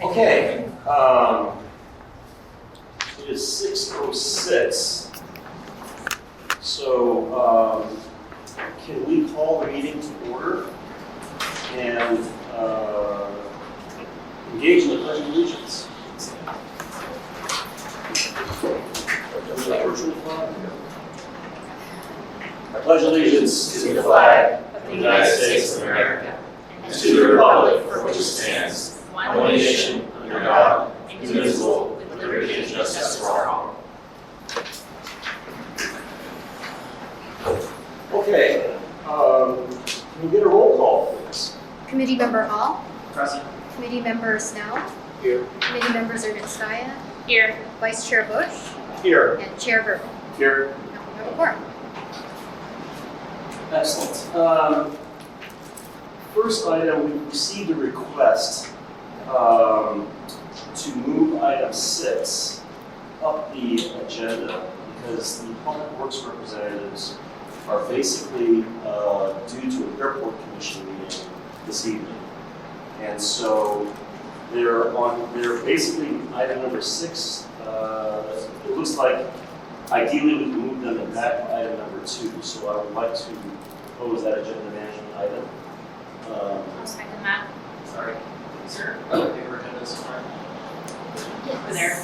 Okay, it is 6:06. So can we call the meeting to order and engage in the Pledge of Allegiance? I pledge allegiance to the flag of the United States of America and to the republic for which it stands, one nation, under God, indivisible, with liberty and justice for all. Okay, can we get a roll call, please? Committee Member Hall. Present. Committee Member Snell. Here. Committee Member Zernitskaya. Here. Vice Chair Bush. Here. And Chair Gergel. Here. Now we have a quorum. Excellent. First item, we received a request to move item 6 up the agenda because the public works representatives are basically due to an airport commission meeting this evening. And so they're basically item number 6. It looks like ideally we can move them and back to item number 2. So I would like to propose that agenda management item. I'll second that. Sorry. Is there other paper agenda somewhere? Over there.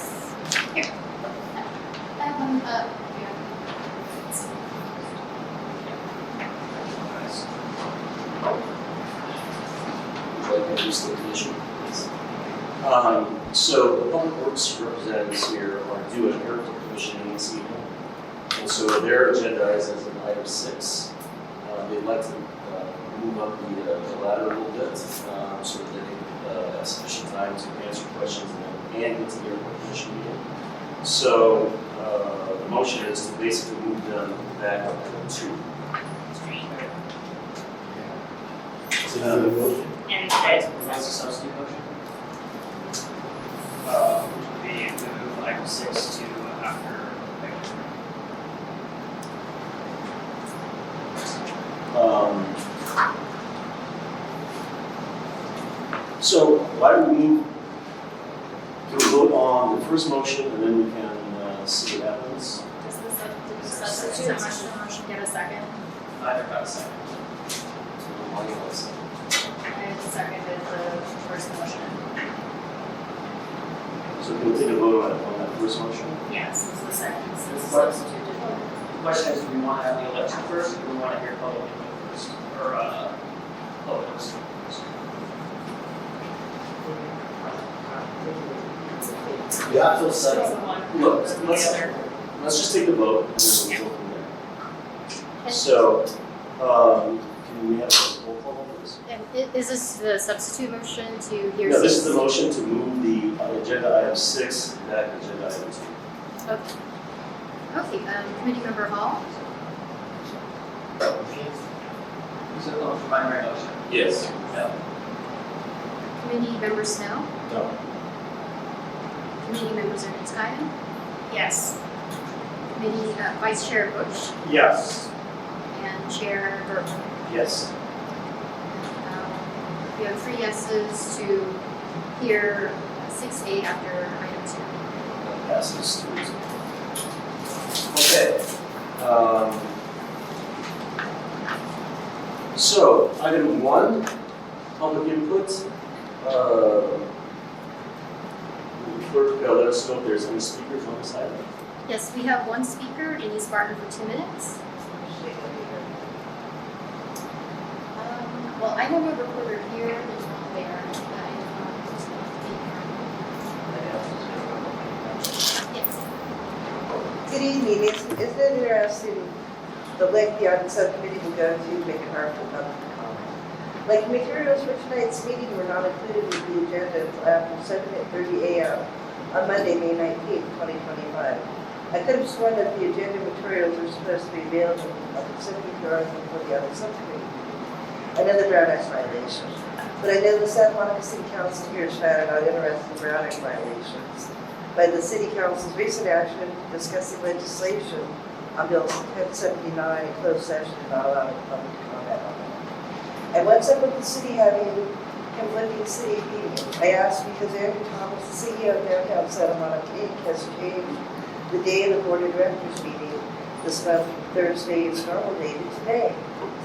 Here. I have one here. Would you like to introduce the commission? So the public works representatives here are due an airport commission meeting this evening. And so their agenda is as an item 6. They'd like to move up the ladder a little bit so that they have sufficient time to answer questions and get to the airport commission meeting. So the motion is to basically move them back up to 2. Is it a motion? And that's a substitute motion? Which would be move item 6 to after. So why don't we move to vote on the first motion and then we can see what happens. Does the substitute motion get a second? Either got a second. I seconded the first motion. So can we take a vote on that first motion? Yes, this is the second. This is What? substituted. The question is, do we want to have the election first, or do we want to hear public input first? Or, public input first? Yeah, I So one Look, goes with the let's just take the vote and then we'll go from there. So, can we have a roll call, please? And is this the substitute motion to hear? No, this is the motion to move the agenda item 6 back to agenda item 2. Okay. Okay, Committee Member Hall. Is it a primary motion? Yes. No. Committee Member Snell. No. Committee Member Zernitskaya. Yes. Committee Vice Chair Bush Yes. and Chair Gergel. Yes. We have 3 yeses to hear 6A after item 2. That passes 3-0. Okay. So, item 1, public input. Clerk, let us know if there's any speakers on this item. Yes, we have 1 speaker in East Barton for 2 minutes. Well, I have a reporter here, there's one there. Yes. Good evening. Isn't it interesting the length the audit subcommittee will go to make it hard for public to comment? Like materials for tonight's meeting were not included with the agenda until after 7:30 a.m. on Monday, May 19, 2025. I could have sworn that the agenda materials are supposed to be available on the subcommittee before the other subcommittee. Another Brown Act violation. But I know the Santa Monica City Council here is found not interested in Brown Act violations by the City Council's recent action discussing legislation on Bill 1079 in closed session and not allowing the public to comment on it. And what's up with the city having conflicting city meetings. I asked because Andrew Thomas, the CEO of Downtown Santa Monica Inc., has changed the day of the Board of Directors meeting this month from Thursday is normal day to today,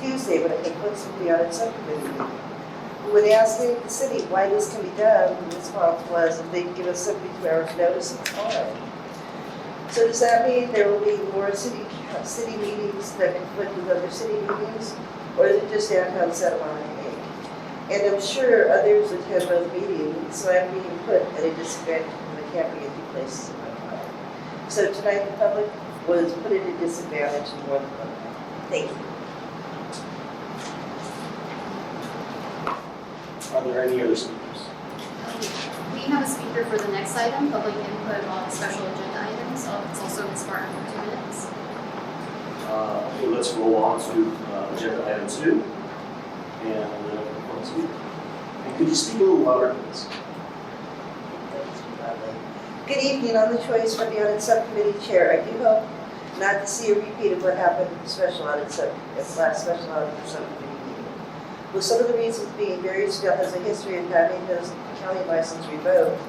Tuesday, when it conflicts with the Audit Subcommittee meeting. When they asked the city why this can be done, the response was if they can give us 72 hours notice, it's fine. So does that mean there will be more city meetings that conflict with other city meetings? Or is it just Downtown Santa Monica Inc.? And I'm sure others attend both meetings, so I'm being put at a disadvantage when I can't be in two places at one time. So tonight the public was put at a disadvantage in more than one way. Thank you. Are there any other speakers? We have a speaker for the next item, public input on special agenda items. It's also Ms. Martin for 2 minutes. Okay, let's roll on to agenda item 2. And one speaker. And could you speak a little louder, please? Good evening. On the choice for the Audit Subcommittee Chair, I do hope not to see a repeat of what happened at the last special audit subcommittee meeting. With some of the reasons being Berrysville has a history of having his accounting license revoked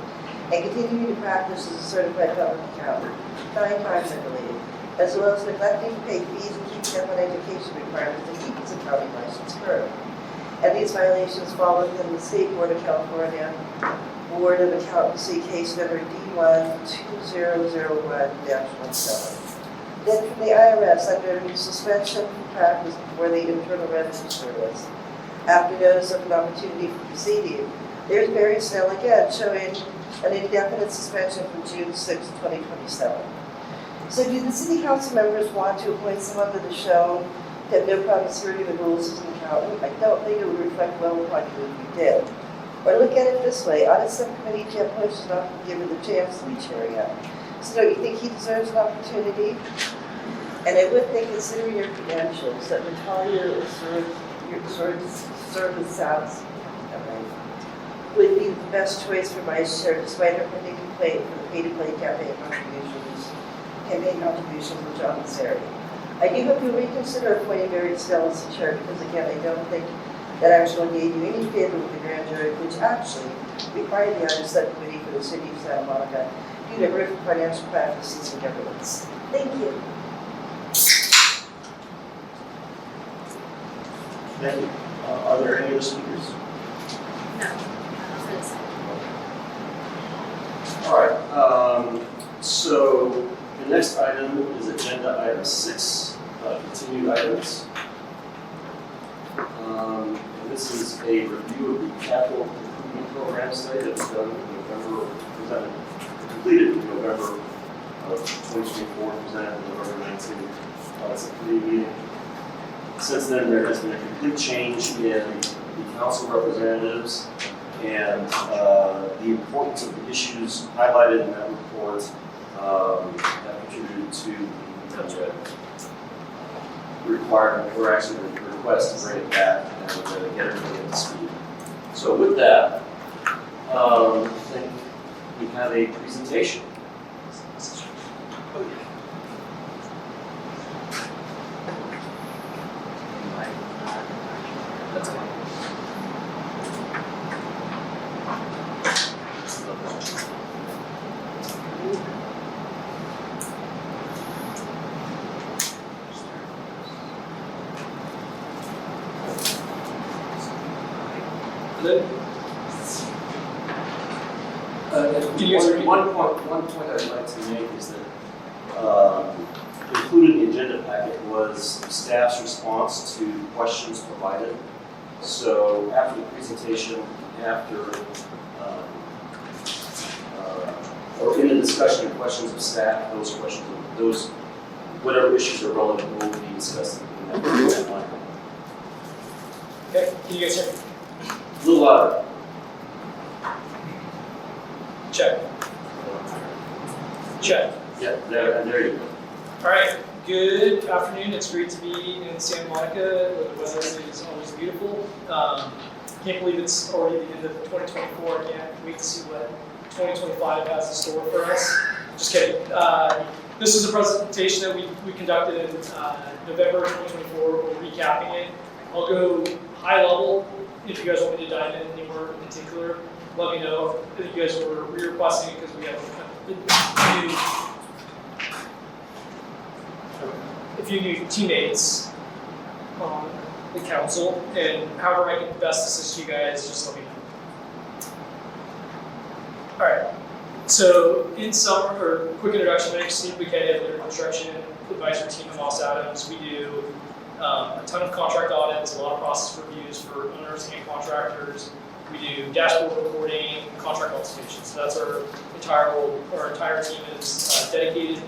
and continuing to practice as a certified public accountant 9 times, I believe, as well as neglecting to pay fees and keeping up on education requirements to keep his accounting license current. And these violations fall within the State Board of California Board of Accountancy case number D1-2001-17. Then from the IRS under suspension from practice before the Internal Revenue Service. After notice of an opportunity for proceeding, there's Berrysville again showing an indefinite suspension from June 6, 2027. So do the city council members want to appoint someone that has shown to have no problem serving the rules as an accountant? I don't think it would reflect well upon you if you did. Or look at it this way, Audit Subcommittee Jeff Bush has not been given the chance to be chair yet. So don't you think he deserves an opportunity? And I would think, considering your credentials, that Natalia Service would be the best choice for vice chair, despite her pending complaint for the pay-to-play campaign contributions with John Masseri. I do hope you'll reconsider appointing Mary Stell as the chair, because again, I don't think that actually gave you any favor with the grand jury, which actually required the Audit Subcommittee for the city of Santa Monica due to horrific financial practices and governance. Thank you. Thank you. Are there any other speakers? No, for this item. All right. So the next item is agenda item 6, continued items. And this is a review of the capital improvement program study that was done in November, completed in November of 2024, presented in November 19th. It's a committee meeting. Since then, there has been a complete change in the council representatives, and the importance of the issues highlighted in that report have contributed to the requirement, or actually the request to bring it back and get everybody up to speed. So with that, I think we have a presentation. One point I'd like to make is that included in the agenda packet was staff's response to questions provided. So after the presentation, or in the discussion of questions of staff, those whatever issues are relevant will be discussed in that line. Okay, can you guys hear me? A little louder. Check. Check. Yeah, there you go. All right, good afternoon. It's great to be in Santa Monica. The weather is always beautiful. Can't believe it's already the end of 2024. Can't wait to see what 2025 has in store for us. Just kidding. This is a presentation that we conducted in November 2024. We're recapping it. I'll go high level. if you guys want me to dive in anywhere in particular, let me know. If you guys were requesting it because we have a few new teammates on the council, and however I can best assist you guys, just let me know. All right. So in summer, or quick introduction, my name is Steve Buchanan, the construction advisory team at Moss Adams. We do a ton of contract audits, a lot of process reviews for owners and contractors. We do dashboard reporting, contract consultation. So that's our entire team is dedicated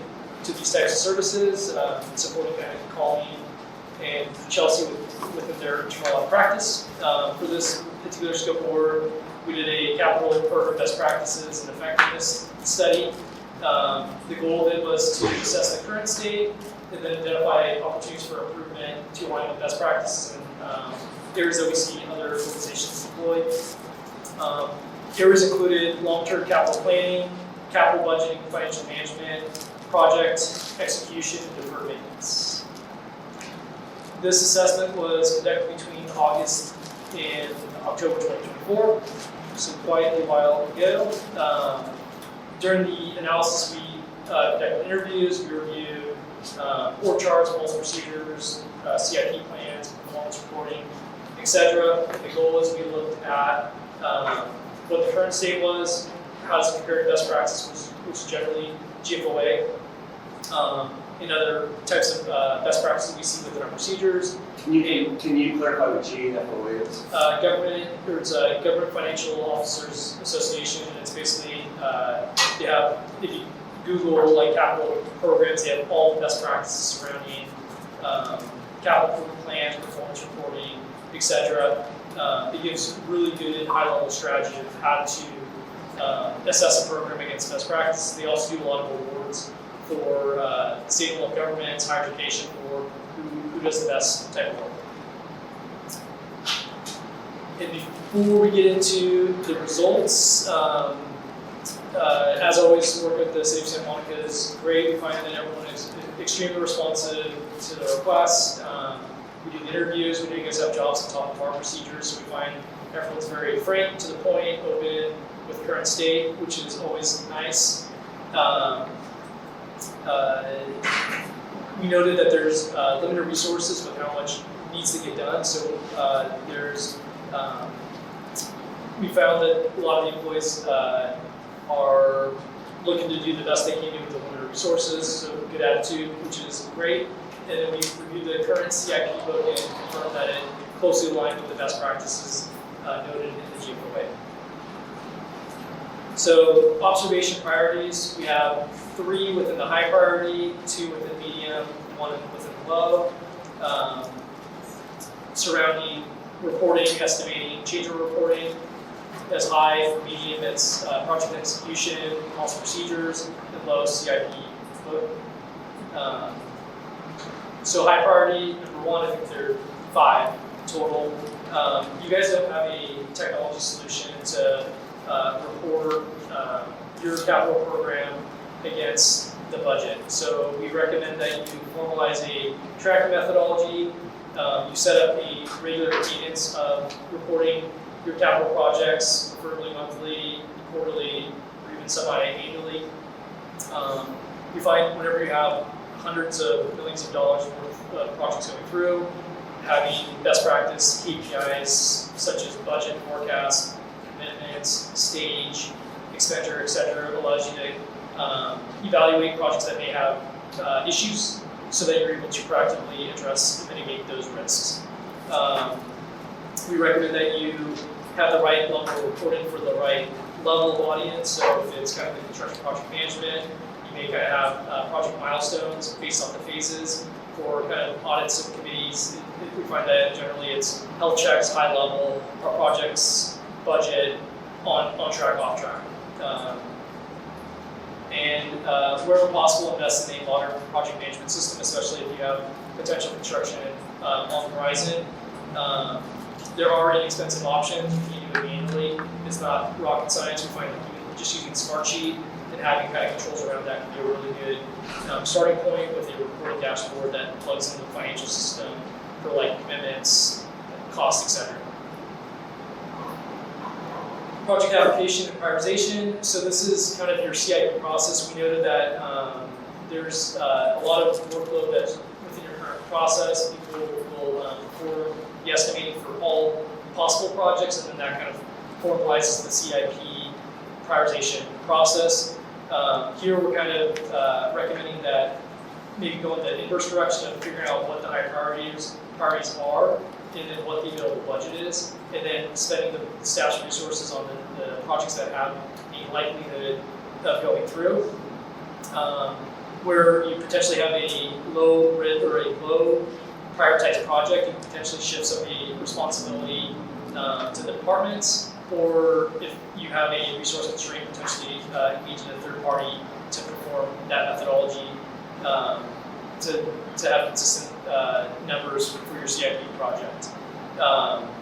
to these types of services, supporting kind of Colleen and Chelsea within their internal audit practice. For this particular scope board, we did a capital program best practices and effectiveness study. The goal of it was to assess the current state and then identify opportunities for improvement to align with best practices and areas that we see other organizations deploy. Areas included long-term capital planning, capital budgeting, financial management, project execution, and deferred maintenance. This assessment was conducted between August and October 2024, so quite a while ago. During the analysis, we conducted interviews, we reviewed org charts, policy procedures, CIP plans, performance reporting, etc. The goal is we looked at what the current state was, how does it compare to best practices, which is generally GFOA, and other types of best practices we see within our procedures. Can you clarify what GFOA is? Government Financial Officers Association, and it's basically they have, if you Google like capital programs, they have all the best practices surrounding capital plans, performance reporting, etc. It gives really good high-level strategy of how to assess a program against best practices. They also do a lot of awards for state and local governments, higher education, for who does the best type of work. And before we get into the results, as always, work with the City of Santa Monica is great. We find that everyone is extremely responsive to the requests. We do the interviews, we do guys have jobs on top of our procedures, so we find everyone's very frank, to the point, open with current state, which is always nice. We noted that there's limited resources with how much needs to get done, so we found that a lot of the employees are looking to do the best they can do with the limited resources, so good attitude, which is great. And then we reviewed the current CIP book and confirmed that it closely aligned with the best practices noted in the GFOA. So observation priorities, we have 3 within the high priority, 2 within medium, 1 within low. Surrounding reporting, estimating, change order reporting. As high for medium, it's project execution, policy procedures, and low CIP book. So high priority, number 1, I think there are 5 total. You guys don't have a technology solution to report your capital program against the budget. So we recommend that you formalize a tracking methodology. You set up a regular cadence of reporting your capital projects, preferably monthly, quarterly, or even semi-annually. You find whenever you have hundreds of millions of dollars worth of projects going through, having best practice KPIs such as budget, forecast, commitments, stage, expenditure, etc., allows you to evaluate projects that may have issues so that you're able to proactively address and mitigate those risks. We recommend that you have the right level of reporting for the right level of audience. So if it's kind of the construction project management, you may kind of have project milestones based on the phases. For kind of audit subcommittees, we find that generally it's health checks, high level, our projects, budget, on track, off track. And wherever possible, invest in a modern project management system, especially if you have potential construction on the horizon. There are inexpensive options. You can do it manually. It's not rocket science. We find that even just using Smartsheet and having kind of controls around that can be a really good starting point with a reporting dashboard that plugs into the financial system for like commitments, costs, etc. project application and prioritization. So this is kind of your CIP process. We noted that there's a lot of workload that's within your current process. People will perform the estimating for all possible projects, and then that kind of formalizes the CIP prioritization process. Here we're kind of recommending that maybe go in the inverse direction of figuring out what the high priorities are, and then what the available budget is, and then spending the staff's resources on the projects that have a likelihood of going through. Where you potentially have a low risk or a low prioritized project, you can potentially shift some of the responsibility to the departments, or if you have a resource constraint, potentially engaging a third party to perform that methodology to have consistent numbers for your CIP project.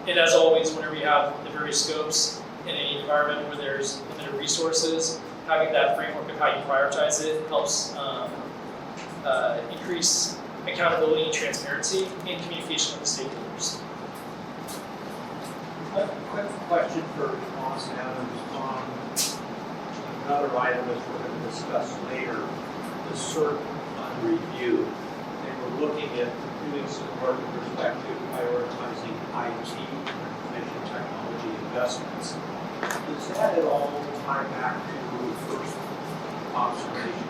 And as always, whenever you have the various scopes in an environment where there's limited resources, having that framework of how you prioritize it helps increase accountability and transparency and communication with the stakeholders. A quick question for Moss Adams on another item that we're going to discuss later, the CERT on review. They were looking at doing some work with respect to prioritizing IT and information technology investments. Does that at all tie back to the first observation?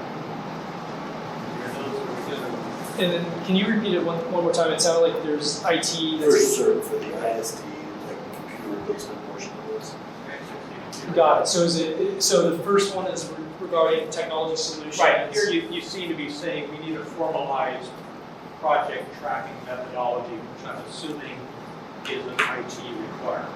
And then, can you repeat it one more time? It sounded like there's IT that's... First CERT for the ISD, like computer replacement portion of this. Got it. So the first one is regarding technology solutions. Right, here you seem to be saying we need a formalized project tracking methodology, which I'm assuming is an IT requirement.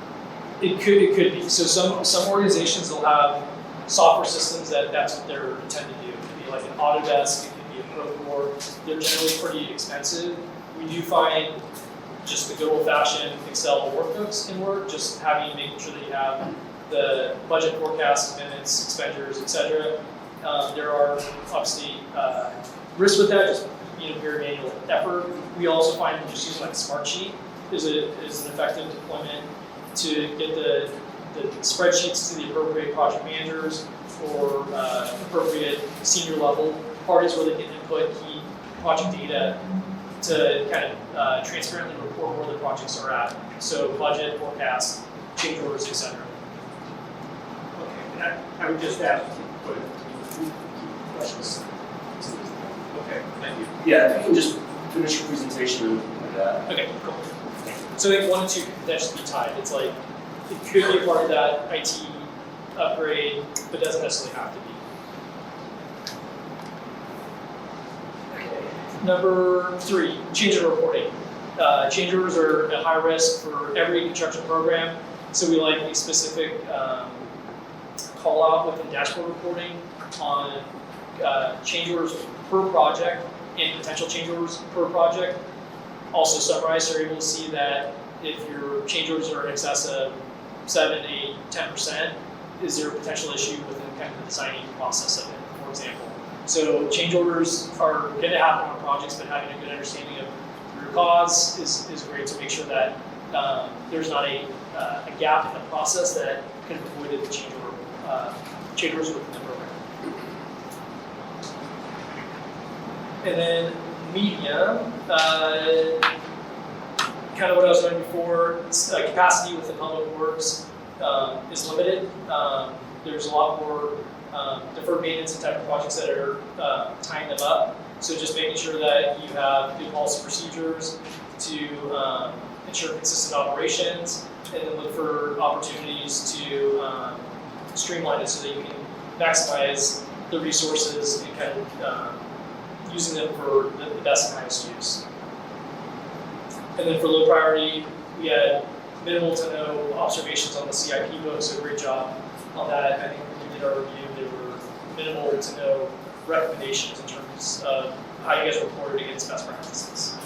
It could be. So some organizations will have software systems that's what they're intended to do. It could be like an Autodesk, it could be a Procore. They're generally pretty expensive. We do find just the good old-fashioned Excel workbooks can work, just making sure that you have the budget forecast, commitments, expenditures, etc. There are obviously risks with that, just very manual effort. We also find just using like a Smartsheet is an effective deployment to get the spreadsheets to the appropriate project managers or appropriate senior level parties where they can input key project data to kind of transparently report where the projects are at. So budget, forecast, change orders, etc. Okay, and I would just ask, Questions? okay, thank you. Yeah, if you can just finish your presentation like that. Okay, cool. So I think 1 and 2 could potentially be tied. It's like, it could be a part of that IT upgrade, but doesn't necessarily have to be. Okay. Number 3, change order reporting. Change orders are a high risk for every construction program, so we like a specific call out within dashboard reporting on change orders per project and potential change orders per project. Also summarized, so you're able to see that if your change orders are in excess of 7, 8, 10%, is there a potential issue within kind of the designing process of it, for example. So change orders are going to happen on projects, but having a good understanding of the root cause is great to make sure that there's not a gap in the process that could have avoided the change orders within the program. And then media, kind of what I was saying before, capacity within public works is limited. There's a lot more deferred maintenance and type of projects that are tying them up. So just making sure that you have good policy procedures to ensure consistent operations, and then look for opportunities to streamline it so that you can maximize the resources and kind of using them for the best and highest use. And then for low priority, we had minimal to no observations on the CIP book, so great job on that. I think when we did our review, there were minimal to no recommendations in terms of how you guys reported against best practices.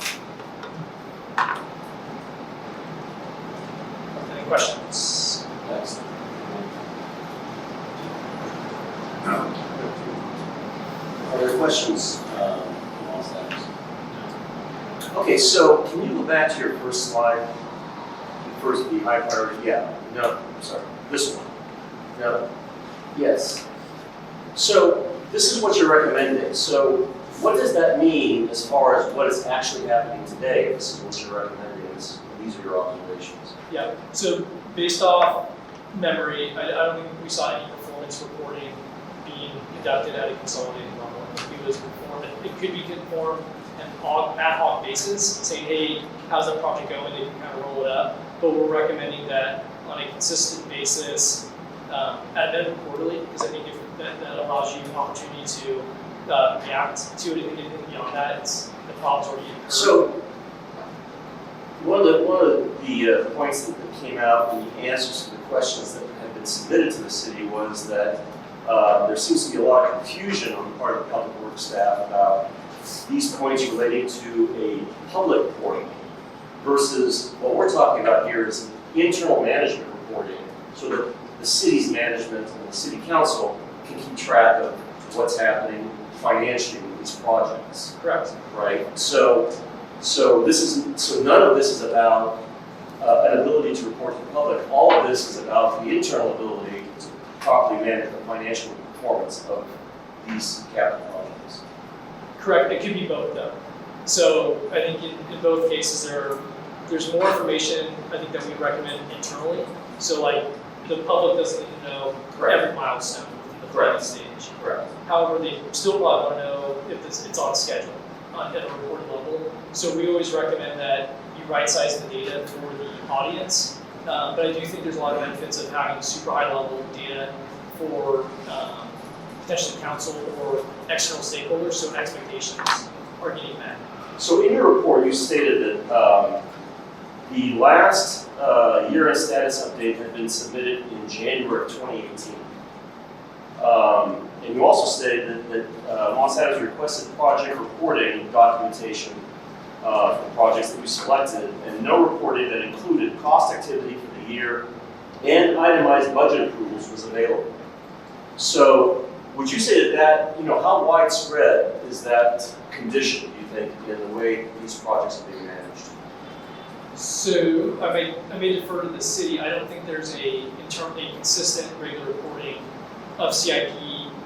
Any questions? Next. Are there questions? Okay, so can you go back to your first slide? First, the high priority, yeah, no, sorry, this one. No? Yes. So this is what you're recommending. So what does that mean as far as what is actually happening today? If this is what you're recommending, these are your observations. Yeah, so based off memory, I don't think we saw any performance reporting being conducted at a consolidated level. I think it was performed, it could be conformed on an ad hoc basis, saying, hey, how's that project going? They can kind of roll it up. But we're recommending that on a consistent basis, at minimum quarterly, because I think if that allows you an opportunity to react to it. Anything beyond that, the problem's already occurred. So one of the points that came out in the answers to the questions that had been submitted to the city was that there seems to be a lot of confusion on the part of the public works staff about these points relating to a public portal versus what we're talking about here is internal management reporting, so that the city's management and the city council can keep track of what's happening financially with these projects. Correct. Right. So none of this is about an ability to report to the public. All of this is about the internal ability to properly manage the financial performance of these capital projects. Correct. It could be both, though. So I think in both cases there's more information I think that we recommend internally. So like the public doesn't need to know every milestone within the planning stage. Correct. However, they still probably want to know if it's on schedule at a reported level. So we always recommend that you right-size the data for the audience. But I do think there's a lot of benefits of having super high-level data for potentially council or external stakeholders, so expectations are getting met. So in your report, you stated that the last year-end status update had been submitted in January of 2018. And you also stated that Monsanto's requested project reporting documentation for projects that you selected, and no reporting that included cost activity for the year and itemized budget approvals was available. So would you say that, how widespread is that condition, do you think, in the way these projects are being managed? So I may defer to the city. I don't think there's a consistent regular reporting of CIP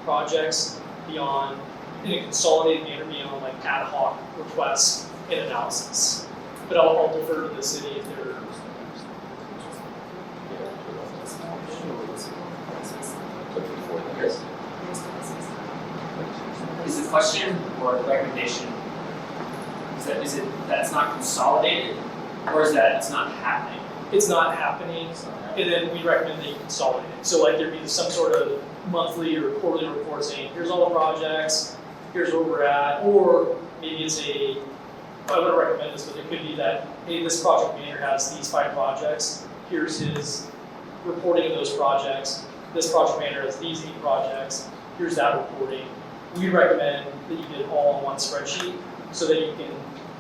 projects beyond, in a consolidated manner, beyond like ad hoc requests and analysis. But I'll defer to the city if they're. Is the question or the recommendation is it that it's not consolidated, or is that it's not happening? It's not happening, and then we recommend that you consolidate it. So like there'd be some sort of monthly or quarterly report saying, here's all the projects, here's where we're at, or maybe it's I wouldn't recommend this, but it could be that, hey, this project manager has these 5 projects, here's his reporting of those projects, this project manager has these 8 projects, here's that reporting. We recommend that you get it all on one spreadsheet so that you can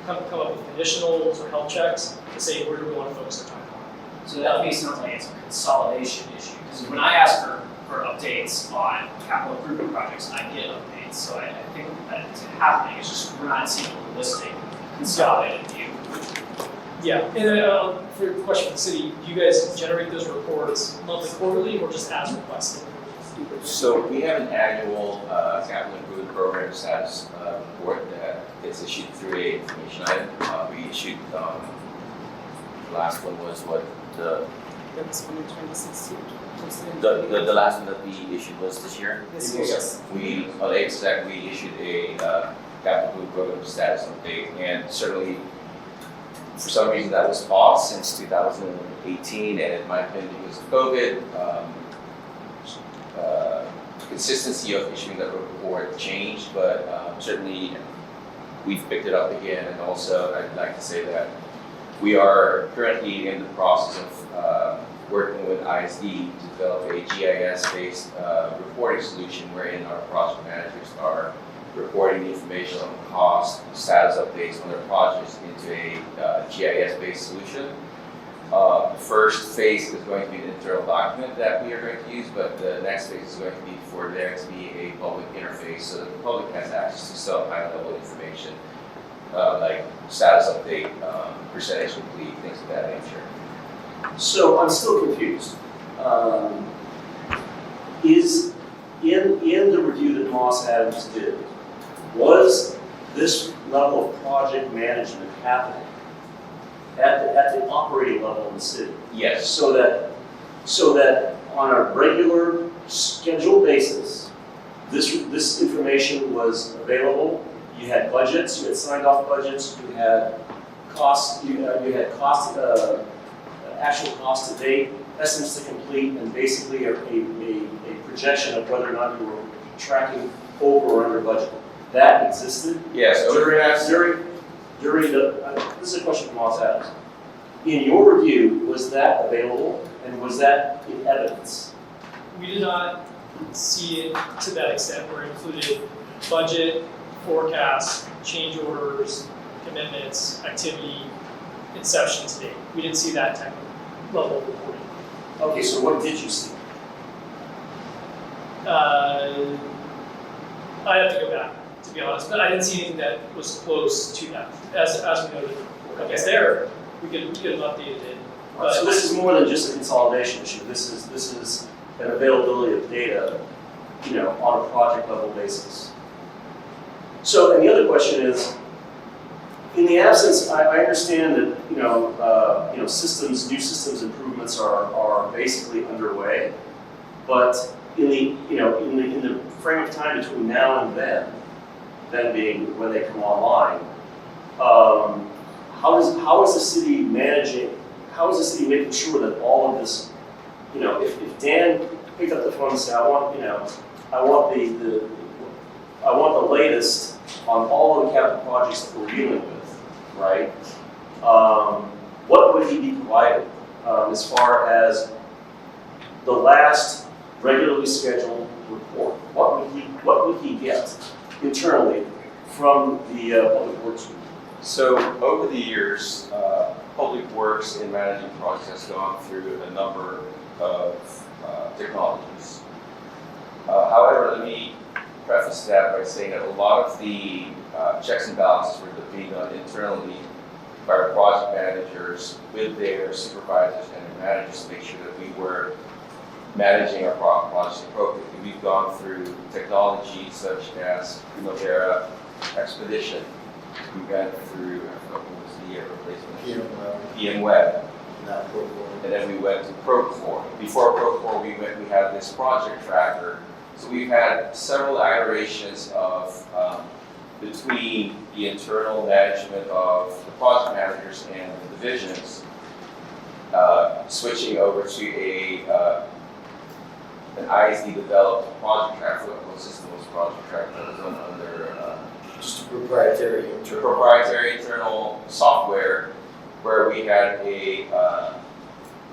come up with conditionals or health checks to say where do we want to focus our time on. So that makes sounds like it's a consolidation issue. Because when I ask for updates on capital improvement projects, I get updates. So I think that it's happening. It's just we're not seeing a holistic, consolidated view. Yeah, and for your question for the city, do you guys generate those reports monthly, quarterly, or just as requested? So we have an annual capital improvement program status report that gets issued through a information item. We issued, the last one was what, That was from 2016. the last one that we issued was this year. This year, yes. We, on the exact, we issued a capital improvement program status update, and certainly for some reason that was paused since 2018, and it might have been because of COVID. Consistency of issuing that report changed, but certainly we've picked it up again. And also, I'd like to say that we are currently in the process of working with ISD to develop a GIS-based reporting solution wherein our project managers are reporting the information on cost, status updates on their projects into a GIS-based solution. The first phase is going to be an internal document that we are going to use, but the next phase is going to be for there to be a public interface so that the public has access to some high-level information, like status update, percentage complete, things of that nature. So I'm still confused. is in the review that Moss Adams did, was this level of project management happening at the operating level in the city? Yes. So that on a regular scheduled basis, this information was available. You had budgets, you had signed off budgets, you had costs, you had cost, actual cost to date, estimates to complete, and basically a projection of whether or not you were tracking over or under budget. That existed Yes. during the, this is a question from Moss Adams. In your review, was that available and was that in evidence? We did not see it to that extent where it included budget, forecast, change orders, commitments, activity, inception to date. We didn't see that type of level of reporting. Okay, so what did you see? I have to go back, to be honest, but I didn't see anything that was close to that. As we noted, if it's there, we could have updated it. But So this is more than just a consolidation issue. This is an availability of data, on a project level basis. So, and the other question is, in the absence, I understand that, new systems improvements are basically underway, but in the frame of time between now and then being when they come online, how is the city managing? How is the city making sure that all of this, if Dan picked up the phone and said, I want the latest on all of the capital projects that we're dealing with, right? What would he be provided as far as the last regularly scheduled report? What would he get internally from the Public Works Group? So over the years, Public Works in managing projects has gone through a number of technologies. However, let me preface that by saying that a lot of the checks and balances were being done internally by our project managers with their supervisors and their managers to make sure that we were managing our projects appropriately. We've gone through technology such as Primavera, Expedition. We went through, I forgot what was the replacement? PM Web. And then we went to Procore. Before Procore, we had this project tracker. So we've had several iterations of between the internal management of the project managers and the divisions, switching over to an ISD developed project tracker. What system was project tracker? That was done under just proprietary internal software, where we had a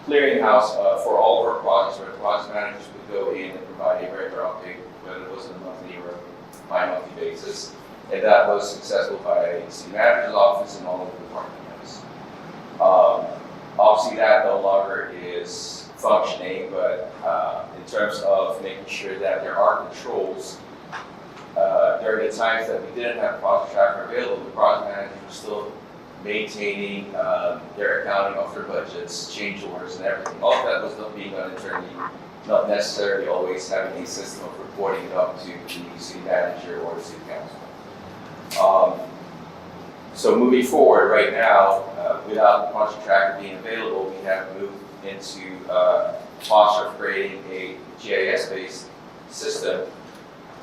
clearinghouse for all of our projects, where the project managers would go in and provide a regular update, whether it was on a monthly or bi-monthly basis. And that was successful by the city manager's office and all of the department heads. Obviously, that no longer is functioning, but in terms of making sure that there are controls, during the times that we didn't have project tracker available, the project managers were still maintaining their accounting of their budgets, change orders, and everything. All of that was not being done internally, not necessarily always having a system of reporting it up to the city manager or the city council. So moving forward, right now, without the project tracker being available, we have moved into posture of creating a GIS-based system,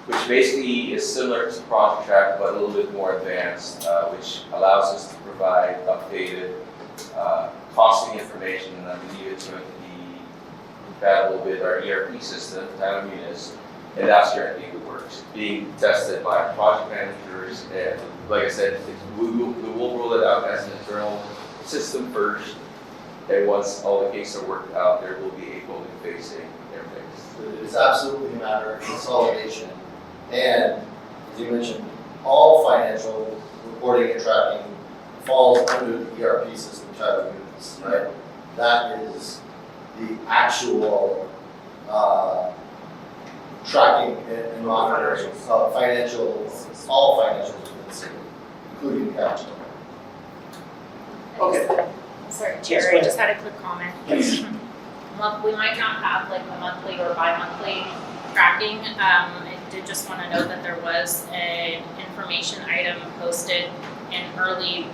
which basically is similar to Project Tracker, but a little bit more advanced, which allows us to provide updated costing information, and I believe it's going to be compatible with our ERP system, Tyler Munis, and that's currently in the works, being tested by project managers, and like I said, we will roll it out as an internal system first, and once all the kinks are worked out, there will be a public-facing interface. It's absolutely a matter of consolidation. And as you mentioned, all financial reporting and tracking falls under the ERP system, Tyler Munis, right? That is the actual tracking and monitoring of all financials within the city, including the capital. Okay. Sorry, Yes, Chair, go I ahead. just had a quick comment. We might not have like a monthly or bi-monthly tracking, I did just want to note that there was an information item posted in early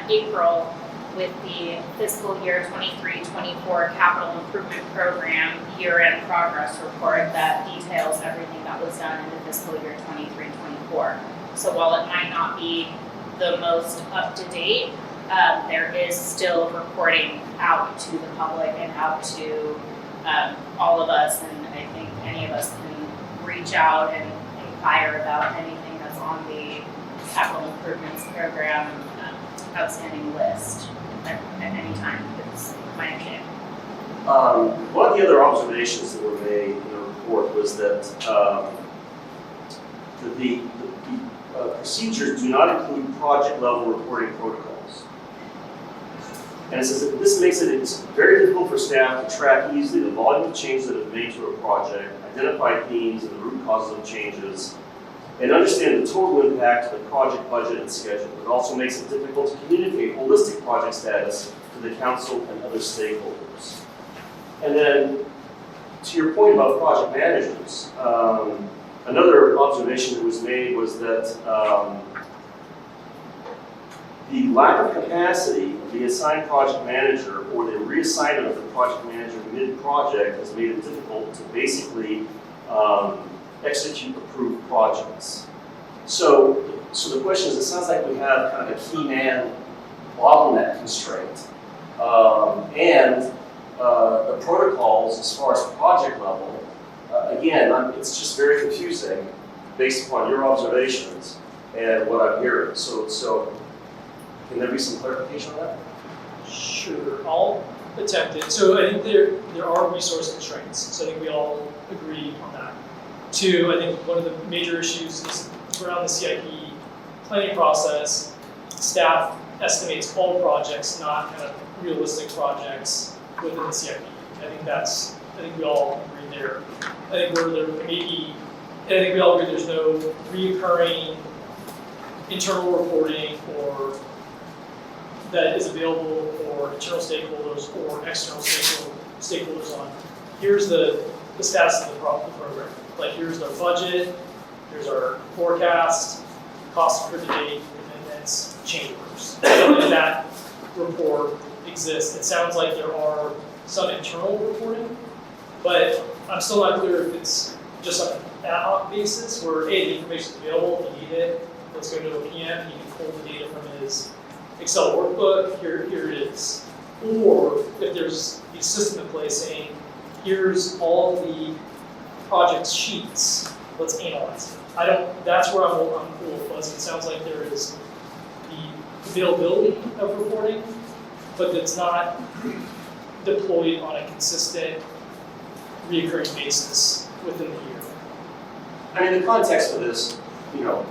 April with the fiscal year 23-24 capital improvement program year-end progress report that details everything that was done in the fiscal year 23-24. So while it might not be the most up-to-date, there is still reporting out to the public and out to all of us, and I think any of us can reach out and inquire about anything that's on the capital improvements program outstanding list at any time. It's my understanding. One of the other observations that were made in the report was that the procedures do not include project level reporting protocols. And it says that this makes it's very difficult for staff to track easily the volume of changes that have been made to a project, identify themes and the root causes of changes, and understand the total impact of the project budget and schedule. It also makes it difficult to communicate holistic project status to the council and other stakeholders. And then, to your point about project managers, another observation that was made was that the lack of capacity of the assigned project manager or the reassignment of the project manager mid-project has made it difficult to basically execute approved projects. So the question is, it sounds like we have kind of a key man bottleneck constraint. And the protocols as far as project level, again, it's just very confusing based upon your observations and what I'm hearing. So can there be some clarification on that? Sure, I'll attempt it. So I think there are resource constraints. So I think we all agree on that. Two, I think one of the major issues is around the CIP planning process. Staff estimates all projects, not kind of realistic projects within the CIP. I think we all agree there. I think where there may be, and I think we all agree there's no reoccurring internal reporting or that is available for internal stakeholders or external stakeholders on here's the status of the program. Like here's our budget, here's our forecast, cost per date, commitments, change orders. And that report exists. It sounds like there are some internal reporting, but I'm still not clear if it's just on an ad hoc basis where, hey, the information is available, if you need it, let's go to a PM, you can pull the data from his Excel workbook, here it is. Or if there's a system in place saying, here's all the project sheets, let's analyze it. That's where I'm a little fuzzy. It sounds like there is the availability of reporting, but it's not deployed on a consistent, reoccurring basis within the year. I mean, the context for this,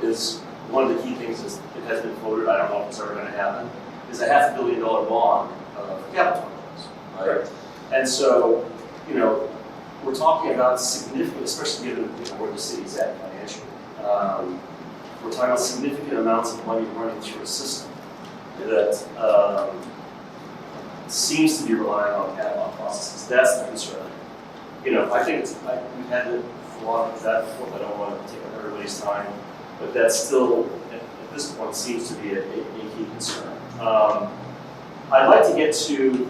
is one of the key things is it has been floated, I don't know if it's ever going to happen, is a $500 million bond for capital projects, right? And so, we're talking about significant, especially given where the city's at financially, we're talking about significant amounts of money running through a system that seems to be relying on catalog processes. That's the concern. I think we've had it for a lot of that before, but I don't want to take up everybody's time. But that still, at this point, seems to be a key concern. I'd like to get to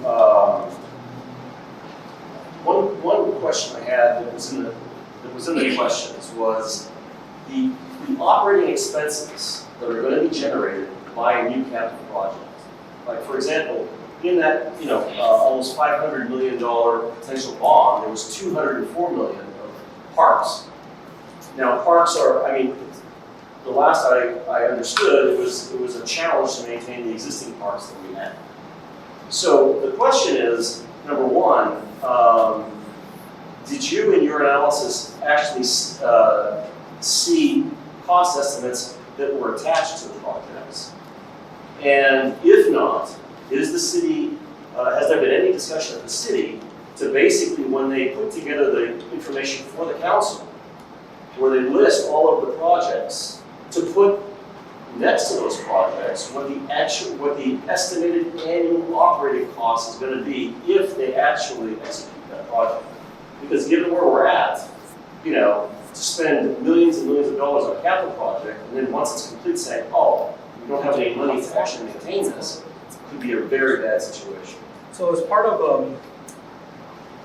one question I had that was in the questions was the operating expenses that are going to be generated by a new capital project. Like for example, in that almost $500 million potential bond, there was $204 million of parks. Now parks are, the last I understood, it was a challenge to maintain the existing parks that we had. So the question is, number one, did you in your analysis actually see cost estimates that were attached to the projects? And if not, is the city, has there been any discussion of the city to basically, when they put together the information for the council, where they list all of the projects, to put next to those projects what the estimated annual operating cost is going to be if they actually execute that project? Because given where we're at, to spend millions and millions of dollars on a capital project, and then once it's complete, saying, oh, we don't have any money to actually maintain this, could be a very bad situation. So as part of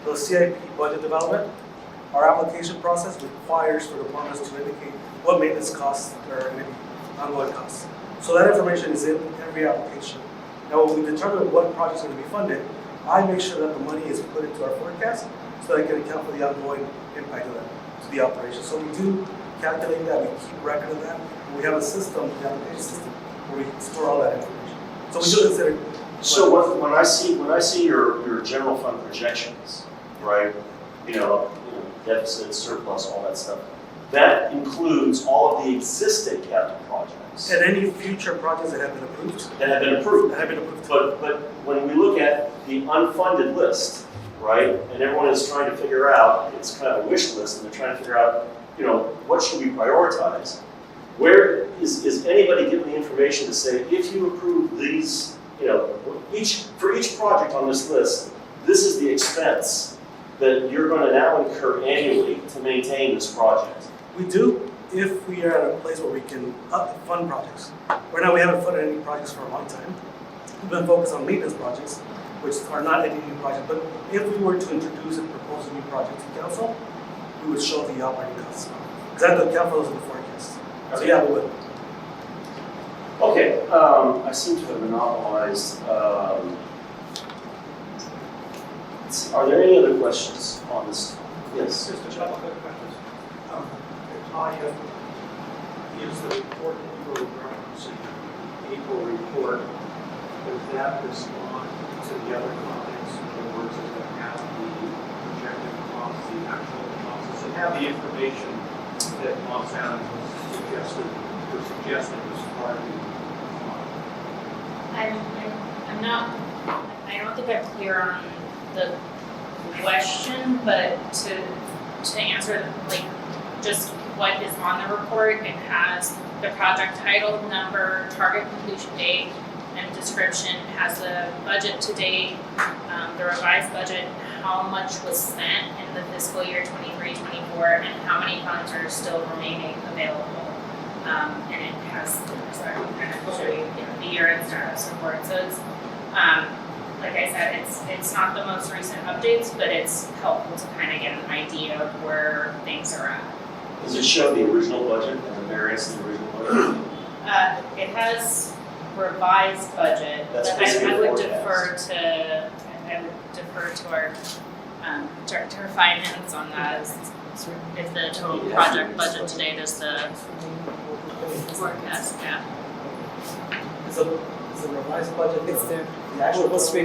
the CIP budget development, our application process requires for departments to indicate what maintenance costs there are going to be, ongoing costs. So that information is in every application. Now, when we determine what projects are going to be funded, I make sure that the money is put into our forecast so that I can account for the ongoing impact of that to the operation. So we do calculate that, we keep record of that, and we have a system, the application system, where we store all that information. So we do consider. So when I see your general fund projections, right? Deficit, surplus, all that stuff. That includes all of the existing capital projects. And any future projects that have been approved. That have been approved. That have been approved. But when we look at the unfunded list, right, and everyone is trying to figure out, it's kind of a wish list, and they're trying to figure out, what should we prioritize? Where is anybody given the information to say, if you approve these, for each project on this list, this is the expense that you're going to now incur annually to maintain this project? We do, if we are at a place where we can fund projects. Right now, we haven't funded any projects for a long time. We've been focused on maintenance projects, which are not any new projects. But if we were to introduce and propose a new project to council, we would show the operating costs. Because I have to account for those in the forecast. So yeah, we would. Okay, I seem to have monopolized. Are there any other questions on this? Yes. Just a couple of questions. Tanya, is the report that you were referencing, the April report, does that respond to the other comments? In other words, does it have the projected costs, the actual costs? Does it have the information that Los Angeles was suggesting as part of the I'm not, I don't think I'm clear on the question, but to answer, just what is on the report, it has the project title, number, target completion date, and description. It has the budget to date, the revised budget, how much was spent in the fiscal year 23-24, and how many funds are still remaining available. And it has, sorry, I'm going to show you the year and status report. So it's, like I said, it's not the most recent updates, but it's helpful to kind of get an idea of where things are at. Does it show the original budget and the variance in the original budget? It has revised budget. That's But basically I would forecast. defer to our director of finance on that. If the total project budget to date is the forecast, yeah. It's a revised budget. It's the, The actual what was total.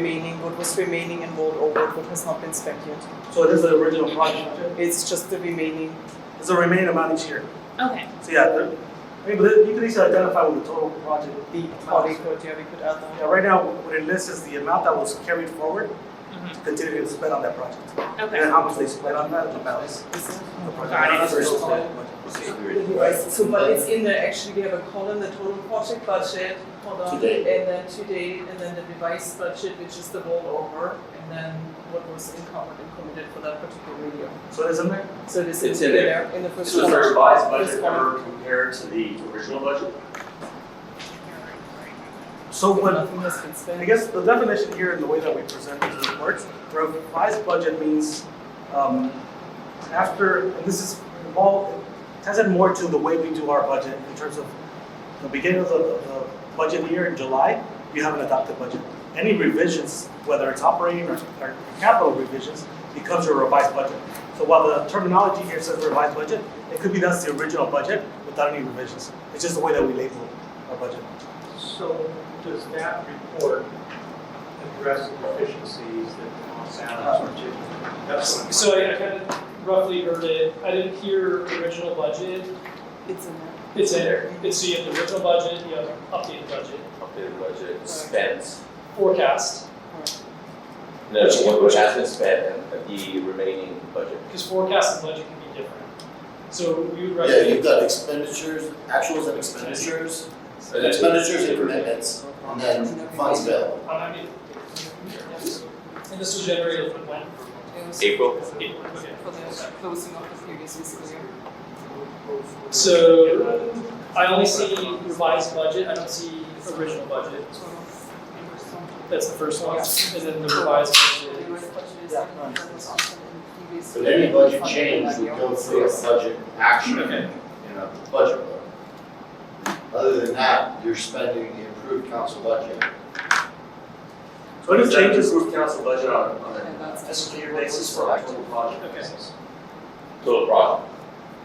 remaining and rolled over, what has not been spent yet. So it is the original project budget. It's just the remaining. It's the remaining amount each year. Okay. So yeah, but you can easily identify what the total project. We could add that. Yeah, right now, what it lists is the amount that was carried forward Mhm. to continue to spend on that project. Okay. And how much they spent on that, and the balance. Is it? The project. Got it. That's very small budget. So, but it's in there, actually, we have a column, the total project budget, hold on, To date. and then to date, and then the revised budget, which is the rollover, and then what was encumbered and committed for that particular year. So it is in there? So this It's is in in there. there, in the first So is the column. revised First budget column. ever compared to the original budget? So when, Nothing has been spent. I guess the definition here in the way that we present these reports, revised budget means after, and this is involved, it ties in more to the way we do our budget in terms of the beginning of the budget year in July, we have an adopted budget. Any revisions, whether it's operating or capital revisions, becomes your revised budget. So while the terminology here says revised budget, it could be that's the original budget without any revisions. It's just the way that we label our budget. So does that report address the deficiencies that Los Angeles articulated? That's what I'm- So I kind of roughly heard it. I didn't hear original budget. It's in there. It's in there. So you have the original budget, you have updated budget, Updated budget, spent, forecast, no, what has been spent and the remaining budget. because forecast and budget can be different. So we would Yeah, recommend. you've got expenditures, actuals and expenditures, expenditures and commitments, and then funds available. And this was generated from when? April. Okay. For the closing of the previous fiscal year. So I only see revised budget, I don't see original budget. That's the first one, and then the revised budget. The revised budget is that was also in previous. But any budget change would go through a budget action Okay. in a budget book. Other than that, you're spending the approved council budget. So any Is that changes, approved council budget on And a that's- fiscal year basis or on total project Okay. basis? Total project.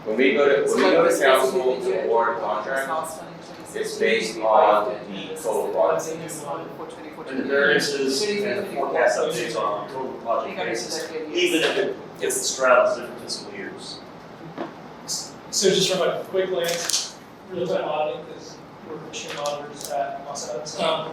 When we go to So council basically, to you- award a this contract, last one in 2016, it's based we on revised it, the and this total is the project. this one for 24, And the variances 23, and 24, forecast updates on a total We project got into basis, that yet, yes. even if it straddles different fiscal years. So just from a quick glance, real-time auditing, because we're machine auditors at Mossad.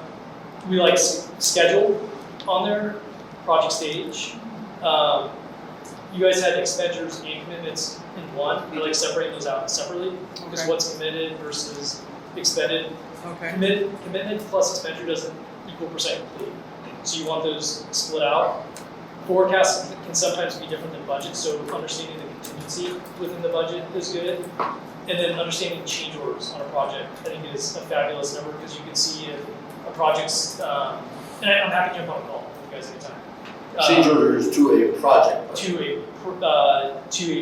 We like schedule on there, project stage. You guys had expenditures and commitments in one, we like separating those out separately, because Okay. what's committed versus expended. Okay. Commitment plus expenditure doesn't equal percent complete, so you want those split out. Forecasts can sometimes be different than budget, so understanding the contingency within the budget is good. And then understanding change orders on a project, I think is a fabulous number, because you can see if a project's, and I'm happy to jump on a call with you guys anytime. Change orders to a project budget. To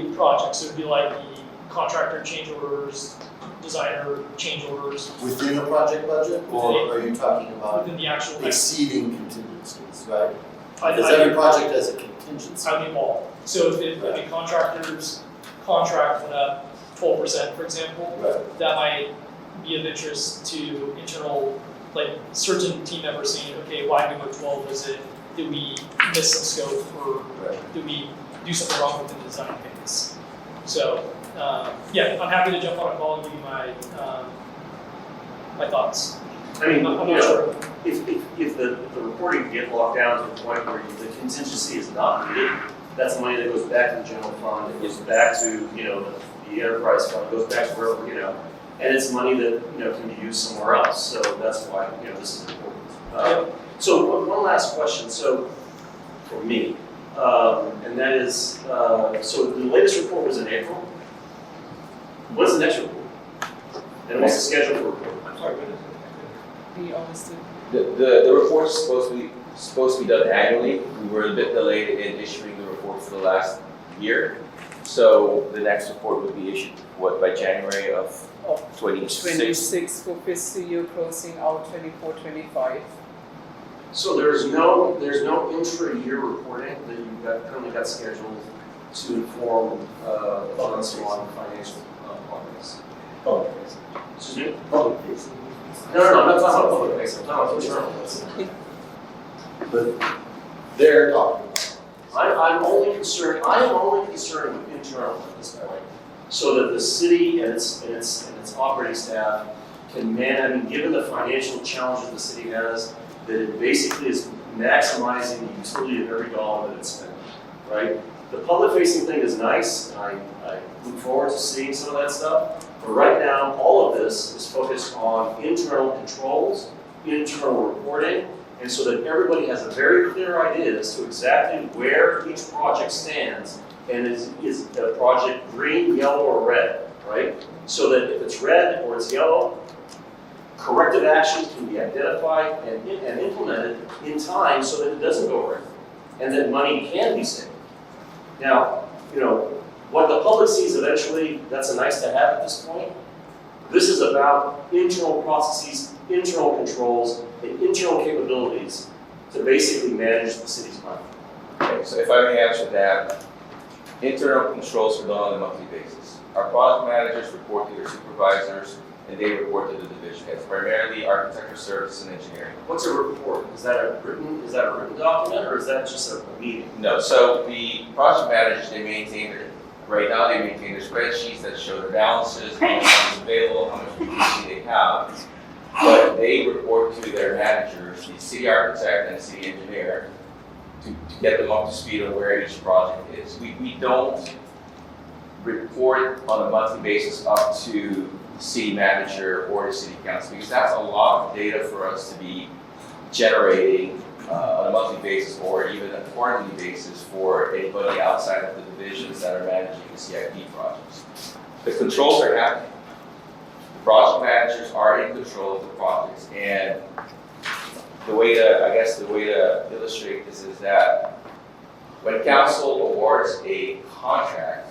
a project, so it'd be like the contractor change orders, designer change orders, Within a project budget, or are you talking about within the actual. exceeding contingencies, right? I- Because I- every project has a contingency. I mean, all. So if a contractor's contract went up 12%, for example, Right. that might be of interest to internal, like certain team members saying, okay, why did we go 12? Was it, did we miss some scope, or Right. did we do something wrong with the design phase? So, yeah, I'm happy to jump on a call and give you my thoughts. I mean, I'm you not know, sure. if the reporting get locked down to the point where the contingency is not needed, that's money that goes back to the general fund, it goes back to, the enterprise fund, it goes back to wherever, and it's money that, can be used somewhere else, so that's why, this is important. So one last question, so, for me, and that is, so the latest report was in April? When's the next report? And what's the schedule for report? I'm sorry, but We always do. The report's supposed to be done annually. We were a bit delayed in issuing the report for the last year. So the next report would be issued, by January of 26? 26 for fiscal year closing out 24-25. So there's no intra-year reporting that you've currently got scheduled to inform the council on financial plans? Public Excuse me? Public facing. No, I'm not talking about public facing, I'm talking about internal. But they're talking. I am only concerned with internal at this point, so that the city and its operating staff can given the financial challenges the city has, that it basically is maximizing the utility of every dollar that it's spending, right? The public-facing thing is nice, and I look forward to seeing some of that stuff, but right now, all of this is focused on internal controls, internal reporting, and so that everybody has a very clear idea as to exactly where each project stands, and is the project green, yellow, or red, right? So that if it's red or it's yellow, corrective action can be identified and implemented in time so that it doesn't go red, and that money can be saved. Now, what the public sees eventually, that's a nice to have at this point. This is about internal processes, internal controls, and internal capabilities to basically manage the city's money. Okay, so if I may answer that, internal controls are done on a monthly basis. Our project managers report to their supervisors, and they report to the division heads, primarily architecture, services, and engineering. What's a report? Is that a written document, or is that just a meeting? No, so the project managers, right now they maintain their spreadsheets that show their balances, how much is available, how much PPC they have. But they report to their managers, the city architect and the city engineer, to get them up to speed on where each project is. We don't report on a monthly basis up to the city manager or the city council, because that's a lot of data for us to be generating on a monthly basis or even a quarterly basis for anybody outside of the divisions that are managing the CIP projects. The controls are happening. The project managers are in control of the projects, and the way to illustrate this is that when council awards a contract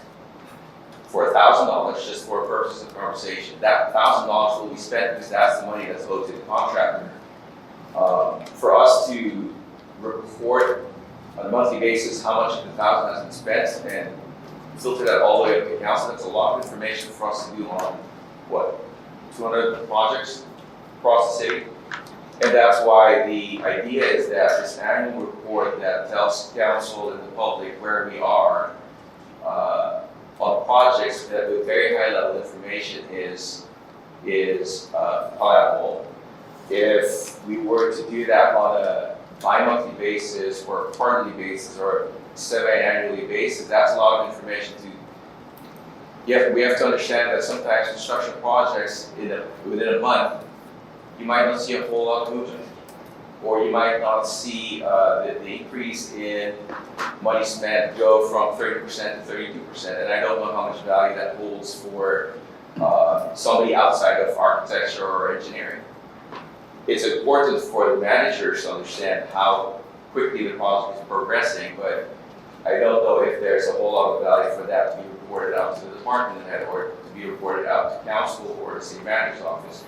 for $1,000, just for purposes of conversation, that $1,000 will be spent because that's the money that's owed to the contractor. For us to report on a monthly basis how much of the $1,000 has been spent and filter that all the way up to council, that's a lot of information for us to do on, 200 projects across the city? And that's why the idea is that this annual report that tells council and the public where we are on projects that with very high level information is viable. If we were to do that on a bi-monthly basis or a quarterly basis or semi-annually basis, that's a lot of information to. Yeah, we have to understand that sometimes construction projects within a month, you might not see a whole lot of movement, or you might not see the increase in money spent go from 30% to 32%, and I don't know how much value that holds for somebody outside of architecture or engineering. It's important for the managers to understand how quickly the project is progressing, but I don't know if there's a whole lot of value for that to be reported out to the department head or to be reported out to council or the city manager's office.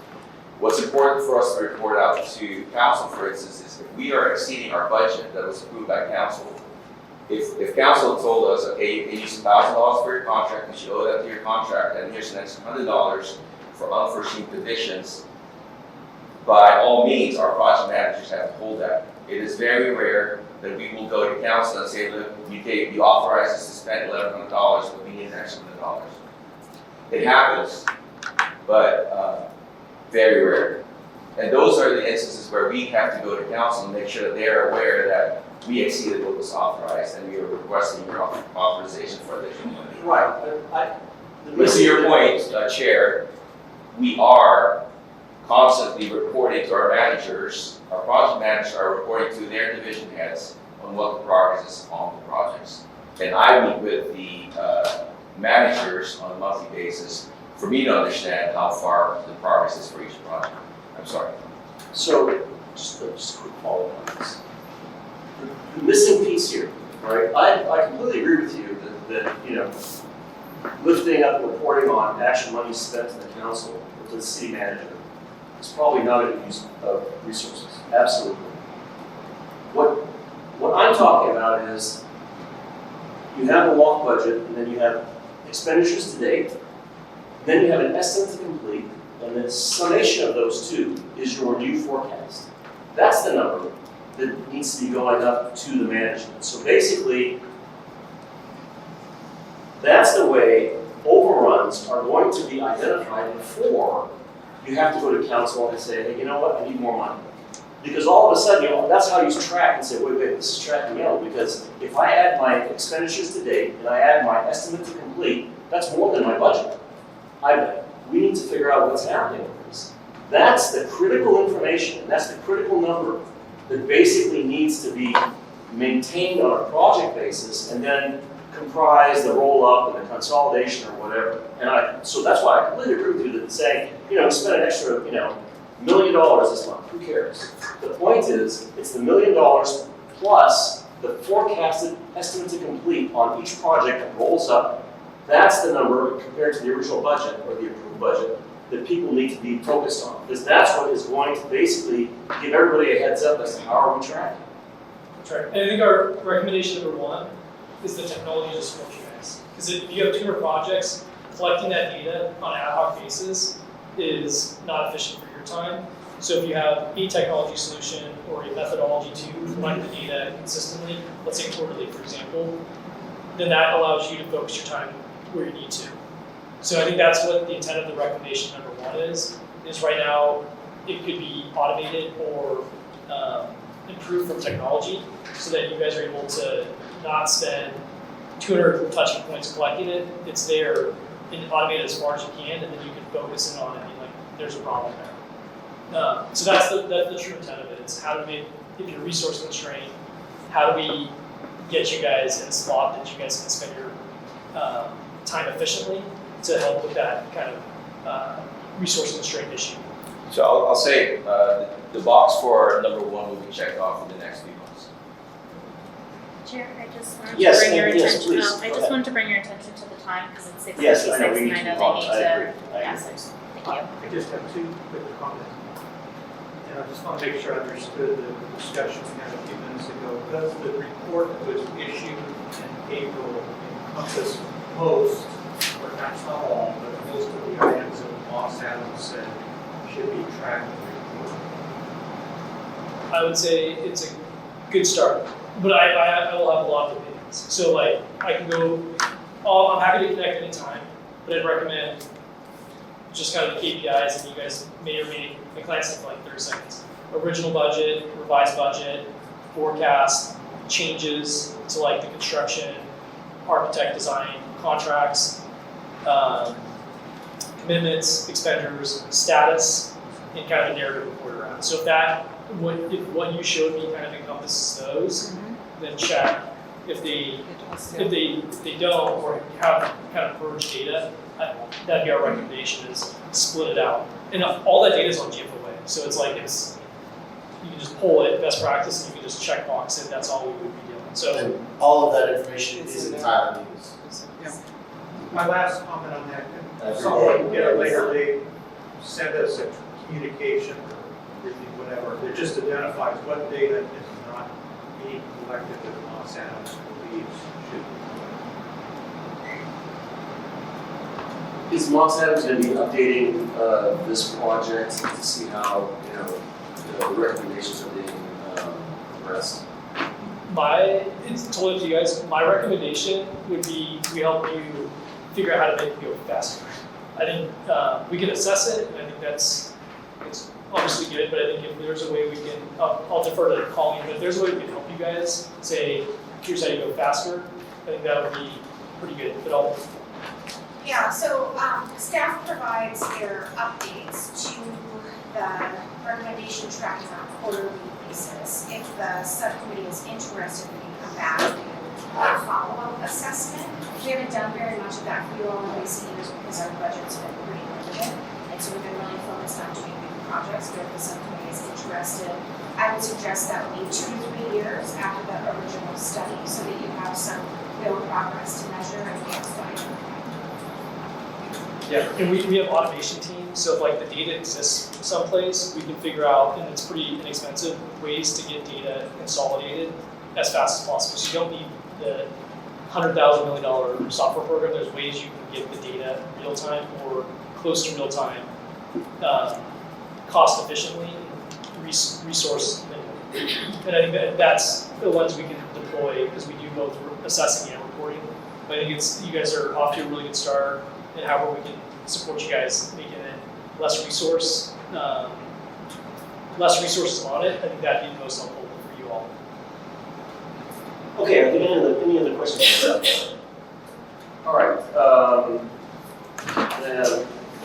What's important for us to report out to council, for instance, is if we are exceeding our budget that was approved by council, if council told us, okay, you can use $1,000 for your contract, you should owe that to your contract, and here's an extra $100 for unforeseen conditions, by all means, our project managers have to hold that. It is very rare that we will go to council and say, look, you authorize us to spend $1,100, but we need an extra $100. It happens, but very rare. And those are the instances where we have to go to council and make sure that they are aware that we exceeded what was authorized and we are requesting your authorization for additional money. Right, But to your point, Chair, we are constantly reporting to our managers, our project managers are reporting to their division heads on what the progress is on the projects. And I meet with the managers on a monthly basis for me to understand how far the progress is for each project. I'm sorry. So, just a quick follow-up on this. The missing piece here, right? I completely agree with you that lifting up and reporting on actual money spent to the council or to the city manager is probably not a use of resources. Absolutely. What I'm talking about is you have a locked budget, and then you have expenditures to date, then you have an estimate to complete, and the summation of those two is your new forecast. That's the number that needs to be going up to the management. So basically, that's the way overruns are going to be identified before you have to go to council and say, hey, you know what, I need more money. Because all of a sudden, that's how you track and say, wait, this is tracking yellow. Because if I add my expenditures to date and I add my estimate to complete, that's more than my budget. We need to figure out what's happening with this. That's the critical information, and that's the critical number that basically needs to be maintained on a project basis and then comprise the roll-up and the consolidation or whatever. And so that's why I completely agree with you that saying, we spent an extra, $1 million this month, who cares? The point is, it's the $1 million plus the forecasted estimate to complete on each project that rolls up. That's the number compared to the original budget or the approved budget that people need to be focused on. Because that's what is going to basically give everybody a heads up as to how are we tracking. That's right. And I think our recommendation number one is the technology to support you guys. Because if you have 200 projects, collecting that data on an ad hoc basis is not efficient for your time. So if you have a technology solution or a methodology to collect the data consistently, let's say quarterly, for example, then that allows you to focus your time where you need to. So I think that's what the intent of the recommendation number one is right now it could be automated or improved from technology so that you guys are able to not spend 200 touching points collecting it. It's there and automated as far as you can, and then you can focus in on it and there's a problem there. So that's the true intent of it. It's how to make if you're resource constrained, how do we get you guys in a spot that you guys can spend your time efficiently to help with that kind of resource constraint issue? So I'll say the box for number 1 will be checked off in the next few months. Chair, I just wanted Yes, to bring your yes, attention. please, I go just ahead. wanted to bring your attention to the time because it's 6:56 Yes, I know, we need and I to know pause. they I need agree. to. I Yes, agree. thank you. I just have 2 quick comments. And I just want to make sure I understood the discussion we had a few minutes ago. Does the report that was issued in April encompass most, or perhaps not all, but most of the items that Moss Adams said should be tracked in the report? I would say it's a good start, but I will have a lot of opinions. So like I can go, I'm happy to connect anytime, but I'd recommend just kind of the KPIs, and you guys may or may glance at for like 30 seconds. Original budget, revised budget, forecast, changes to like the construction, architect design, contracts, commitments, expenditures, status, and kind of a narrative report around. So if what you showed me kind of encompasses those, then check. If they don't, or have kind of purged data, that'd be our recommendation, is split it out. And all that data is on GFOA, so it's like you can just pull it, best practice, and you can just check box it. That's all we would be doing. So And all of that information is in Tyler News. My last comment on that, Every someone day. at a later date send us a communication or briefing, whatever, that just identifies what data is not being collected that Moss Adams believes should be. Is Moss Adams going to be updating this project to see how, the recommendations are being progressed? It's totally up to you guys. My recommendation would be we help you figure out how to make it go faster. I think we can assess it, and I think it's obviously good, but I think if there's a way we can, I'll defer to Colleen, but if there's a way we can help you guys say, here's how you go faster, I think that would be pretty good. But Yeah, so staff provides their updates to the recommendation tracking on a quarterly basis. If the subcommittee is interested, we can come back and do a follow-up assessment. We haven't done very much of that for you all in recent years because our budget's been pretty limited. And so we've been really focused on doing big projects, but if the subcommittee is interested, I would suggest that would be 2 to 3 years after the original study so that you have some real progress to measure and quantify. yeah, and we have automation teams, so if like the data exists someplace, we can figure out, and it's pretty inexpensive, ways to get data consolidated as fast as possible. So you don't need the $100,000 million software program. There's ways you can get the data real time or close to real time, cost efficiently, resource minimally. And I think that's the ones we can deploy because we do both assessing and reporting. But I think you guys are off to a really good start, and however we can support you guys making it less resources on it, I think that'd be the most helpful for you all. Okay, are there any other questions? All right, then I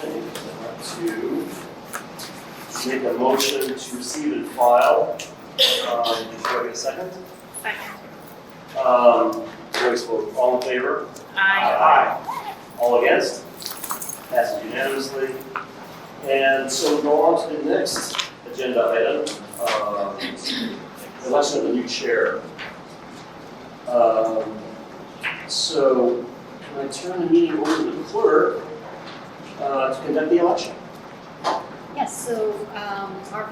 think I want to make a motion to receive and file. Before I get a second? Second. Voice vote, all in favor? Aye. All against? Passes unanimously. And so we go on to the next agenda item, election of the new chair. So can I turn the meeting over to the clerk to conduct the election? Yes, so our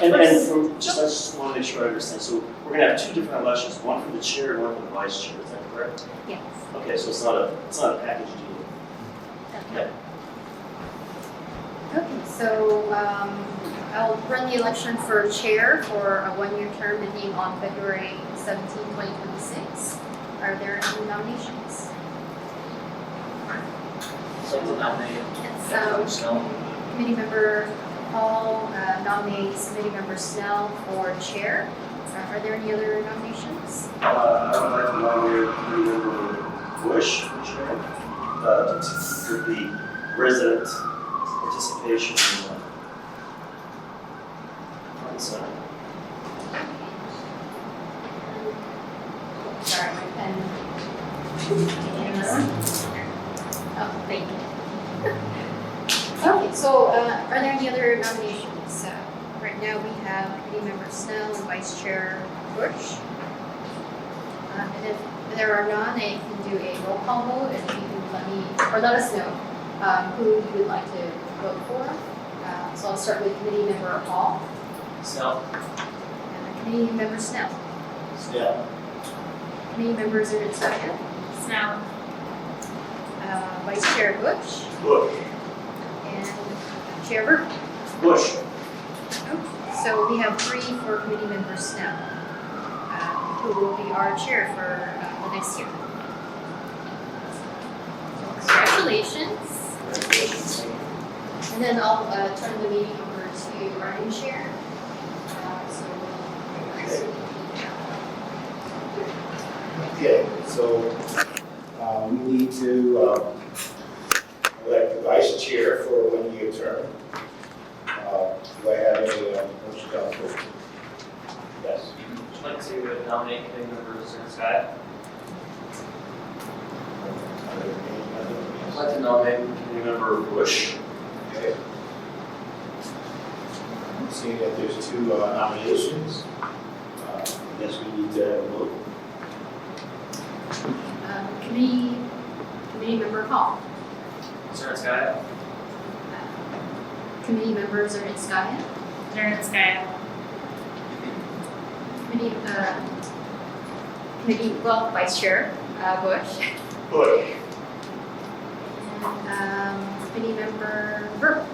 And first, from, I just want to make sure I understand. So we're going to have 2 different elections, one for the chair and one for the vice chair. Is that correct? yes. Okay, so it's not a package deal. Okay. Okay, so I'll run the election for chair for a 1-year term ending on February 17, 2026. Are there any nominations? Someone nominate. Yes, Committee Member Hall nominates Committee Member Snell for chair. Are there any other nominations? I would like to nominate Committee Member Bush for chair, for the resident participation in the front and center. Oh, thank you. Okay, so are there any other nominations? Right now we have committee member Snell and vice chair Bush. And if there are none, I can do a roll call vote, and if you can let us know who you would like to vote for. So I'll start with committee member Hall Snell. and committee member Snell. Snell. Committee member Zernitzaka, Snell. vice chair Bush, Bush. and chair Burke. Bush. So we have 3 for committee member Snell, who will be our chair for the next year. So congratulations. And then I'll turn the meeting over to our new chair. So Okay, so we need to elect the vice chair for a 1-year term. Do I have a motion to approve? Yes. Would you like to nominate committee member Zernitzaka? I'd like to nominate committee member Bush. Okay. Seeing that there's 2 nominations, I guess we need to have a vote. committee member Hall, Zernitzaka. committee member Zernitskaya, Zernitskaya. vice chair Bush, Bush. and committee member Burke.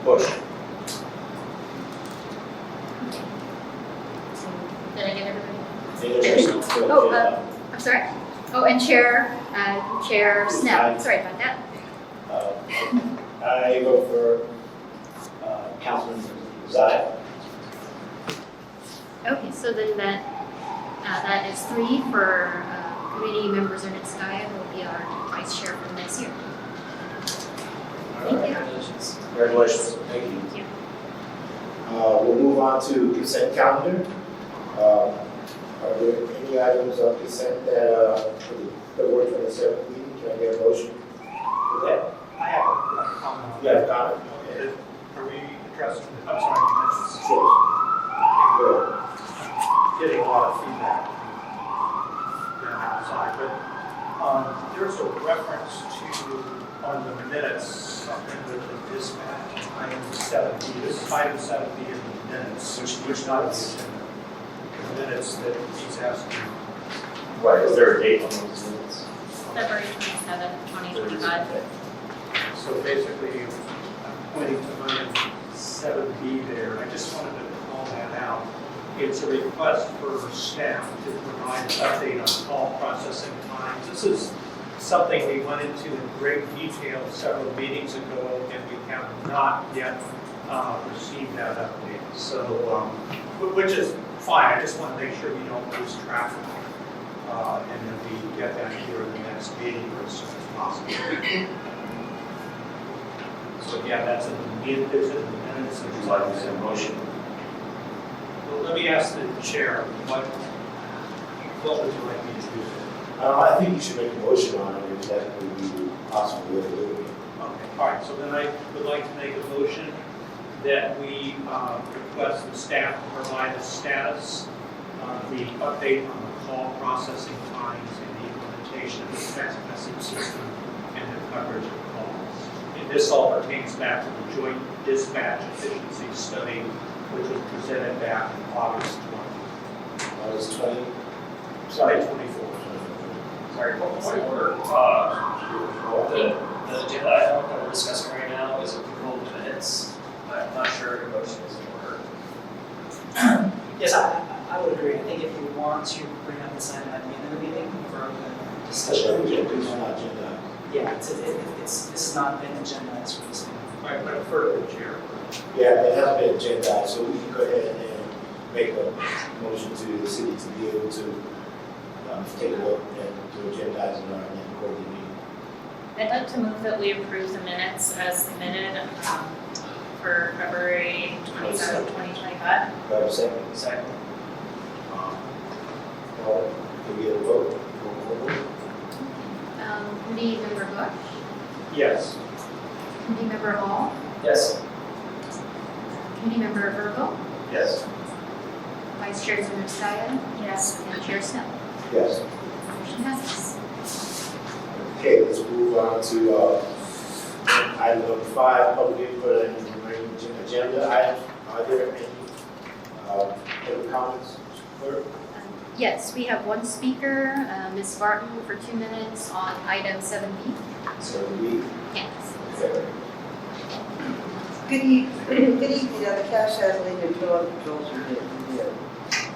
Bush. Did I get everybody? Any other questions? I'm sorry. Oh, and Chair Snell. Sorry about that. I vote for Councilman Zai. Okay, so then that is 3 for committee members Zernitskaya, who will be our vice chair for the next year. Thank you. Congratulations. Congratulations. Thank you. Thank you. We'll move on to consent calendar. Are there any items on consent that, for the February 27th meeting? Can I get a motion for that? I have a comment on You have a comment? Okay. Are we addressing, I'm sorry, minutes? Sure. Good. Getting a lot of feedback from outside, but there's a reference to, on the minutes, something with the dispatch, item 7B. This is item 7B in the minutes, which not in the agenda. The minutes that he's asking. Right, is there a date on those minutes? February 27th, 2025. So basically, pointing to item 7B there, I just wanted to call that out. It's a request for staff to provide an update on call processing times. This is something we went into in great detail several meetings ago, and we have not yet received that update. So, which is fine. I just want to make sure we don't lose track of it. And that we get that here in the next meeting or as soon as possible. So yeah, that's in the minutes. Would you like to say a motion? Well, let me ask the chair, what would you like me to do? I think you should make a motion on it if that would be possible with it. Okay, all right, so then I would like to make a motion that we request the staff to provide a status of the update on the call processing times and the implementation of the text message system and the coverage of calls. And this all pertains back to the joint dispatch efficiency study, which was presented back in August 20. August 20? Sorry, 24. Sorry, point of order. The agenda item that we're discussing right now is approval of the minutes. I'm not sure your motion is in order. Yes, I would agree. I think if you want to bring up this item at the end of the meeting for the discussion. It's not agenda. Yeah, this is not been agendized for this meeting. All right, but for the chair. Yeah, it has been agendized, so we can go ahead and make a motion to the city to be able to take a look and to agendize in our quarterly meeting. I'd like to move that we approve the minutes as submitted for February 27th, 2025. Do I have a second? Second. Can we get a vote? Committee Member Bush, Yes. Committee Member Hall, Yes. Committee Member Virgo, Yes. Vice Chair Zunarskaya, Yes. and Chair Snell. Yes. Motion passes. Okay, let's move on to item number 5, public input and agenda items. Are there any other comments? Clerk? Yes, we have one speaker, Ms. Barton, for 2 minutes on item 7B. So we, Yes. okay. Good evening, on the cash handling and internal controls review.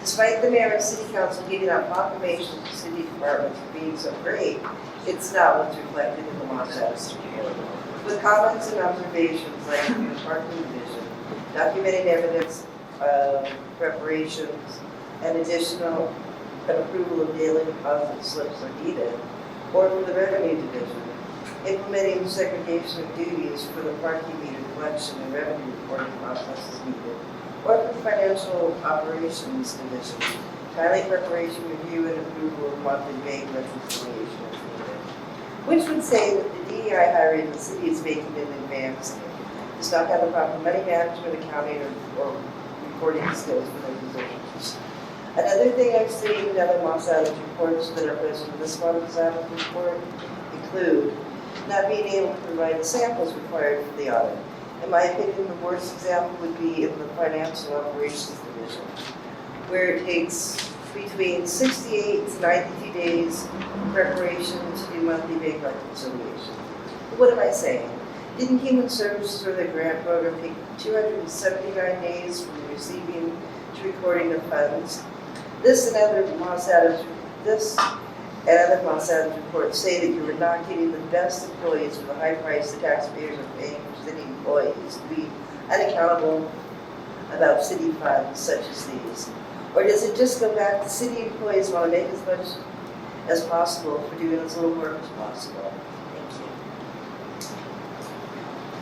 Despite the mayor and city council giving out proclamations to city departments for being so great, it's not what's reflected in the Los Angeles report. With comments and observations like the parking division, documenting evidence of preparations and additional approval of daily deposit slips are needed, or for the revenue division, implementing segregation of duties for the parking meter collection and revenue reporting process is needed, or for the financial operations division, timely preparation, review, and approval of monthly bank reconciliation is needed. Which would say that the DEI hiring the city is making in advance does not have the proper money management, accounting, or reporting skills for their positions. Another thing I've seen in other Los Angeles reports that are present in this Los Angeles report include not being able to provide the samples required for the audit. In my opinion, the worst example would be in the financial operations division, where it takes between 68 to 92 days in preparation to do monthly bank reconciliation. What am I saying? Didn't Human Services or the grant program take 279 days from receiving to recording of funds? This and other Los Angeles reports say that you are not getting the best employees for the high price the taxpayers are paying for city employees to be unaccountable about city funds such as these. Or does it just go back to city employees want to make as much as possible for doing as little work as possible?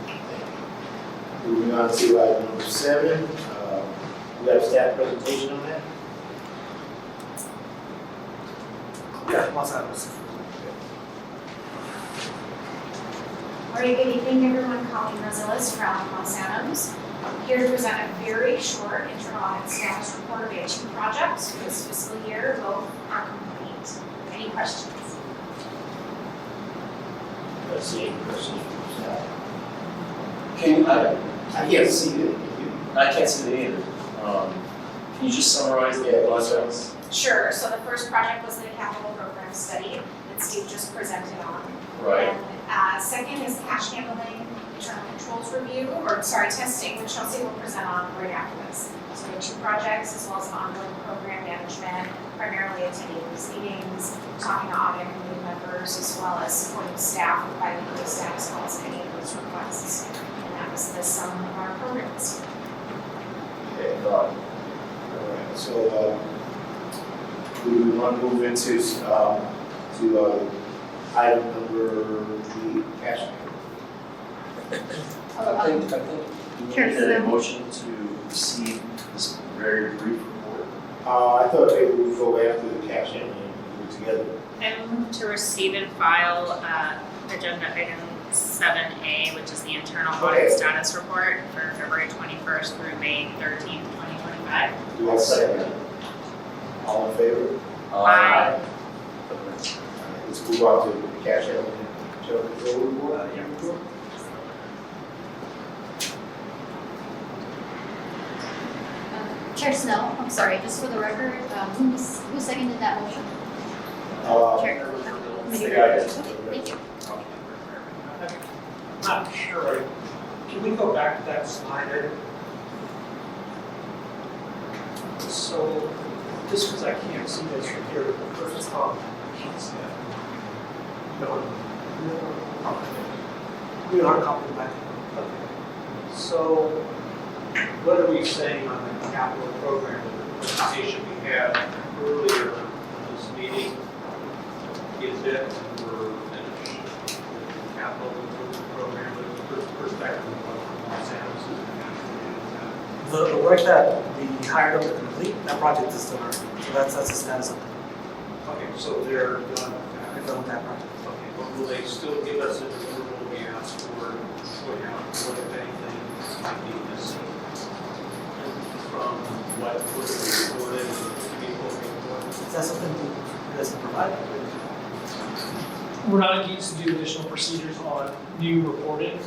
Thank you. Moving on to item number 7, we have a staff presentation on that. Yeah, Los Angeles. All right, good evening, everyone. Colleen Rosales from Los Angeles. Here to present a very short internal audit status report. We have 2 projects for this fiscal year. Both are complete. Any questions? Let's see, question. Can you, I can't see it. I can't see it either. Can you just summarize the process? Sure. So the first project was the capital program study that Steve just presented on. Right. And second is cash handling, internal controls review, testing, which Chelsea will present on right after this. So we have 2 projects as well as ongoing program management, primarily attending these meetings, talking to audit committee members, as well as supporting staff with bi-weekly status calls and any of those requests. And that was the sum of our programs. Okay, all right, so we want to move into item number 3, cash. I think we Sure, needed a so- motion to receive this very brief report. I thought they would go after the cash in and do it together. I move to receive and file agenda item 7A, which is the internal audit Okay. status report for February 21st through May 13th, 2025. Do I second that? All in favor? Aye. Let's move on to the cash in and general control report. Chair Snell, I'm sorry, just for the record, who seconded that motion? Chair. The guy is- Thank you. I'm not sure. Can we go back to that slide? So, just because I can't see this from here, the first column, I can't see that. No. We are copying back. Okay. So, what are we saying on the capital program, the presentation we had earlier in this meeting? Is it we're finished with the capital improvement program, with the perspective of Los Angeles? The work that we hired them to complete, that project is still running. So that's the status of it. Okay, so they're done with We're that. done with that project. Okay, well, will they still give us a deliverable we ask for, what if anything might be missing from what was reported in the community report? Is that something you guys can provide? We're not engaged to do additional procedures on new reporting.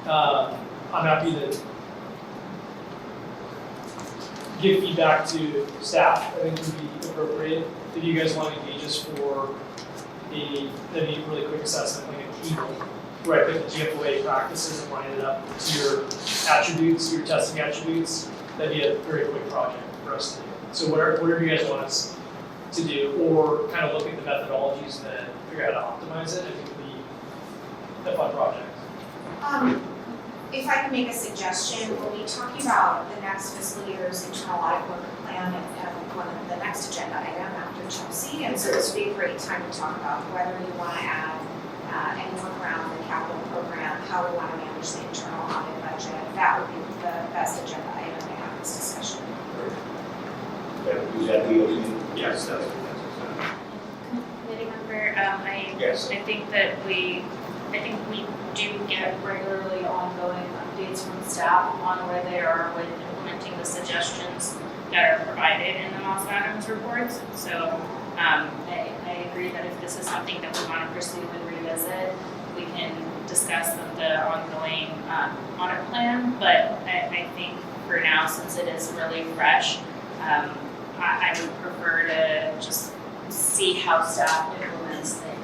I'm happy to give feedback to staff. I think would be appropriate if you guys want to engage us for a really quick assessment, like a table, where I put the GFOA practices and line it up to your attributes, your testing attributes. That'd be a very quick project for us to do. So whatever you guys want us to do, or kind of look at the methodologies and then figure out how to optimize it, I think would be a fun project. If I can make a suggestion, we'll be talking about the next fiscal year's internal audit work plan and one of the next agenda item after Chelsea. And so this would be a great time to talk about whether we want to add any work around the capital program, how we want to manage the internal audit budget. That would be the best agenda item to have this discussion. Is that the opinion? Yes, that's Committee member, Yes. I think that we do get regularly ongoing updates from staff on where they are with implementing the suggestions that are provided in the Moss Adams reports. So I agree that if this is something that we want to pursue and revisit, we can discuss the ongoing audit plan. But I think for now, since it is really fresh, I would prefer to just see how staff implements things.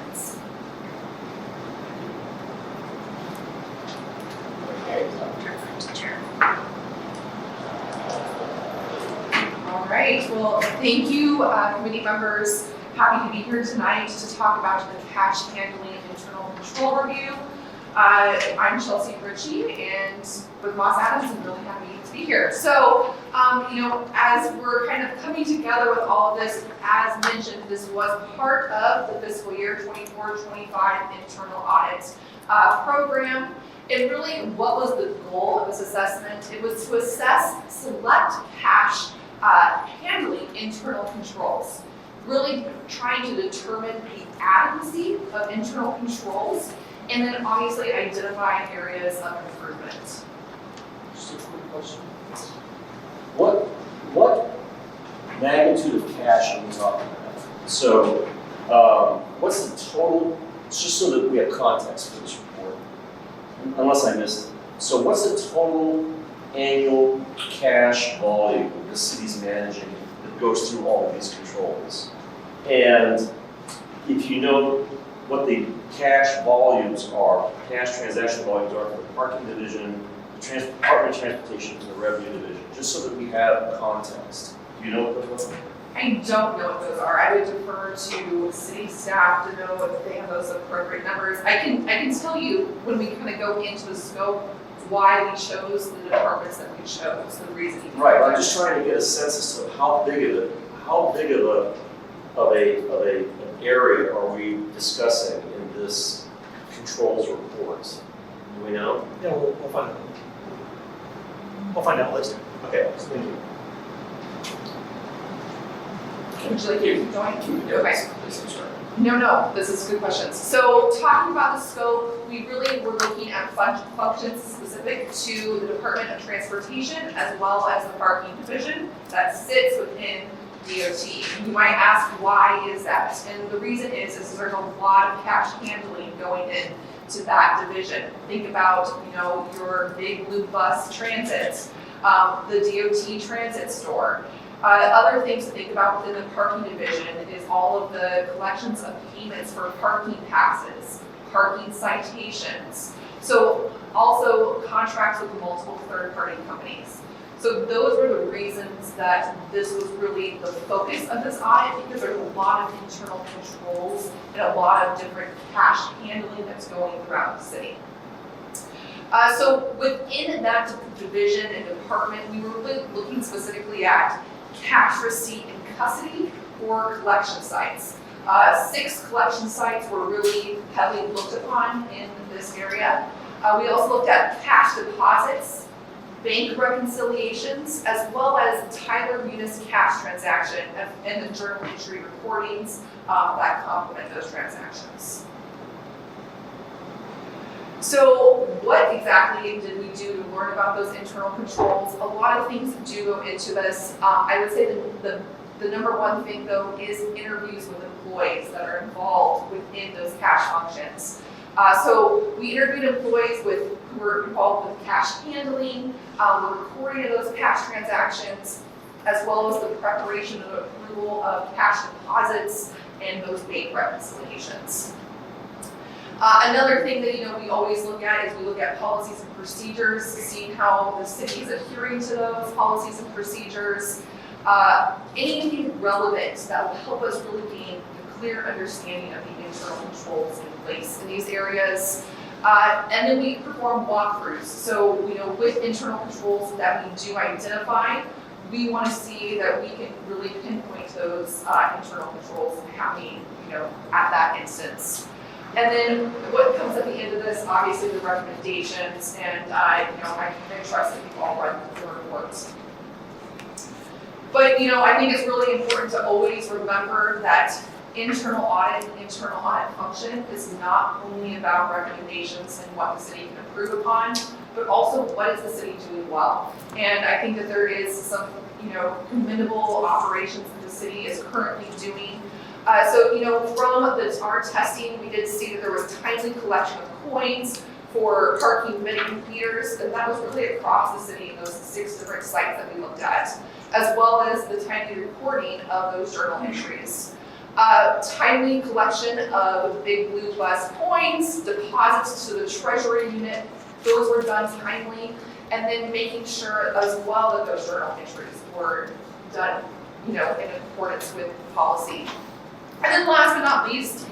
Chair. All right, well, thank you, committee members. Happy to be here tonight to talk about the cash handling and internal control review. I'm Chelsea Ritchie, and with Moss Adams, I'm really happy to be here. So, as we're kind of coming together with all of this, as mentioned, this was part of the fiscal year 24-25 internal audit program. And really, what was the goal of this assessment? It was to assess select cash handling internal controls, really trying to determine the adequacy of internal controls, and then obviously identify areas of improvement. Just a quick question. What magnitude of cash are we talking about? So, what's the total, just so that we have context for this report, unless I missed it. So what's the total annual cash volume the city's managing that goes through all of these controls? And if you know what the cash volumes are, cash transaction volumes are for the parking division, the Department of Transportation, and the revenue division, just so that we have context. Do you know what those are? I don't know what those are. I would defer to city staff to know if they have those appropriate numbers. I can tell you when we kind of go into the scope why we chose the departments that we chose, the reasoning. Right. I'm just trying to get a sense as to how big of an area are we discussing in this controls report? Do we know? Yeah, we'll find out. We'll find out later. Okay. Thank you. Would you like to keep going? Okay. No, this is good questions. So talking about the scope, we really were looking at functions specific to the Department of Transportation as well as the parking division that sits within DOT. You might ask, why is that? And the reason is there's a lot of cash handling going into that division. Think about, your big blue bus transits, the DOT transit store. Other things to think about within the parking division is all of the collections of payments for parking passes, parking citations. So also contracts with multiple third-party companies. So those were the reasons that this was really the focus of this audit, because there's a lot of internal controls and a lot of different cash handling that's going throughout the city. So within that division and department, we were really looking specifically at cash receipt and custody for collection sites. 6 collection sites were really heavily looked upon in this area. We also looked at cash deposits, bank reconciliations, as well as Tyler Munis cash transaction and the journal entry recordings that complement those transactions. So what exactly did we do to learn about those internal controls? A lot of things do go into this. I would say the number one thing though is interviews with employees that are involved within those cash functions. So we interviewed employees who were involved with cash handling, the recording of those cash transactions, as well as the preparation and approval of cash deposits and those bank reconciliations. Another thing that we always look at is we look at policies and procedures, seeing how the city is adhering to those policies and procedures. Anything relevant that will help us really gain a clear understanding of the internal controls in place in these areas. And then we perform walkthroughs. So, with internal controls that we do identify, we want to see that we can really pinpoint those internal controls happening, at that instance. And then what comes at the end of this, obviously the recommendations, and I trust that you've all read the reports. But I think it's really important to always remember that internal audit function is not only about recommendations and what the city can improve upon, but also what is the city doing well. And I think that there is some commendable operations that the city is currently doing. From our testing, we did see that there was timely collection of coins for parking meters, and that was really across the city in those 6 different sites that we looked at, as well as the timely recording of those journal entries. Timely collection of Big Blue Plus coins, deposits to the treasury unit, those were done timely, and then making sure as well that those journal entries were done, in accordance with policy. And then last but not least,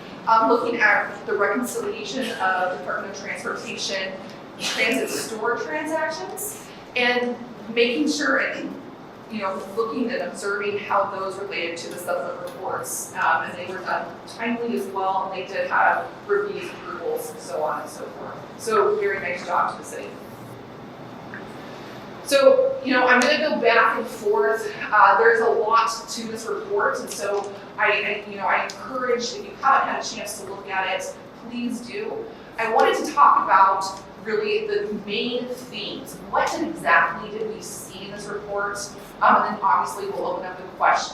looking at the reconciliation of Department of Transportation transit store transactions and making sure and looking and observing how those related to the supplement reports. And they were done timely as well, and they did have reviews, approvals, and so on and so forth. So very nice job to the city. So, I'm going to go back and forth. There's a lot to this report, and so I encourage, if you haven't had a chance to look at it, please do. I wanted to talk about really the main themes. What exactly did we see in this report? And then obviously we'll open up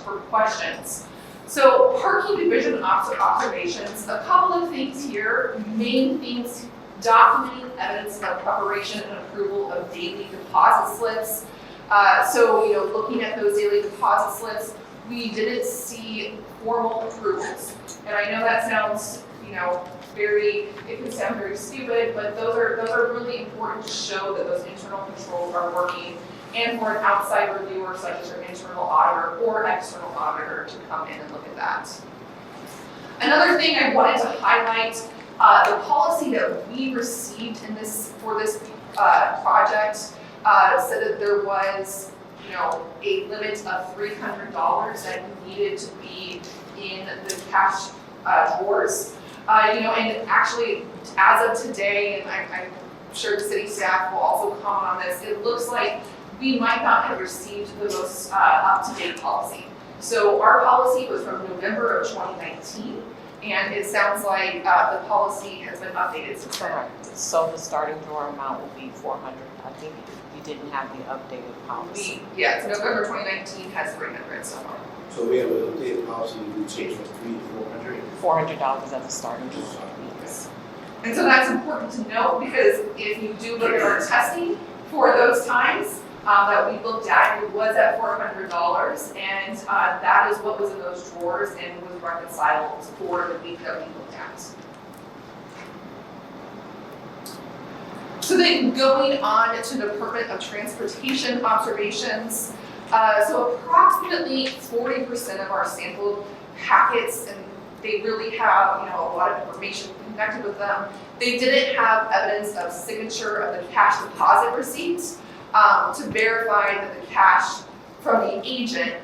for questions. So parking division observations, a couple of things here, main themes: documenting evidence of preparation and approval of daily deposit slips. Looking at those daily deposit slips, we didn't see formal approvals. And I know that sounds, it can sound very stupid, but those are really important to show that those internal controls are working, and for an outside reviewer such as your internal auditor or external auditor to come in and look at that. Another thing I wanted to highlight, the policy that we received for this project said that there was, a limit of $300 that needed to be in the cash drawers. And actually, as of today, and I'm sure the city staff will also comment on this, it looks like we might not have received the most up-to-date policy. So our policy was from November of 2019. And it sounds like the policy has been updated since then. Correct. So the starting drawer amount will be 400. I think you didn't have the updated policy. Yes, November 2019 has 300 so far. So we have an updated policy, we changed from 300 to 400? $400 at the starting drawer. Yes. And so that's important to note, because if you do look at our testing for those times that we looked at, it was at $400, and that is what was in those drawers and was reconciled for the week that we looked at. So then going on to the Department of Transportation observations, so approximately 40% of our sampled packets, and they really have a lot of information connected with them, they didn't have evidence of signature of the cash deposit receipts to verify that the cash from the agent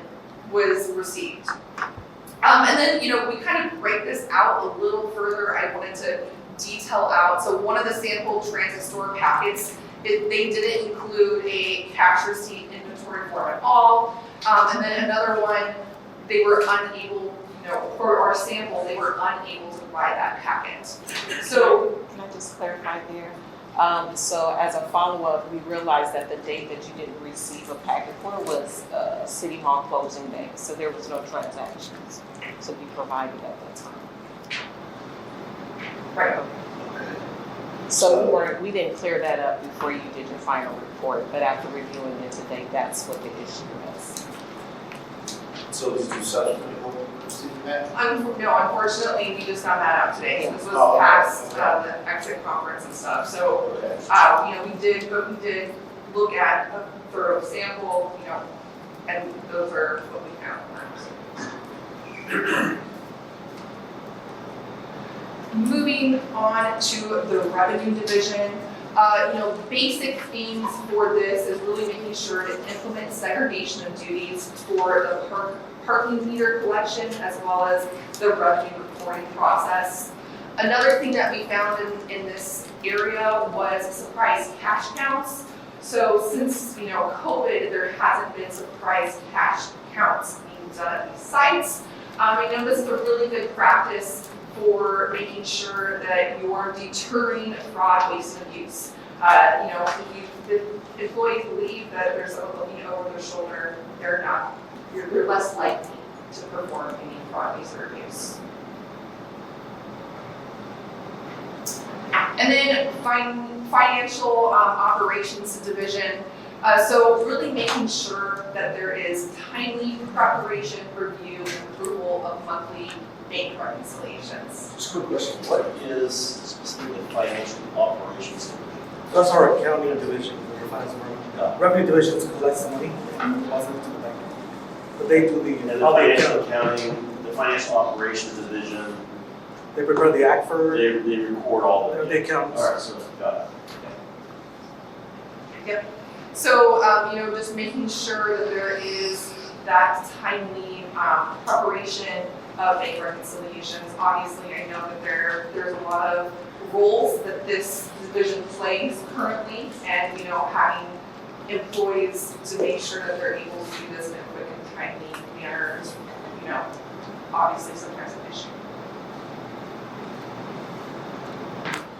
was received. And then, we kind of break this out a little further. I wanted to detail out. So one of the sample transit store packets, they didn't include a cash receipt inventory form at all. And then another one, they were unable, for our sample, they were unable to provide that packet. So, Can I just clarify there? So as a follow-up, we realized that the date that you didn't receive a packet for was City Hall closing day, so there was no transactions to be provided at that time. right, So we didn't clear that up before you did your final report, but after reviewing it today, that's what the issue was. So did you subsequently hold that? no, unfortunately, we just found that out today. This was Oh, okay. past the exit conference and stuff, so, Okay. we did look at a thorough sample, and those are what we found. Moving on to the revenue division, basic themes for this is really making sure to implement segregation of duties for the parking meter collection as well as the revenue reporting process. Another thing that we found in this area was surprise cash counts. So since, COVID, there hasn't been surprise cash counts being done at these sites. I know this is a really good practice for making sure that you're deterring fraud, waste, and abuse. If employees believe that there's someone looking over their shoulder, you're less likely to perform any fraud, waste, or abuse. And then financial operations division. So really making sure that there is timely preparation, review, and approval of monthly bank reconciliations. Just a quick question, what is specifically financial operations? That's our accounting division, the finance department. Revenue division collects the money and deposits it to the bank. But they do And the the financial accounting, the financial operations division, they prepare the act for they record all of it. the accounts. All right, so, got it. Yep. So, just making sure that there is that timely preparation of bank reconciliations. Obviously, I know that there's a lot of roles that this division plays currently, and having employees to make sure that they're able to do this in a quick and timely manner is, obviously sometimes an issue.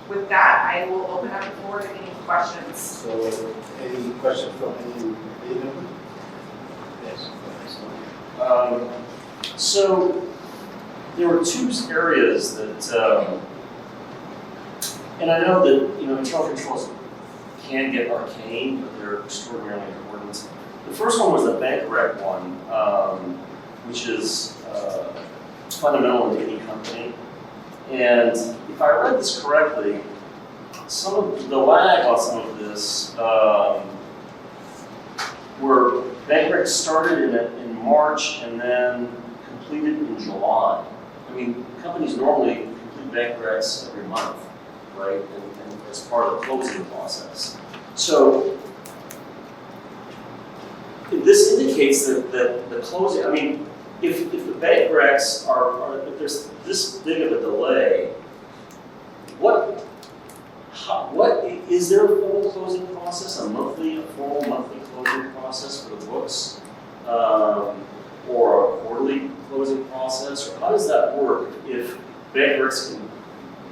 With that, I will open up the floor to any questions. So, any questions from any committee member? Yes. So there were two areas that, and I know that internal controls can get arcane, but they're extraordinarily important. The first one was the bank rec one, which is fundamental in any company. And if I read this correctly, some of the lag on some of this were bank recs started in March and then completed in July. I mean, companies normally complete bank recs every month, right? And as part of the closing process. So this indicates that the closing, I mean, if the bank recs are if there's this big of a delay, what is there a formal closing process, a formal monthly closing process for the books, or a quarterly closing process, or how does that work if bank recs can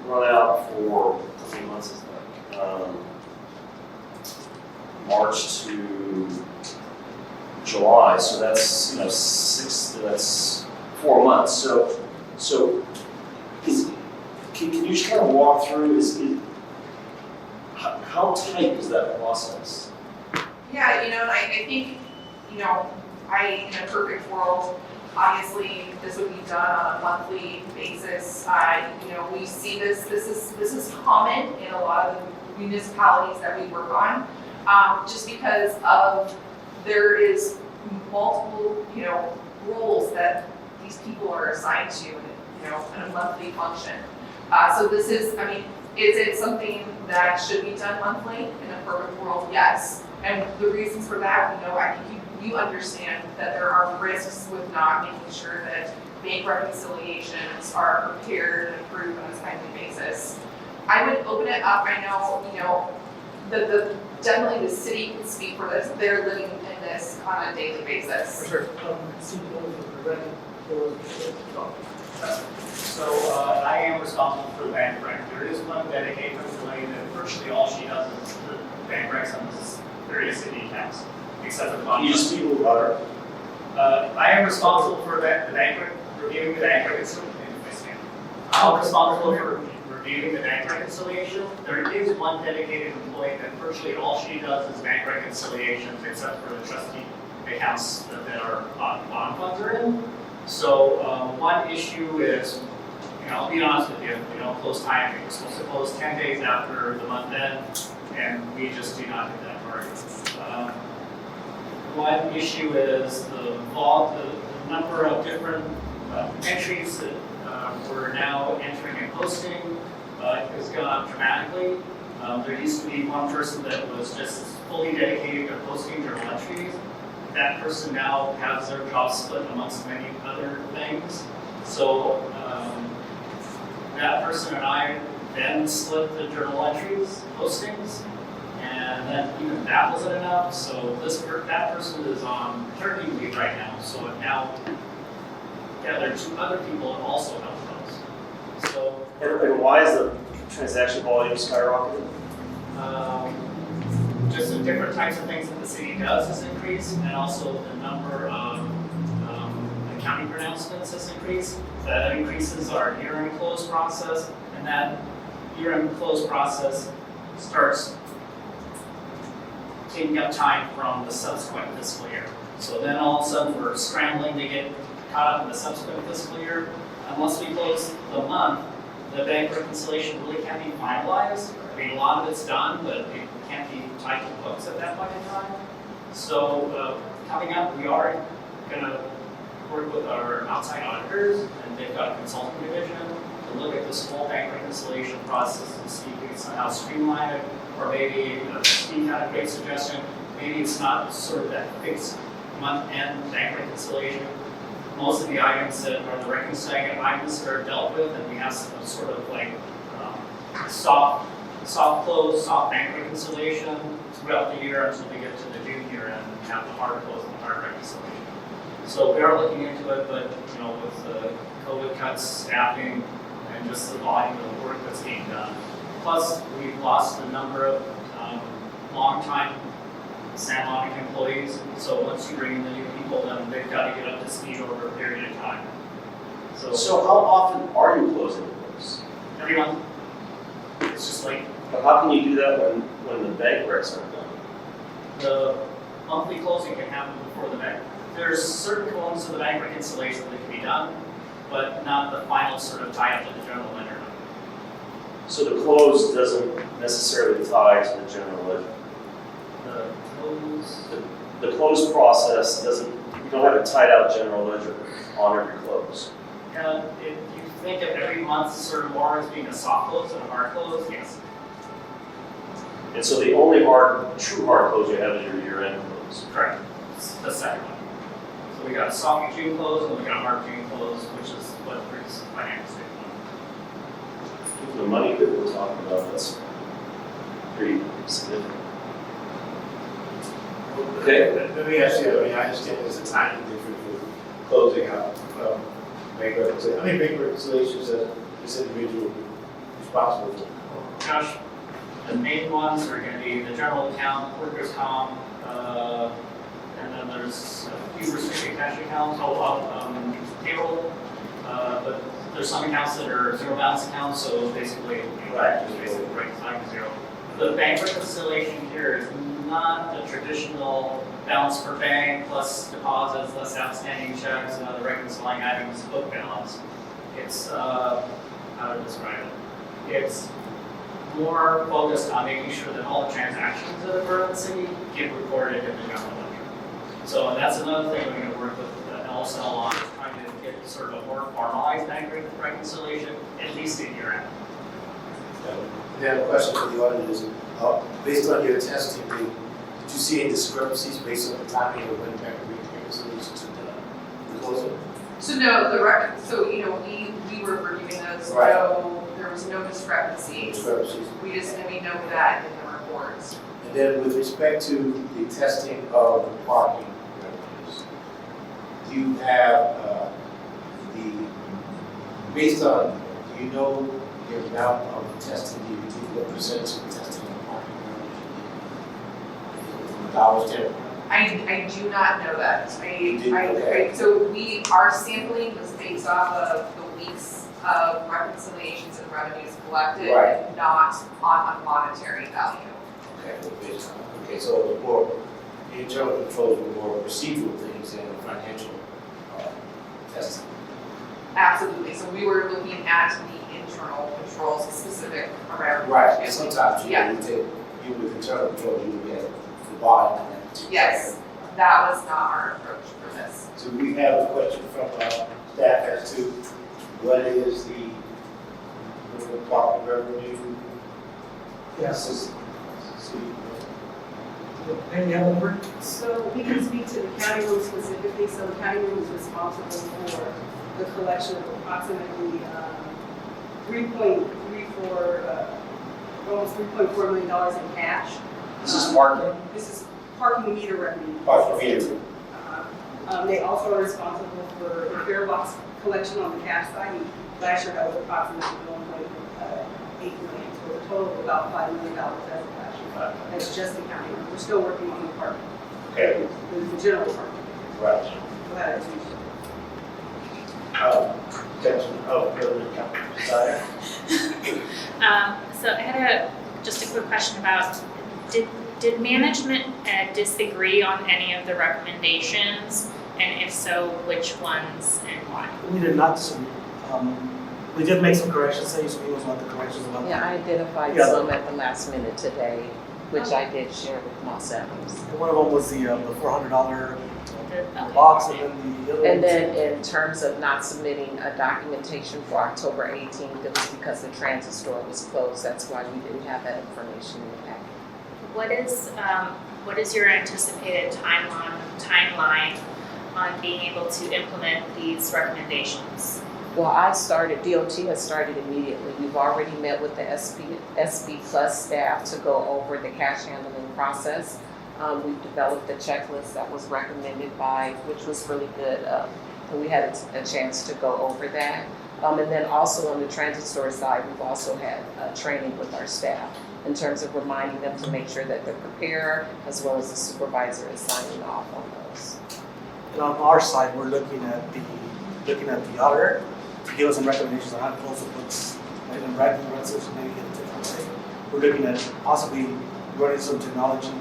run out for how many months is that? March to July, so that's that's 4 months. So can you just kind of walk through how tight is that process? Yeah, and I think, in a perfect world, obviously this would be done on a monthly basis. We see this is common in a lot of the municipalities that we work on, just because of there is multiple, roles that these people are assigned to, in a monthly function. So this is, is it something that should be done monthly? In a perfect world, yes. And the reasons for that, I think you understand that there are risks with not making sure that bank reconciliations are prepared and approved on a timely basis. I would open it up. I know, definitely the city can speak for this. They're living in this on a daily basis. For sure. CEO for the revenue So I am responsible for the bank rec. There is one dedicated employee that virtually all she does is the bank recs on this various city accounts, except for the bond. You just speak a little louder. I am responsible for the bank rec, reviewing the bank reconciliation. I'm responsible for reviewing the bank reconciliation. There is one dedicated employee that virtually all she does is bank reconciliations, except for the trustee accounts that our bond funds are in. So one issue is, I'll be honest with you, close timing. We're supposed to close 10 days after the month end, and we just do not hit that target. One issue is the number of different entries that we're now entering and posting has gone up dramatically. There used to be one person that was just fully dedicated to posting journal entries. That person now has their job split amongst many other things. So that person and I then split the journal entries, postings, and then even that wasn't enough. So that person is on maternity leave right now. So now gathered 2 other people and also help those. So And why is the transaction volume skyrocketing? Just the different types of things that the city does has increased, and also the number of accounting pronouncements has increased. That increases our year-end close process, and that year-end close process starts taking up time from the subsequent fiscal year. So then all of a sudden we're scrambling to get caught up in the subsequent fiscal year. Unless we close the month, the bank reconciliation really can't be finalized. I mean, a lot of it's done, but it can't be tied to books at that point in time. So coming up, we are going to work with our outside auditors, and they've got a consulting division to look at this whole bank reconciliation process and see if we can somehow streamline it, or maybe Steve had a great suggestion. Maybe it's not sort of that fixed month-end bank reconciliation. Most of the items that are the reconciling items are dealt with, and we have some sort of like soft close, soft bank reconciliation throughout the year until we get to the June year and have the hard close and the hard reconciliation. So we are looking into it, but with the COVID cuts, staffing, and just the volume of the work that's being done. Plus, we've lost a number of long-time Santa Monica employees. So once you bring in the new people, then they've got to get up to speed over a period of time. So how often are you closing the books? Every month. It's just like But how can you do that when the bank recs aren't done? the monthly closing can happen before the bank. There's certain components of the bank reconciliation that can be done, but not the final sort of tie up to the general ledger. So the close doesn't necessarily tie to the general ledger. The close. The close process doesn't, you don't have a tied out general ledger on every close. And if you think of every month sort of more as being a soft close and a hard close, yes. And so the only true hard close you have is your year-end close. Correct. It's the second one. So we got a soft June close and we got a hard June close, which is what brings the financial statement. The money that we're talking about, that's pretty significant. Okay. Let me ask you, I understand there's a timing difference with closing out bank reconciliation. How many bank reconciliations is this individual responsible for? Josh, the main ones are going to be the general account, workers' comp, and then there's a few restricted cash accounts, payroll, but there's some accounts that are zero balance accounts, so basically, just basically reconciling to zero. The bank reconciliation here is not the traditional balance per bank plus deposits, less outstanding checks, and other reconciling items book balance. It's, how to describe it? It's more focused on making sure that all the transactions that occur in the city get recorded in the general ledger. So that's another thing we're going to work with LSL on, is trying to get sort of a more formalized bank reconciliation, at least in year end. Then a question for the auditor is, based on your testing, did you see any discrepancies based on the timing of when bank reconciliations are done? The closing? So no, we were reviewing those, Right. so there was no discrepancies. Discrepancies. We know that in the reports. And then with respect to the testing of the parking revenues, do you have based on, do you know the amount of testing you do, what percentage of testing on parking dollars there? I do not know that. Okay. So our sampling was based off of the weeks of reconciliations and revenues collected, Right. not on a monetary value. Okay, well, based on, okay, so it was more, the internal controls were more procedural things than financial testing. Absolutely, so we were looking at the internal controls specific around. Right, and sometimes you Yeah. would take, you with internal controls, you would get the bottom on that particular. Yes, that was not our approach for this. So we have a question from staff as to what is the parking revenue? Yes. And you have one more? So we can speak to the county room specifically. So the county room is responsible for the collection of approximately almost $3.4 million in cash. This is parking? This is parking meter revenue. Parking meter. They also are responsible for the fare box collection on the cash side. Last year that was approximately $1.8 million, so a total of about $5 million as of last year. That's just the county room. We're still working on the parking. Okay, The general parking. right. Go ahead. Attention of President Desire. So I had just a quick question about, did management disagree on any of the recommendations? And if so, which ones and why? We did not disagree. We did make some corrections, so you was one of the corrections about. Yeah, I identified Yeah. some at the last minute today, which I did share with Moss Adams. One of them was the $400 box, and then the other. And then in terms of not submitting a documentation for October 18th, it was because the transit store was closed. That's why we didn't have that information in the packet. What is your anticipated timeline on being able to implement these recommendations? Well, DOT has started immediately. We've already met with the SB Plus staff to go over the cash handling process. We've developed a checklist that was recommended which was really good. And we had a chance to go over that. And then also on the transit store side, we've also had training with our staff in terms of reminding them to make sure that they're prepared, as well as the supervisor is signing off on those. And on our side, we're looking at the auditor to give us some recommendations on how to close the books and write the resolution, maybe get a different way. We're looking at possibly running some technology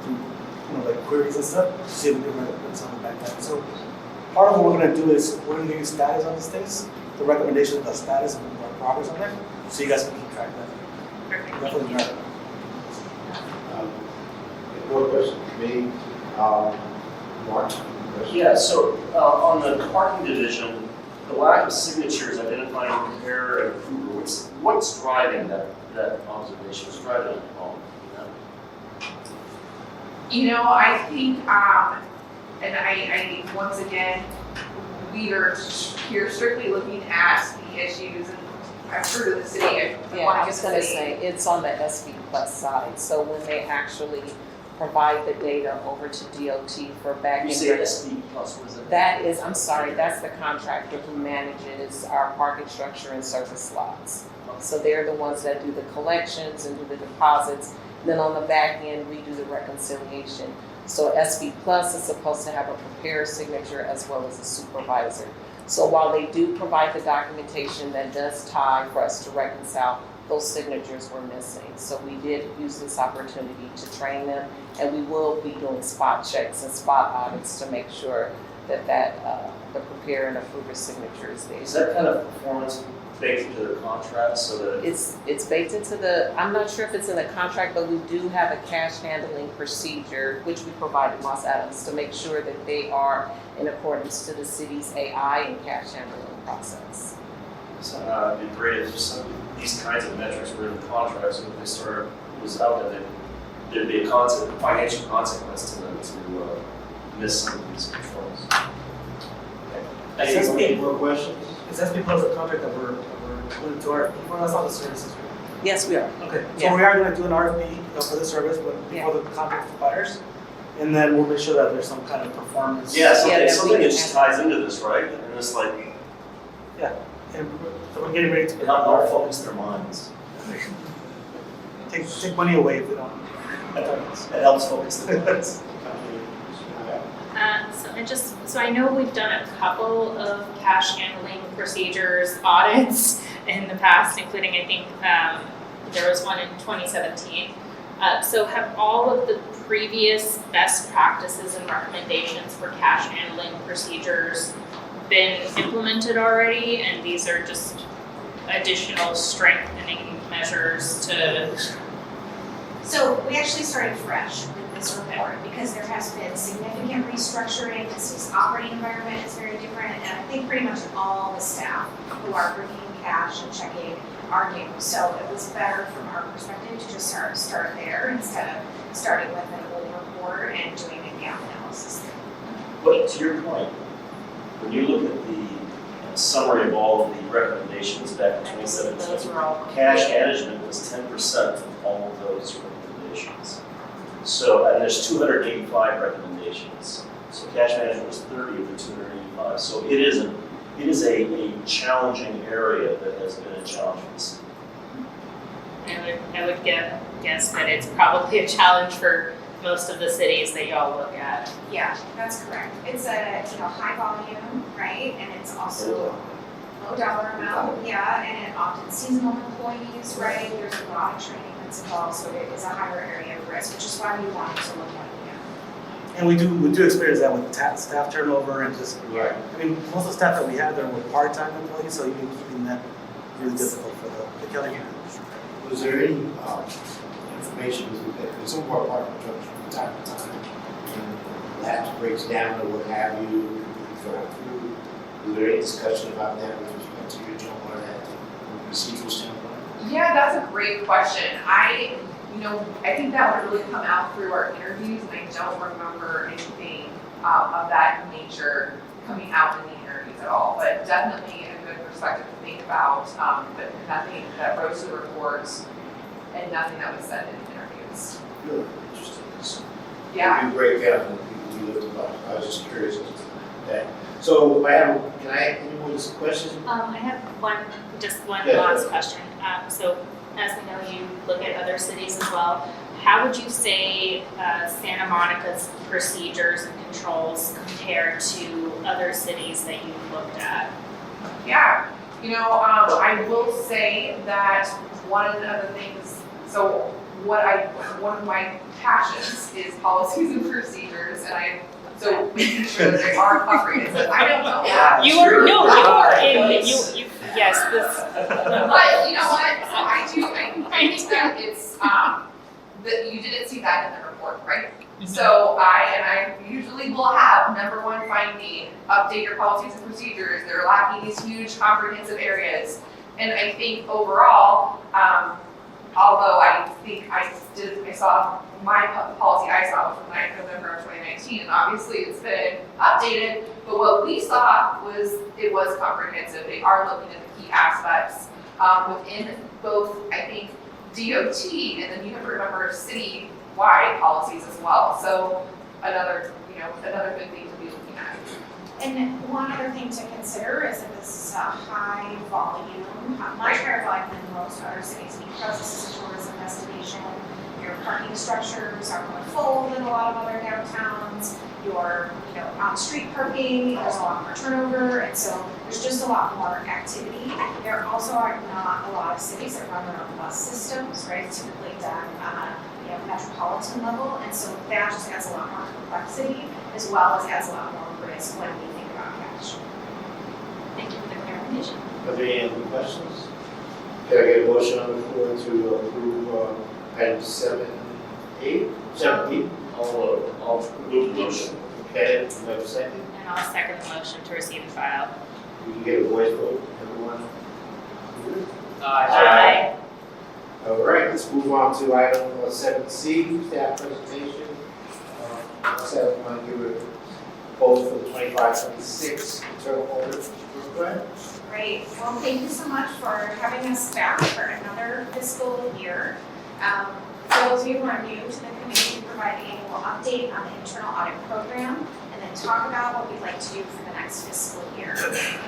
through, like queries and stuff, to see if we can run some back end. So part of what we're going to do is we're going to give you status on these things, the recommendation of the status and our progress on that, so you guys can keep track of that. Perfect. Definitely not. More questions for me, Mark? Yeah, so on the parking division, the lack of signatures identifying compare and approver, what's driving that observation? What's driving that problem? I think, and I once again, we are here strictly looking at the issues, and I've heard of the city. I was going to say, it's on the SB Plus side. So when they actually provide the data over to DOT for back-end. You say SB Plus, what is it? That's the contractor who manages our parking structure and service lots. So they're the ones that do the collections and do the deposits. Then on the back end, we do the reconciliation. So SB Plus is supposed to have a prepared signature as well as a supervisor. So while they do provide the documentation that does tie for us to reconcile, those signatures were missing. So we did use this opportunity to train them, and we will be doing spot checks and spot audits to make sure that the preparer and approver signature is there. Is that kind of performance baked into the contract so that? It's baked into I'm not sure if it's in the contract, but we do have a cash handling procedure, which we provided Moss Adams, to make sure that they are in accordance to the city's AI and cash handling process. So it'd be great if these kinds of metrics were in the contract, so if they was out there, there'd be a financial consequence to them to miss some of these controls. Okay. Any more questions? Is SB Plus a contract that we're going to our, that's not the services, right? Yes, we are. Okay, so Yeah. we are going to do an RFP for the service, but before the contract expires, and then we'll make sure that there's some kind of performance. Yeah, Yeah, something we that can just ties into this, right? And it's like, And so we're getting ready to It helps focus their minds. take money away if we don't. It helps focus their minds. So I know we've done a couple of cash handling procedures audits in the past, including I think there was one in 2017. So have all of the previous best practices and recommendations for cash handling procedures been implemented already, and these are just additional strengthening measures to? So we actually started fresh with this report because there has been significant restructuring. The city's operating environment is very different, and I think pretty much all the staff who are bringing cash and checking are new. So it was better from our perspective to just start there instead of starting with an old report and doing a gap analysis. But to your point, when you look at the summary of all of the recommendations back in 2017, Those were all. cash management was 10% of all of those recommendations. So, and there's 285 recommendations. So cash management was 30 of the 285. So it is a challenging area that has been a challenge for the city. I would guess that it's probably a challenge for most of the cities that y'all look at. Yeah, that's correct. It's a high volume, right? And it's also low dollar amount, yeah, and it often seasonal employees, right? There's a lot of training that's involved, so it is a higher area of risk, which is why we wanted to look at it. And we do experience that with staff turnover and just, Right. I mean, most of the staff that we have there were part-time employees, so even keeping them really difficult for the county. Was there any information, because some of our partner trucks from time to time, and labs breaks down or what have you, was there any discussion about that with respect to your job or that from a procedural standpoint? Yeah, that's a great question. I think that would really come out through our interviews, and I don't remember anything of that nature coming out in the interviews at all. But definitely a good perspective to think about. But nothing that rose to the reports, and nothing that was said in interviews. Really interesting. So, Yeah. you break down the people we lived about. I was just curious as to that. So can I any more questions? I have one Yeah. last question. So as we know, you look at other cities as well. How would you say Santa Monica's procedures and controls compare to other cities that you've looked at? Yeah, I will say that one of the things, one of my passions is policies and procedures, and so making sure that they are comprehensive. I don't know that. You are yes, this. But you know what, so I think that it's, that you didn't see that in the report, right? So I usually will have number one finding, update your policies and procedures. They're lacking these huge comprehensive areas. And I think overall, although I think I saw my policy I saw was from 9th November of 2019, and obviously it's been updated, but what we saw was it was comprehensive. They are looking at the key aspects within both, I think, DOT, and then you have to remember city-wide policies as well. So another good thing to be looking at. And one other thing to consider is that this is a high volume, much higher volume than most other cities, because this is a tourism destination. Your parking structures are more full than a lot of other downtowns. Your, on-street parking, there's a lot more turnover, and so there's just a lot more activity. There also are not a lot of cities that run their own bus systems, right? It's typically done on a metropolitan level, and so that just adds a lot more complexity, as well as adds a lot more risk when we think about cash. Thank you for the clarification. Are there any other questions? Can I get a motion on the floor to approve item 7A? I'll approve the motion. Okay, do I have a second? And I'll second the motion to receive and file. We can get a voice vote, everyone? Aye. All right, let's move on to item 7C, staff presentation. Staff, want to give a vote for the 25-26 internal audit. Go ahead. Great. Well, thank you so much for having us back for another fiscal year. For those of you who are new to the committee, we provide an annual update on the internal audit program, and then talk about what we'd like to do for the next fiscal year.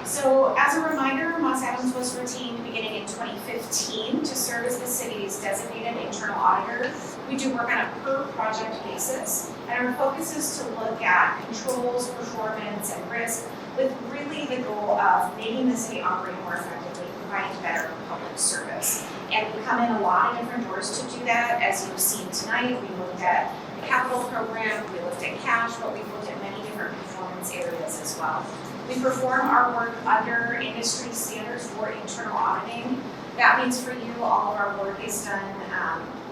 So as a reminder, Moss Adams was retained beginning in 2015 to serve as the city's designated internal auditor. We do work on a per project basis, and our focus is to look at controls, performance, and risk with really the goal of making the city operate more effectively, providing better public service. And we come in a lot of different doors to do that. As you've seen tonight, we looked at the capital program, we looked at cash, but we've looked at many different performance areas as well. We perform our work under industry standards for internal auditing. That means for you, all of our work is done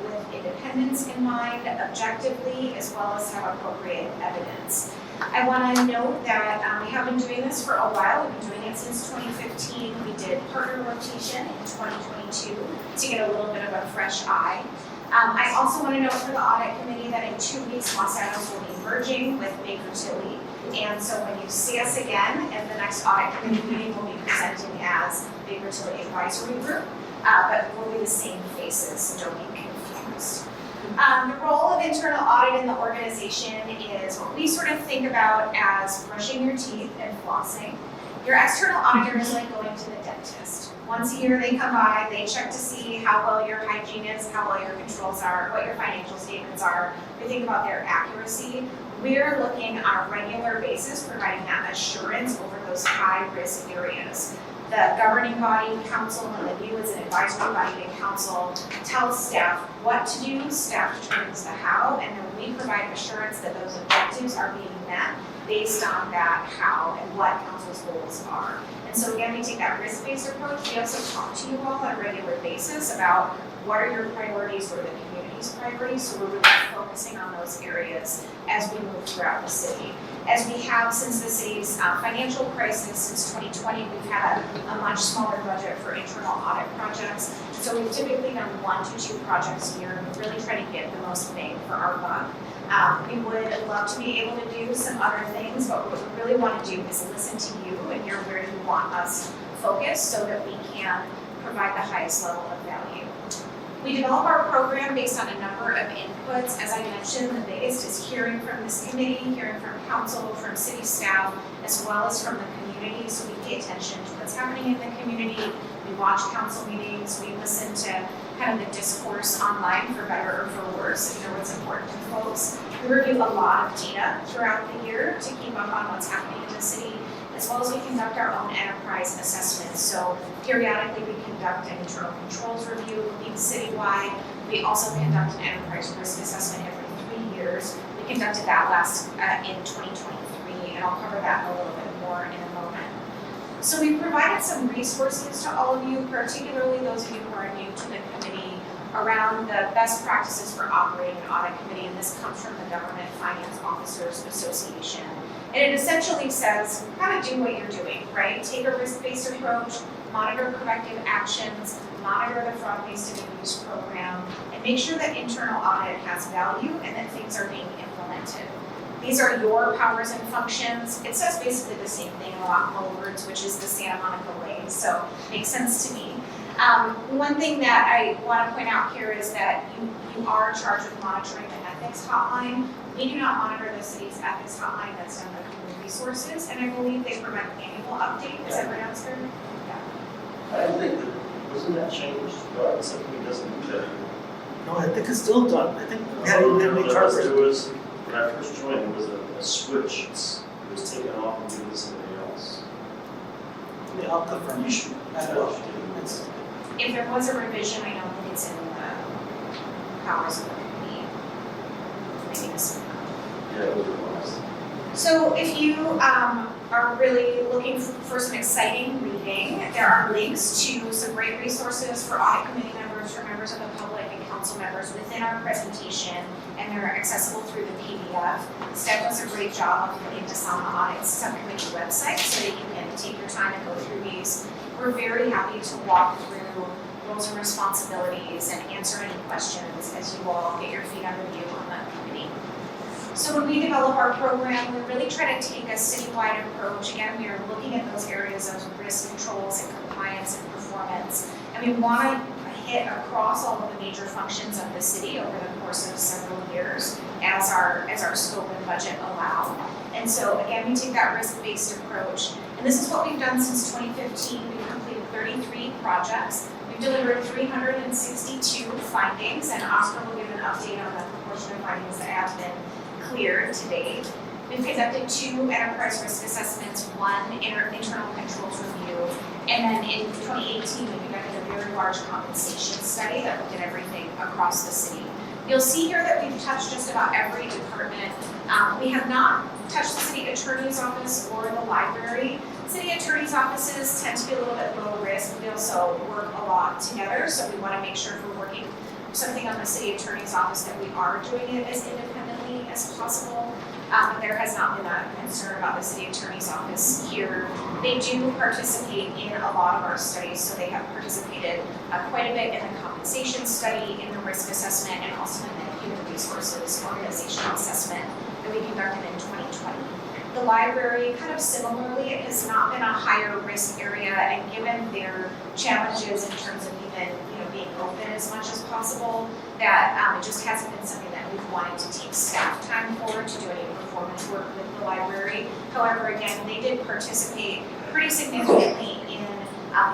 with independence in mind, objectively, as well as have appropriate evidence. I want to note that we have been doing this for a while. We've been doing it since 2015. We did partner rotation in 2022 to get a little bit of a fresh eye. I also want to note for the audit committee that in 2 weeks, Moss Adams will be merging with Baker Tilly. And so when you see us again at the next audit committee meeting, we'll be presenting as Baker Tilly Advisory Group, but we'll be the same faces, so don't be confused. The role of internal audit in the organization is what we sort of think about as brushing your teeth and flossing. Your external auditor is like going to the dentist. Once a year they come by, they check to see how well your hygiene is, how well your controls are, what your financial statements are. They think about their accuracy. We're looking on a regular basis, providing that assurance over those high-risk areas. The governing body, council, and then you as an advisory body and council tells staff what to do, staff determines the how, and then we provide assurance that those objectives are being met based on that how and what council's goals are. And so again, we take that risk-based approach. We also talk to you all on a regular basis about what are your priorities, what are the community's priorities, so we're really focusing on those areas as we move throughout the city. As we have since the city's financial crisis, since 2020, we've had a much smaller budget for internal audit projects. So we've typically done 1 to 2 projects a year, and we really try to get the most bang for our buck. We would love to be able to do some other things, but what we really want to do is listen to you and hear where you want us focused so that we can provide the highest level of value. We develop our program based on a number of inputs. As I mentioned, the biggest is hearing from this committee, hearing from council, from city staff, as well as from the community. So we pay attention to what's happening in the community. We watch council meetings. We listen to kind of the discourse online, for better or for worse, and hear what's important to folks. We review a lot of data throughout the year to keep up on what's happening in the city, as well as we conduct our own enterprise assessments. So periodically we conduct an internal controls review looking citywide. We also conduct an enterprise risk assessment every 3 years. We conducted that last in 2023, and I'll cover that a little bit more in a moment. So we provided some resources to all of you, particularly those of you who are new to the committee, around the best practices for operating an audit committee, and this comes from the Government Finance Officers Association. And it essentially says, kind of do what you're doing, right? Take a risk-based approach, monitor corrective actions, monitor the fraud-based and abuse program, and make sure that internal audit has value and that things are being implemented. These are your powers and functions. It says basically the same thing in a lot more words, which is the Santa Monica way, so makes sense to me. One thing that I want to point out here is that you are charged with monitoring the ethics hotline. We do not monitor the city's ethics hotline, that's done by human resources, and I believe they provide annual updates every answer. I don't think that, wasn't that changed? No, the subcommittee doesn't do that. No, I think it's still done. I think we had to make charters. There was, when I first joined, there was a switch. It was taken off and given to somebody else. Yeah, I'll confirm. You should. If there was a revision, I don't think it's in the powers of the committee. Maybe this. Yeah, it was. So if you are really looking for some exciting reading, there are links to some great resources for audit committee members, for members of the public and council members within our presentation, and they're accessible through the PDF. Staff does a great job of putting this on the audit subcommittee website so that you can take your time and go through these. We're very happy to walk through roles and responsibilities and answer any questions as you all get your feet under you on the committee. So when we develop our program, we really try to take a citywide approach. Again, we are looking at those areas of risk controls and compliance and performance. And we want to hit across all of the major functions of the city over the course of several years as our scope and budget allow. And so again, we take that risk-based approach. And this is what we've done since 2015. We've completed 33 projects. We've delivered 362 findings, and Oscar will give an update on the proportion of findings that have been cleared to date. We've conducted 2 enterprise risk assessments, 1 internal controls review, and then in 2018, we conducted a very large compensation study that looked at everything across the city. You'll see here that we've touched just about every department. We have not touched the city attorney's office or the library. City attorney's offices tend to be a little bit low risk. We also work a lot together, so we want to make sure if we're working something on the city attorney's office that we are doing it as independently as possible. But there has not been a concern about the city attorney's office here. They do participate in a lot of our studies, so they have participated quite a bit in the compensation study, in the risk assessment, and also in the human resources organizational assessment that we conducted in 2020. The library, kind of similarly, it has not been a higher risk area, and given their challenges in terms of even being open as much as possible, that it just hasn't been something that we've wanted to take staff time for to do any performance work with the library. However, again, they did participate pretty significantly in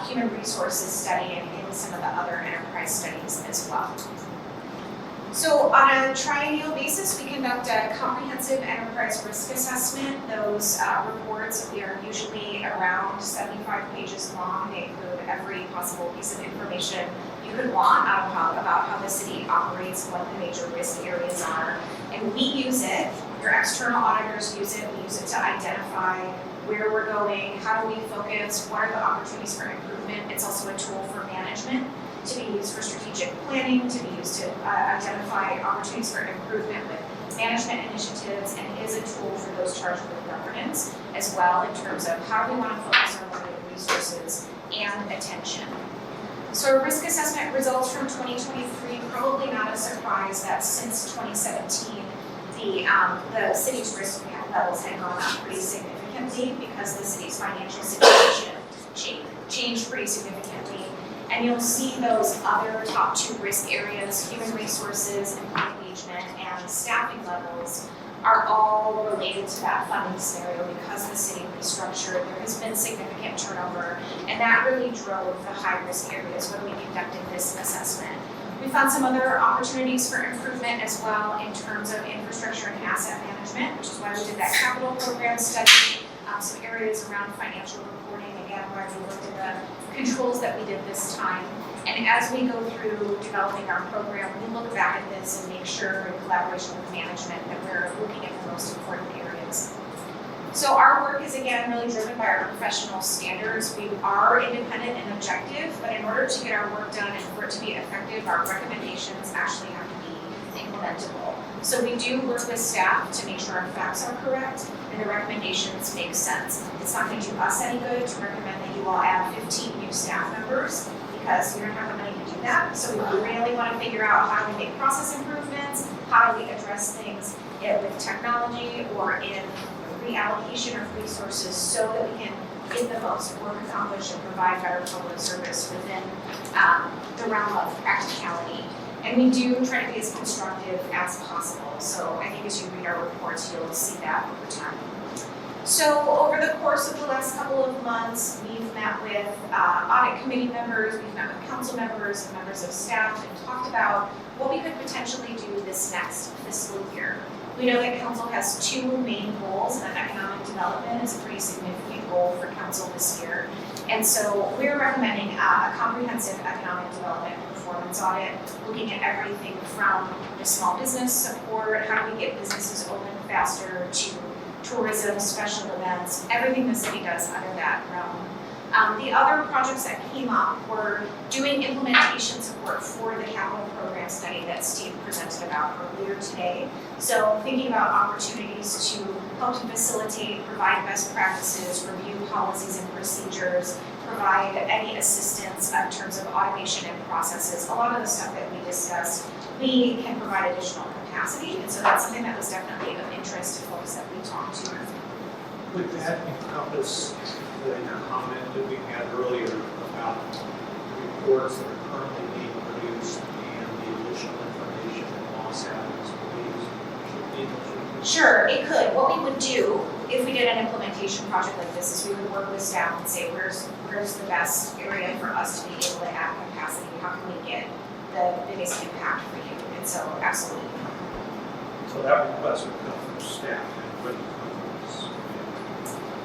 human resources study and in some of the other enterprise studies as well. So on a triennial basis, we conduct a comprehensive enterprise risk assessment. Those reports are usually around 75 pages long. They include every possible piece of information you could want about how the city operates, what the major risk areas are. And we use it, your external auditors use it, we use it to identify where we're going, how do we focus, what are the opportunities for improvement. It's also a tool for management, to be used for strategic planning, to be used to identify opportunities for improvement with management initiatives, and is a tool for those charged with governance as well in terms of how do we want to focus our limited resources and attention. So our risk assessment results from 2023, probably not a surprise that since 2017, the city's risk levels had gone up pretty significantly because the city's financial situation changed pretty significantly. And you'll see those other top 2 risk areas, human resources, employee engagement, and staffing levels, are all related to that funding scenario because the city restructured. There has been significant turnover, and that really drove the high-risk areas when we conducted this assessment. We found some other opportunities for improvement as well in terms of infrastructure and asset management, which is why we did that capital program study, some areas around financial reporting, again, where we looked at the controls that we did this time. And as we go through developing our program, we look back at this and make sure in collaboration with management that we're looking at the most important areas. So our work is again really driven by our professional standards. We are independent and objective, but in order to get our work done and for it to be effective, our recommendations actually have to be implementable. So we do work with staff to make sure our facts are correct and the recommendations make sense. It's not going to do us any good to recommend that you all add 15 new staff members because you don't have the money to do that. So we really want to figure out how do we make process improvements, how do we address things with technology or in reallocation of resources so that we can get the most work accomplished and provide better public service within the realm of practicality. And we do try to be as constructive as possible. So I think as you read our reports, you'll see that over time. So over the course of the last couple of months, we've met with audit committee members, we've met with council members and members of staff and talked about what we could potentially do this next fiscal year. We know that council has 2 main goals, and economic development is a pretty significant goal for council this year. And so we're recommending a comprehensive economic development performance audit, looking at everything from the small business support, how do we get businesses open faster, to tourism, special events, everything the city does under that realm. The other projects that came up were doing implementation support for the capital program study that Steve presented about earlier today. So thinking about opportunities to help to facilitate, provide best practices, review policies and procedures, provide any assistance in terms of automation and processes. A lot of the stuff that we discussed, we can provide additional capacity, and so that's something that was definitely of interest to folks that we talked to. Would that encompass the comment that we had earlier about reports that are currently being use and the additional information that Moss Adams believes should be in those reports? Sure, it could. What we would do if we did an implementation project like this is we would work with staff and say, where's the best area for us to be able to add capacity? How can we get the biggest impact for you? And so, absolutely. So that request would come from staff and wouldn't come from us.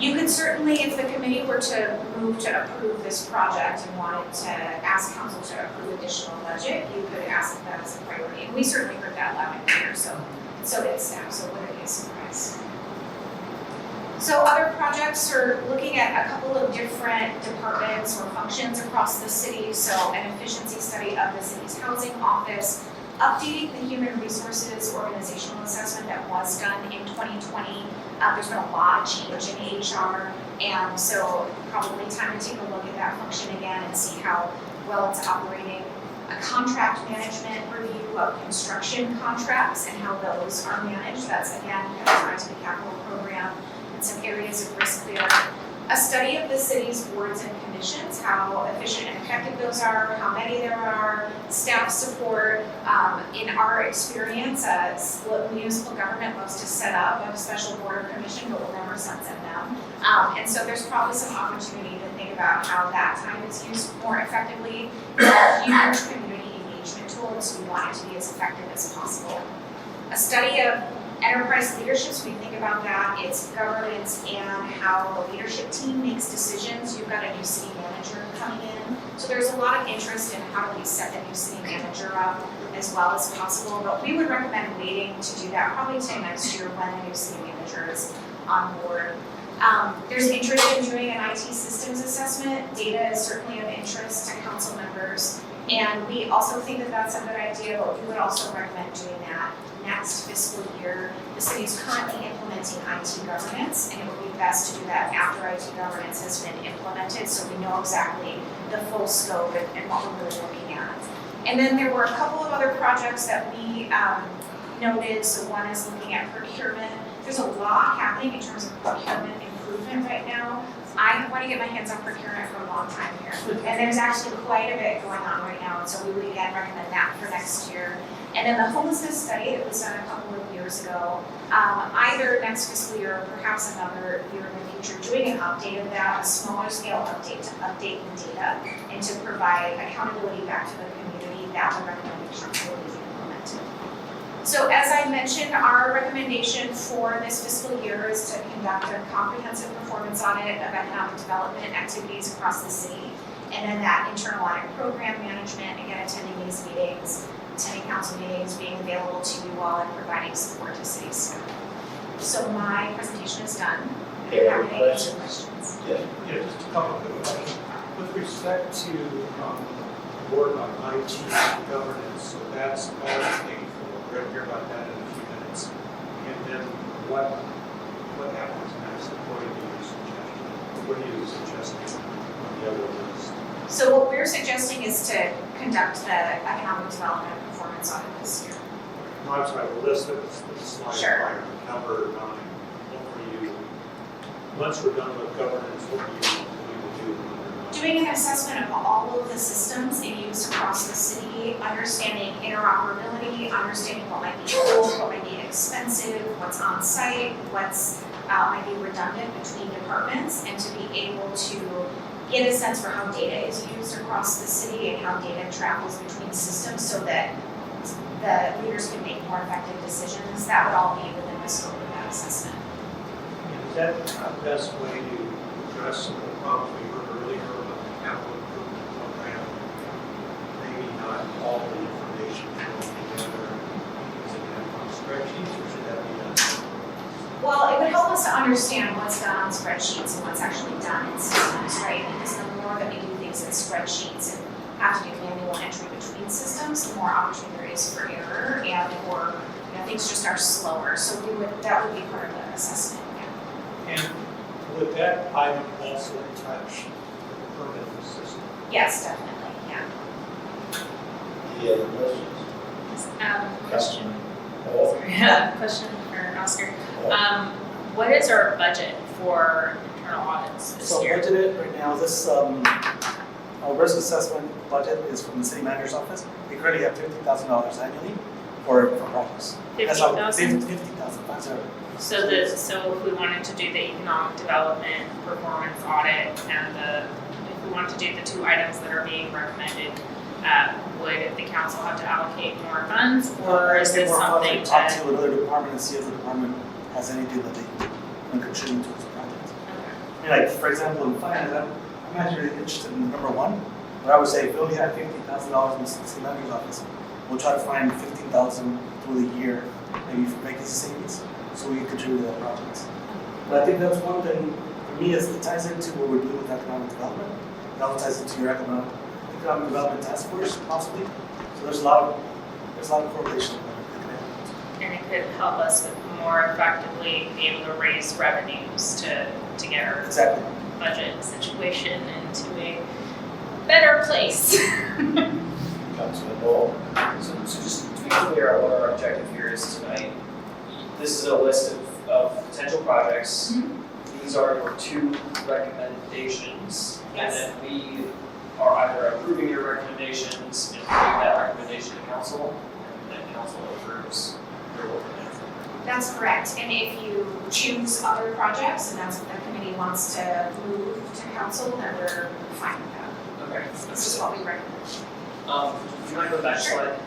You could certainly, if the committee were to move to approve this project and wanted to ask council to approve additional budget, you could ask that as a priority. And we certainly heard that loud and clear, so did staff, so it wouldn't be a surprise. So other projects are looking at a couple of different departments or functions across the city. So an efficiency study of the city's housing office, updating the human resources organizational assessment that was done in 2020. There's been a lot of change in HR, and so probably time to take a look at that function again and see how well it's operating. A contract management review of construction contracts and how those are managed. That's again kind of tied to the capital program and some areas of risk there. A study of the city's boards and commissions, how efficient and effective those are, how many there are, staff support. In our experience, municipal government loves to set up a special board or commission, but will never sunset them. And so there's probably some opportunity to think about how that time is used more effectively. It's a huge community engagement tool, and so we want it to be as effective as possible. A study of enterprise leadership, so we think about that, it's governance and how the leadership team makes decisions. You've got a new city manager coming in. So there's a lot of interest in how do we set the new city manager up as well as possible. But we would recommend waiting to do that probably till next year when the new city manager is on board. There's interest in doing an IT systems assessment. Data is certainly of interest to council members. And we also think that that's a good idea, but we would also recommend doing that next fiscal year. The city is currently implementing IT governance, and it would be best to do that after IT governance has been implemented, so we know exactly the full scope and what we're really looking at. And then there were a couple of other projects that we noted. So one is looking at procurement. There's a lot happening in terms of procurement improvement right now. I want to get my hands on procurement for a long time here. And there's actually quite a bit going on right now, and so we would again recommend that for next year. And then the homelessness study that was done a couple of years ago, either next fiscal year or perhaps another year in the future, doing an update of that, a smaller scale update to update the data and to provide accountability back to the community, that would recommend council be implemented. So as I mentioned, our recommendation for this fiscal year is to conduct a comprehensive performance audit of economic development activities across the city, and then that internal audit program management, again, attending these meetings, attending council meetings, being available to you all, and providing support to city staff. So my presentation is done. Do you have any other questions? Yeah, just a couple of quick questions. With respect to work on IT governance, so that's all paid for. We're going to hear about that in a few minutes. And then what happens next according to your suggestion? What are you suggesting on the other list? So what we're suggesting is to conduct the economic development performance audit this year. No, I'm sorry, the list that's slide Sure. prior, number 9. What were you, once we're done with governance, what were you going to do with number 9? Doing an assessment of all of the systems in use across the city, understanding interoperability, understanding what might be old, what might be expensive, what's on site, what's might be redundant between departments, and to be able to get a sense for how data is used across the city and how data travels between systems so that the leaders can make more effective decisions. That would all be within the scope of that assessment. And is that the best way to address some of the problems we heard earlier about the capital improvement program? Maybe not all the information flowing together, is it done on spreadsheets, or should that be done? Well, it would help us to understand what's done on spreadsheets and what's actually done in systems, right? Because the more that we do things in spreadsheets and have to do manual entry between systems, the more opportunity there is for error and or things just are slower. So that would be part of the assessment. Yeah. And would that item also touch the permitting system? Yes, definitely. Yeah. Any other questions? Question. Oh. Yeah, question for Oscar. What is our budget for internal audits this So year? budgeted right now, this our risk assessment budget is from the city manager's office. We currently have $50,000 annually for projects. That's how- 50,000? 50,000, 50. So if we wanted to do the economic development, performance audit, and if we wanted to do the 2 items that are being recommended, would the council have to allocate more funds, or is this something Talk to? to another department and see if the department has anything that they can contribute to this project. I mean, like, for example, in finance, I'm actually really interested in number 1, but I would say if we only have $50,000 in the city manager's office, we'll try to find 15,000 through the year, maybe for vacancy savings, so we can contribute to that project. But I think that's one thing, for me, is it ties into what we're doing with economic development. It also ties into your economic development task force, possibly. So there's a lot of correlation there. And it could help us with more effectively be able to raise revenues to get our Exactly. budget situation into a better place. Councilman Ball. So just to be clear, what our objective here is tonight, this is a list of potential projects. These are your 2 recommendations. And then we are either approving your recommendations and bringing that recommendation to council, and then council approves your recommendation. That's correct, and if you choose other projects, and that's what the committee wants to move to council, then we're fine with that. Okay. This is what we recommend. Do you mind going back a slide?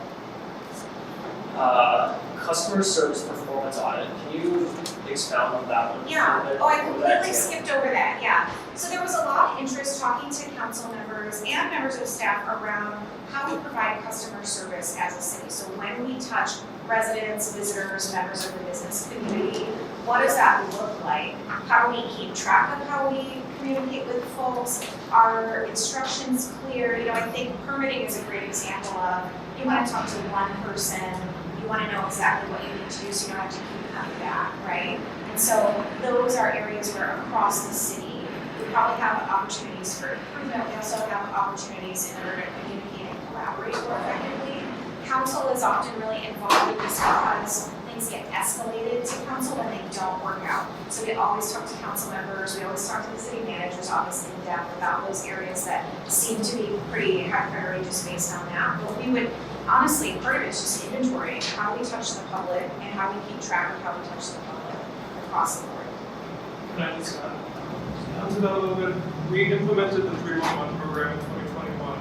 Customer service performance audit, can you expound on that one? Yeah, a little bit? oh, I What that completely entails? skipped over that, yeah. So there was a lot of interest talking to council members and members of staff around how we provide customer service as a city. So when we touch residents, visitors, members of the business community, what does that look like? How do we keep track of how we communicate with folks? Are instructions clear? You know, I think permitting is a great example of, you wanna talk to one person, you wanna know exactly what you need to do so you don't have to keep coming back, right? And so those are areas where across the city, we probably have opportunities for improvement. We also have opportunities in order to communicate and collaborate more effectively. Council is often really involved in this because things get escalated to council when they don't work out. So we always talk to council members, we always talk to the city manager's office in depth about those areas that seem to be pretty high priority just based on that. But we would, honestly, part of it is just inventory, how we touch the public and how we keep track of how we touch the public across the board. Can I just add to that a little bit? We implemented the 311 program in 2021,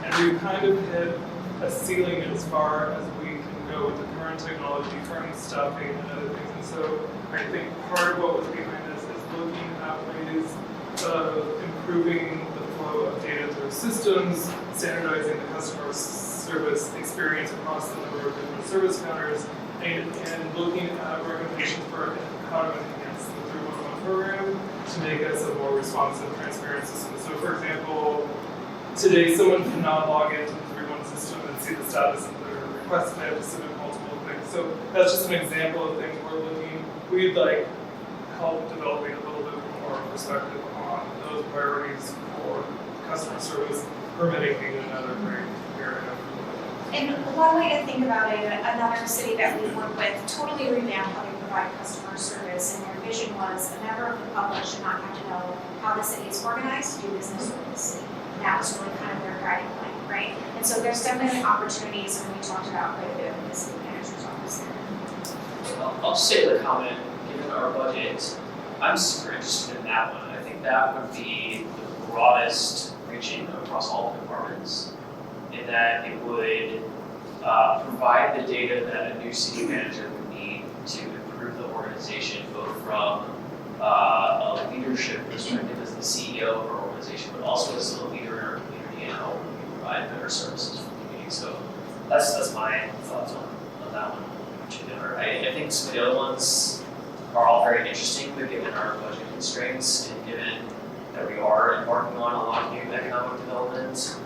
and we kind of hit a ceiling as far as we can go with the current technology, current staffing, and other things. And so I think part of what was behind this is looking at ways of improving the flow of data through systems, standardizing the customer service experience across the number of different service counters, and looking at recommendations for how to enhance the 311 program to make us a more responsive, transparent system. So for example, today someone cannot log into the 311 system and see the status of their request, and they have to submit multiple things. So that's just an example of things we'd like help developing a little bit more perspective on those priorities for customer service, permitting being another great area. And one way to think about it, another city that we work with totally revamped how they provide customer service, and their vision was a member of the public should not have to know how the city is organized to do business with the city. And that was really kind of their guiding light, right? And so there's definitely opportunities, and we talked about quite a bit in the city manager's office there. I'll just say the comment, given our budget, I'm super interested in that one. I think that would be the broadest reaching across all departments, in that it would provide the data that a new city manager would need to improve the organization, both from a leadership perspective as the CEO of our organization, but also as a leader in our community and how we can provide better services for the community. So that's my thoughts on that one in particular. I think some of the other ones are all very interesting, but given our budget constraints and given that we are embarking on a lot of new economic development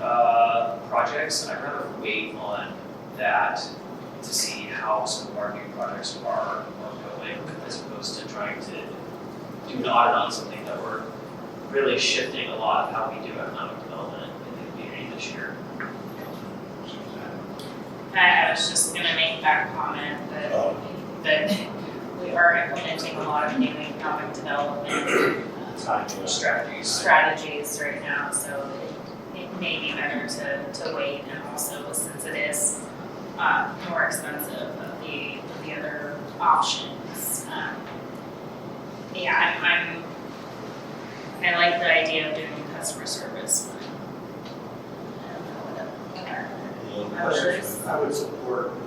projects, I'd rather wait on that to see how some of our new projects are going, as opposed to trying to do an audit on something that we're really shifting a lot of how we do economic development in the community this year. I was just gonna make that comment that we are implementing a lot of new economic development strategies right now, so it may be better to wait, and also since it is more expensive of the other options. Yeah, I like the idea of doing customer service, but I don't know what other others. I would support and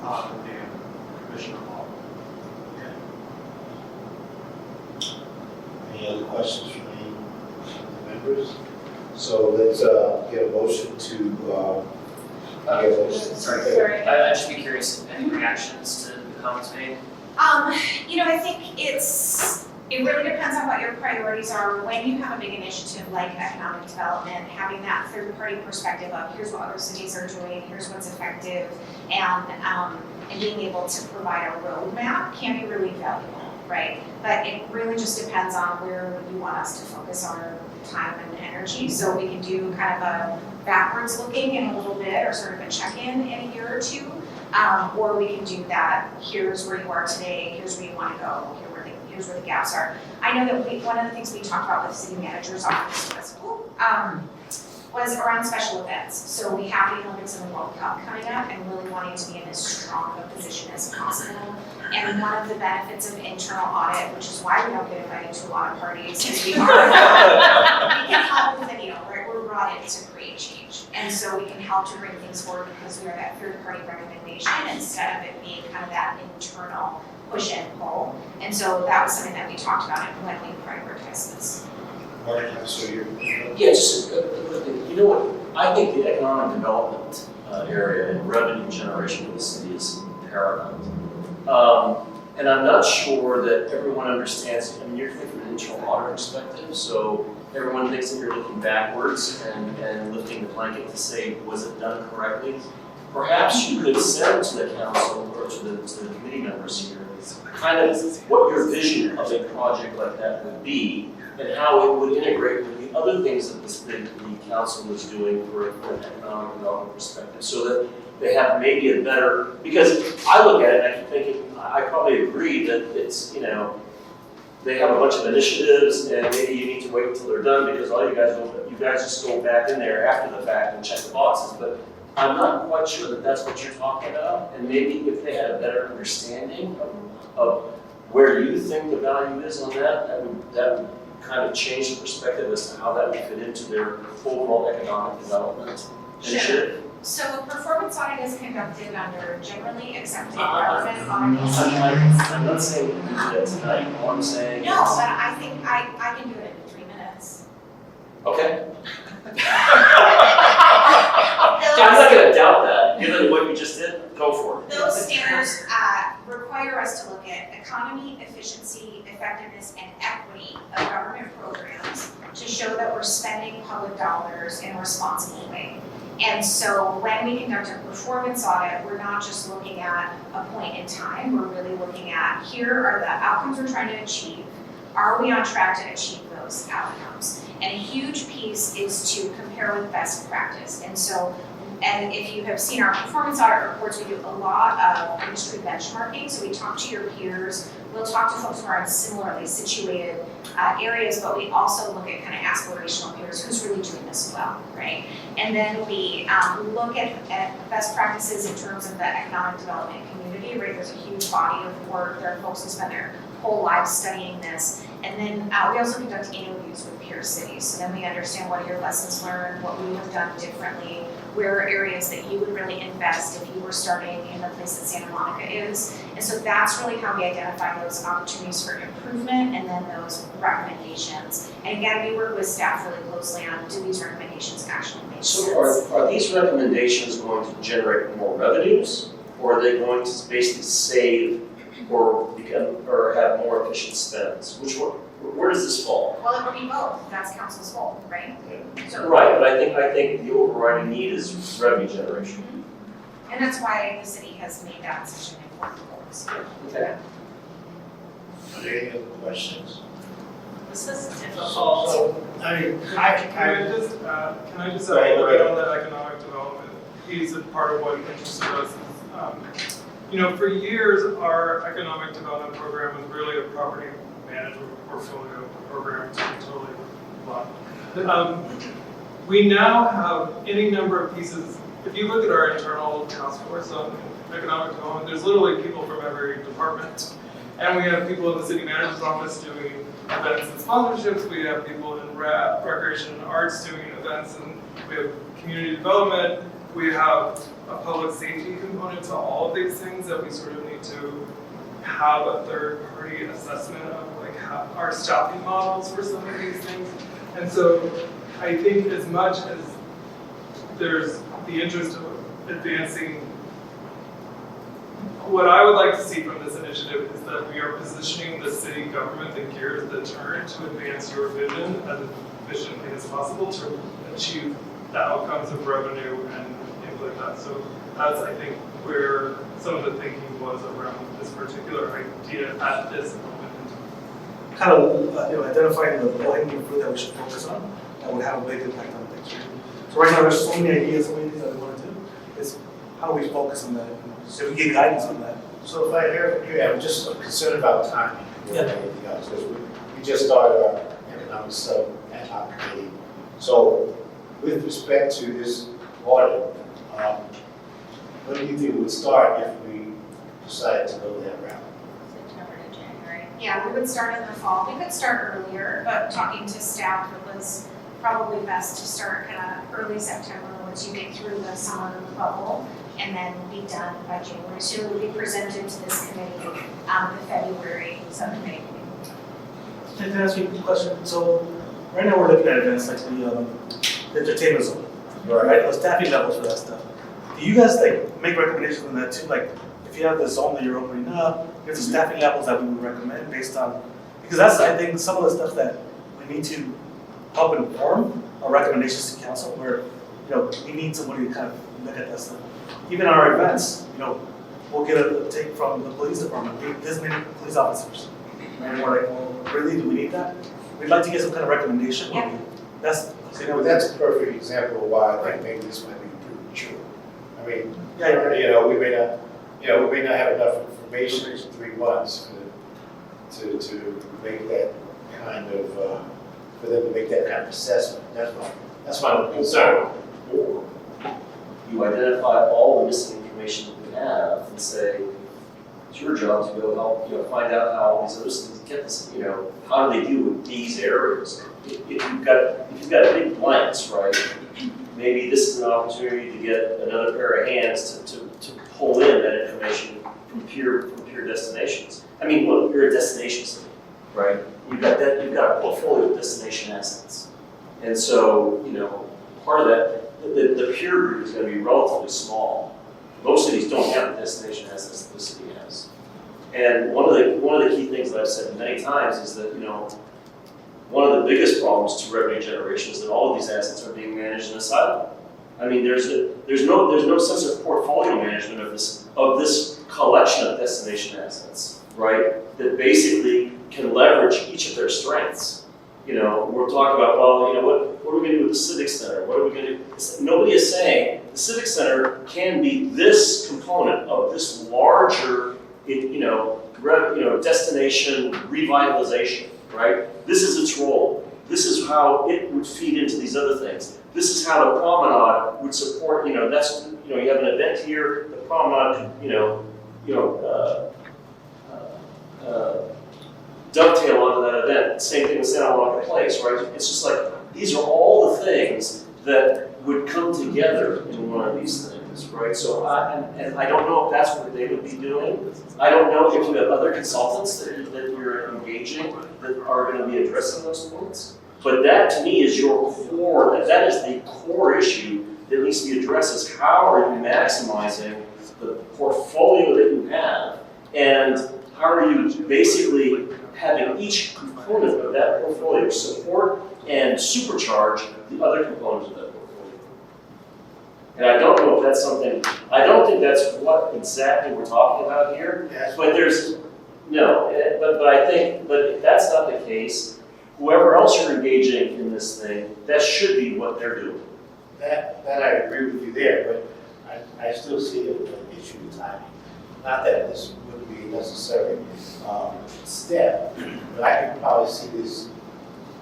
Commissioner Hall. Any other questions from any members? So let's get a motion to, Sorry, I'd just be curious, any reactions to the comments made? I think it really depends on what your priorities are. When you have a big initiative like economic development, having that third-party perspective of here's what other cities are doing, here's what's effective, and being able to provide a roadmap can be really valuable, right? But it really just depends on where you want us to focus our time and energy. So we can do kind of a backwards looking in a little bit, or sort of a check-in in a year or two. Or we can do that, here's where you are today, here's where you want to go, here's where the gaps are. I know that one of the things we talked about with city manager's office was around special events. So we have the Olympics and the World Cup coming up, and really wanting to be in as strong of a position as possible. And one of the benefits of internal audit, which is why we don't get invited to a lot of parties, is we can help with video, right? We're brought in to create change. And so we can help to bring things forward because we are that third-party recommendation instead of it being kind of that internal push and pull. And so that was something that we talked about when we prioritized this. Mark, so you're. Yeah, just a quick thing. You know what, I think the economic development area and revenue generation of the city is paramount. And I'm not sure that everyone understands, I mean, you're thinking from an internal audit perspective, so everyone thinks that you're looking backwards and lifting the blanket to say, was it done correctly? Perhaps you could send to the council or to the committee members here kind of what your vision of a project like that would be and how it would integrate with the other things that the council is doing for an economic development perspective, so that they have maybe a better, because I look at it and I keep thinking, I probably agree that it's, they have a bunch of initiatives and maybe you need to wait until they're done because all you guys just go back in there after the fact and check the boxes, but I'm not quite sure that that's what you're talking about, and maybe if they had a better understanding of where you think the value is on that would kind of change the perspective as to how that would fit into their overall economic development initiative. So a performance audit is conducted under generally accepted government auditing standards. I'm not saying we can do that tonight, all I'm saying is. No, but I think I can do it in 3 minutes. Okay. I'm not gonna doubt that, given what you just did, go for it. Those standards require us to look at economy, efficiency, effectiveness, and equity of government programs to show that we're spending public dollars in a responsible way. And so when we conduct a performance audit, we're not just looking at a point in time, we're really looking at here are the outcomes we're trying to achieve. Are we on track to achieve those outcomes? And a huge piece is to compare with best practice. And if you have seen our performance audit reports, we do a lot of industry benchmarking. So we talk to your peers, we'll talk to folks who are in similarly situated areas, but we also look at kind of aspirational peers, who's really doing this well, right? And then we look at best practices in terms of the economic development community, right? There's a huge body of work. There are folks who spend their whole lives studying this. And then we also conduct interviews with peer cities. So then we understand what are your lessons learned, what we have done differently, where are areas that you would really invest if you were starting in the place that Santa Monica is. And so that's really how we identify those opportunities for improvement and then those recommendations. And again, we work with staff really closely on do these recommendations actually make sense? So are these recommendations going to generate more revenues, or are they going to basically save or have more efficient spends? Which one? Where does this fall? Well, it would be both. That's council's goal, right? Yeah. So, right, but I think the overriding need is revenue generation. Mm-hmm. And that's why the city has made that such an important goal. Okay. Are there any other questions? This is difficult. So, I mean, can I just look at on that economic development piece of part of what interested us is, for years, our economic development program was really a property management portfolio program, to be totally blunt. we now have any number of pieces. If you look at our internal task force on economic development, there's literally people from every department. And we have people in the city manager's office doing events and sponsorships. We have people in recreation and arts doing events, and we have community development. We have a public safety component to all of these things that we sort of need to have a third-party assessment of, like how our staffing models for some of these things. And so I think as much as there's the interest of advancing, what I would like to see from this initiative is that we are positioning the city government, the gears that turn, to advance your vision as efficiently as possible to achieve the outcomes of revenue and things like that. So that's, I think, where some of the thinking was around this particular idea at this moment. Kind of identifying the low-hanging fruit that we should focus on that would have a big impact on things. So right now there's so many ideas, so many things that we want to do. It's how do we focus on that? So we get guidance on that. So if I hear from you, I'm just concerned about timing more than anything else, because we just started our economic sub ad hoc committee. So with respect to this audit, when do you think it would start if we decide to go that route? September to January. Yeah, we would start in the fall. We could start earlier, but talking to staff, it was probably best to start kind of early September once you get through the summer bubble, and then be done by January. So it would be presented to this committee, the February subcommittee meeting. Can I ask you a question? So right now we're looking at events like the entertainment zone, right? The staffing levels for that stuff. Do you guys like make recommendations on that too? Like if you have the zone that you're opening up, here's the staffing levels that we would recommend based on, because that's I think some of the stuff that we need to help inform our recommendations to council where we need somebody to kind of look at that stuff. Even our events, we'll get a take from the police department. We have this many police officers. And we're like, well, really, do we need that? We'd like to get some kind of recommendation. Yeah. That's That's a perfect example of why I think maybe this might be premature. I mean, yeah. we may not have enough information in 3 months to make that kind of for them to make that kind of assessment. That's my concern. You identify all the missing information that we have and say, it's your job to go help, find out how all these other things get this, how do they deal with these areas? If you've got big blanks, right, maybe this is an opportunity to get another pair of hands to pull in that information from peer destinations. I mean, look, you're a destination city, right? You've got a portfolio of destination assets. And so, part of that, the peer group is going to be relatively small. Most cities don't have the destination assets that this city has. And one of the key things that I've said many times is that, one of the biggest problems to revenue generation is that all of these assets are being managed in a silo. I mean, there's no sense of portfolio management of this collection of destination assets, right? That basically can leverage each of their strengths. We're talking about, what are we going to do with the Civic Center? What are we going to do? Nobody is saying the Civic Center can be this component of this larger, destination revitalization, right? This is its role. This is how it would feed into these other things. This is how the promenade would support, you have an event here, the promenade, dovetail onto that event. Same thing with Santa Monica Place, right? It's just like, these are all the things that would come together in one of these things, right? So, and I don't know if that's what they would be doing. I don't know if you have other consultants that you're engaging that are going to be addressing those points. But that, to me, is your core, that is the core issue that needs to be addressed, is how are you maximizing the portfolio that you have, and how are you basically having each component of that portfolio support and supercharge the other components of that portfolio. And I don't know if that's something, I don't think that's what exactly we're talking about here, but but I think, but if that's not the case, whoever else you're engaging in this thing, that should be what they're doing. That I agree with you there, but I still see it as an issue of timing. Not that this would be a necessary step, but I can probably see this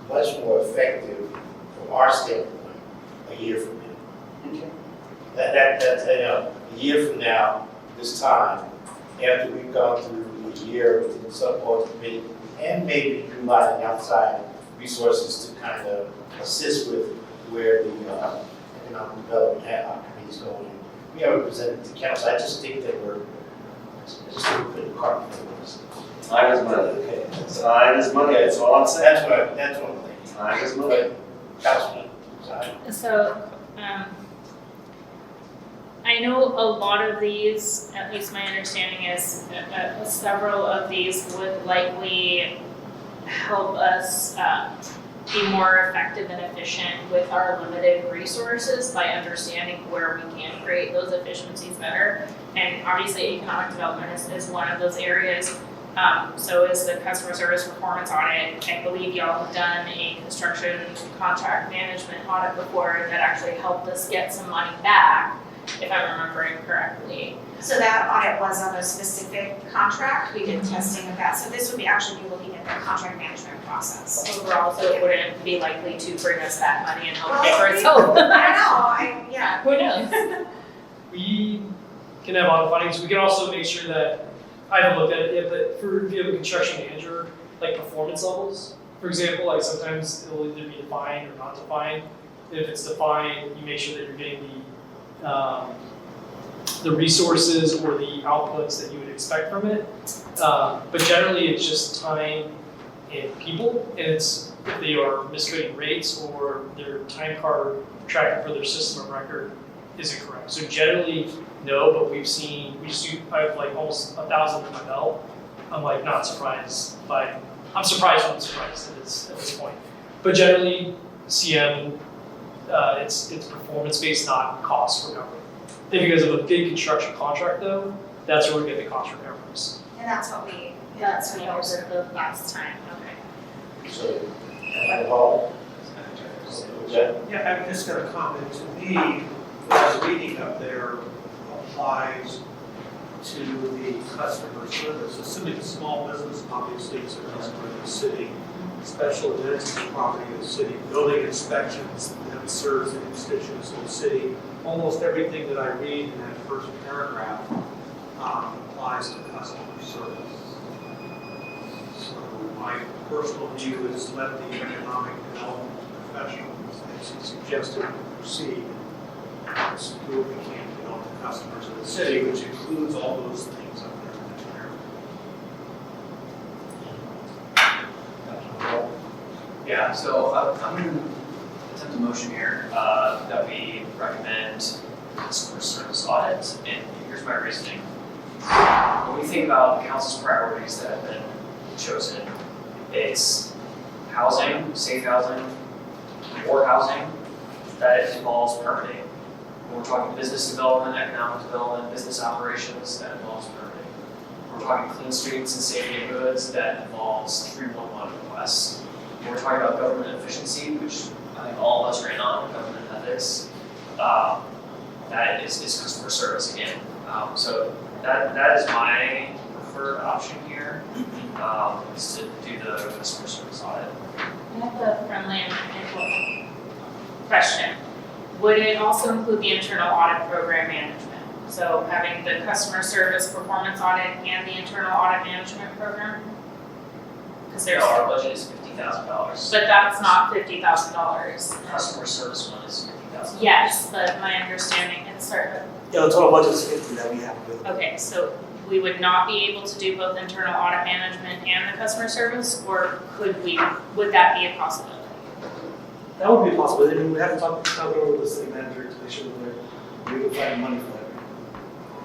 much more effective from our standpoint a year from now. That's, a year from now, this time, after we've gone through a year within the subcommittee, and maybe utilizing outside resources to kind of assist with where the economic development committee is going. We haven't presented to council. I just think that we're putting the cart before the horse. Time is money. Okay. Time is money, that's all I'm saying. That's what I'm thinking. Time is money. Councilman, sorry. So, I know a lot of these, at least my understanding is, several of these would likely help us be more effective and efficient with our limited resources by understanding where we can create those efficiencies better. And obviously, economic development is one of those areas. So is the customer service performance audit. I believe y'all have done a construction contract management audit before that actually helped us get some money back, if I'm remembering correctly. So that audit was on a specific contract, we did testing of that, so this would be actually be looking at the contract management process. Overall, so it wouldn't be likely to bring us that money and help Well, pay for I itself. don't know, yeah. Who knows? We can have audit findings. We can also make sure that, I haven't looked at it yet, but if you have a construction manager, like performance levels, for example, like sometimes it'll either be defined or not defined. If it's defined, you make sure that you're getting the resources or the outputs that you would expect from it. But generally, it's just time and people, and it's if they are miscoding rates or their time card tracking for their system of record isn't correct. So generally, no, but we just I have like almost 1,000 in my belt. I'm like not surprised I'm surprised when I'm surprised at this point. But generally, CM, it's performance based, not cost recovery. If you guys have a big construction contract though, that's where we get the cost recoveries. And that's what we was the last time, okay. So, Paul? Yeah, I'm just gonna comment, to me, what I was reading up there applies to the customer service, assuming a small business, obviously it's a customer of the city, special events, property of the city, building inspections, that serves the constituents of the city. Almost everything that I read in that first paragraph applies to customer service. So my personal view is let the economic development professionals, as he suggested, proceed. Let's do what we can to help the customers of the city, which includes all those things up there in the paragraph. Yeah, so I'm going to attempt a motion here that we recommend customer service audit, and here's my reasoning. When we think about the council's priorities that have been chosen, it's housing, safe housing, more housing, that involves permitting. When we're talking business development, economic development, business operations, that involves permitting. When we're talking clean streets and safe neighborhoods, that involves 311 requests. When we're talking about government efficiency, which I think all of us are in on, government ethics, that is customer service again. So that is my preferred option here, is to do the customer service audit. I have a friendly and question. Would it also include the internal audit program management? So having the customer service performance audit and the internal audit management program? Because there's, Our budget is $50,000. but that's not $50,000. Customer service one is $50,000. Yes, but my understanding, and sorry, Yeah, the total budget is 50 that we have available. okay, so we would not be able to do both internal audit management and the customer service, or would that be a possibility? That would be a possibility. I mean, we have to talk it over with the city manager to make sure that we can find money for that.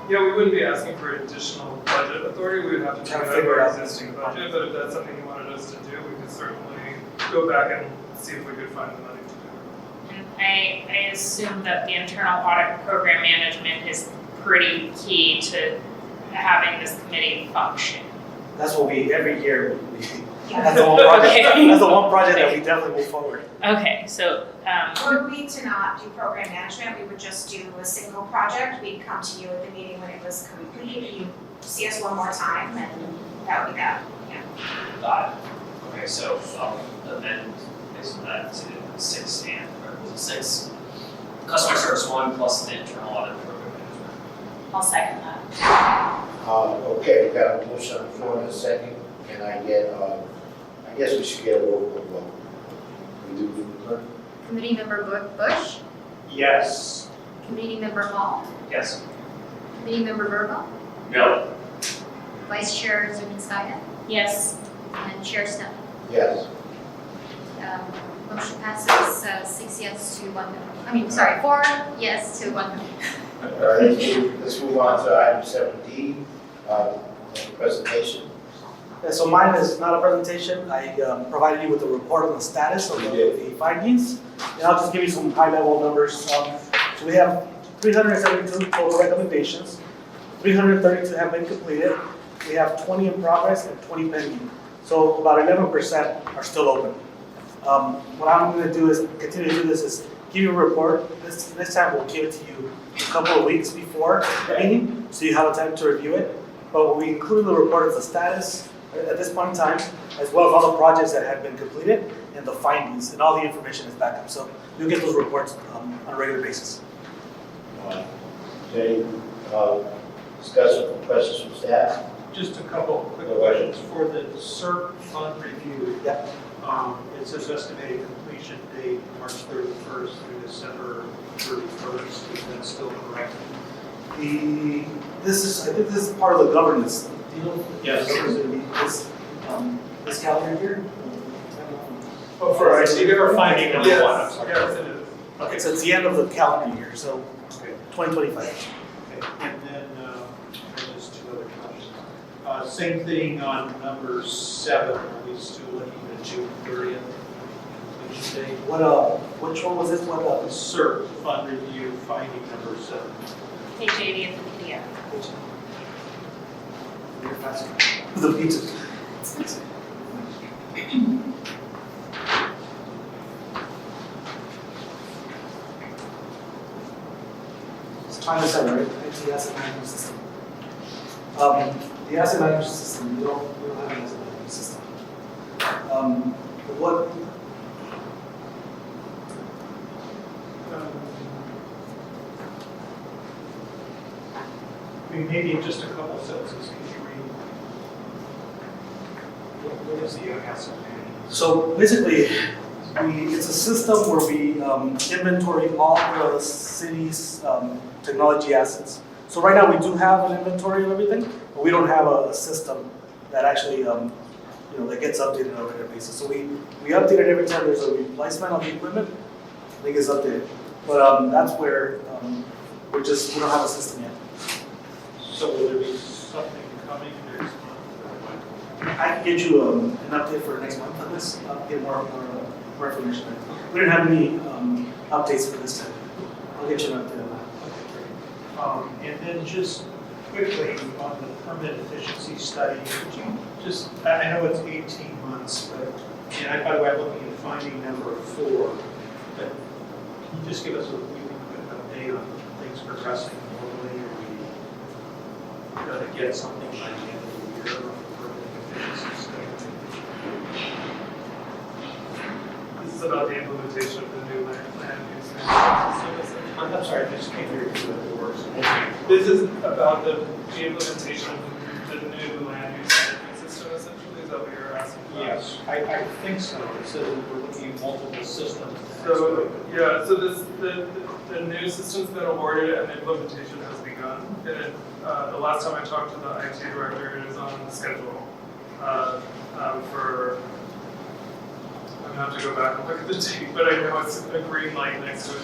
Yeah, we wouldn't be asking for additional budget authority, we would have to Try to check out figure our out existing budget, but if that's something you wanted us to do, we could certainly go back and see if we could find the money to do it. And I assume that the internal audit program management is pretty key to having this committee function. That's what every year, that's the one project, Okay. that's the one project that we definitely move forward. Okay, so, Were we to not do program management, we would just do a single project, we'd come to you at the meeting when it was complete, you'd see us one more time, and that would be that, yeah. Okay, so I'll amend based on that to 6 and, or was it 6? customer service one plus the internal audit program management. I'll second that. Okay, we got a motion on the floor in a second. Can I get, I guess we should get a roll call vote. We do, clerk? Committee Member Bush, Yes. Committee Member Hall, Yes. Committee Member Virgo, No. Vice Chair Zuminskaya, Yes. and Chair Snell. Yes. Motion passes 6 yes to 1 no. I mean, sorry, 4 yes to 1 no. All right, let's move on to item 7D, presentation. Yeah, so mine is not a presentation. I provided you with a report on the status of the findings. And I'll just give you some high-level numbers. So we have 372 total recommendations. 332 have been completed. We have 20 in progress and 20 pending. So about 11% are still open. What I'm going to do is continue to do this is give you a report. This time we'll give it to you a couple of weeks before the meeting, so you have time to review it. But we include the report of the status at this point in time, as well as all the projects that have been completed and the findings, and all the information is back up. So you'll get those reports on a regular basis. Okay, discussion, questions from staff? Just a couple quick questions. For the CERT fund review, it says estimated completion date March 31st through December 31st. Is that still correct? I think this is part of the governance deal. Yes. This calendar year. Oh, for IC or finding number Yes. one? I'm sorry. Yes, it is. Okay, so it's the end of the calendar year, so 2025. Okay, and then just two other questions. Same thing on number 7. Are we still looking at June 30th completion date? Which one was this one? CERT fund review finding number 7. Hey, JD and the PDF. You're faster. The pizza. It's trying to say, right? It's the asset management system. The asset management system, we don't have an asset management system. What? Maybe just a couple sentences. Can you read? What is the asset management? So basically, it's a system where we inventory all the city's technology assets. So right now we do have an inventory of everything, but we don't have a system that actually that gets updated on a regular basis. So we update it every time there's a replacement of the equipment. I think it's updated, but that's where we don't have a system yet. So will there be something coming next month? I can get you an update for next month on this. I'll get more information. We didn't have any updates for this time. I'll get you an update on that. And then just quickly on the permit efficiency study, could you just, I know it's 18 months, but, and by the way, I'm looking at finding number 4, but can you just give us a really quick update on things progressing normally? Are we going to get something by the end of the year on the permit efficiency study? This is about the implementation of the new land use management system. I'm sorry, I just can't hear you through the doors. This is about the implementation of the new land use management system, essentially, is that what you're asking about? Yes, I think so. It says that we're looking at multiple systems. So, yeah, so the new system's been awarded and the implementation has begun. And the last time I talked to the IT director, it is on the schedule for, I'm gonna have to go back and look at the date, but I know it's a green light next to it.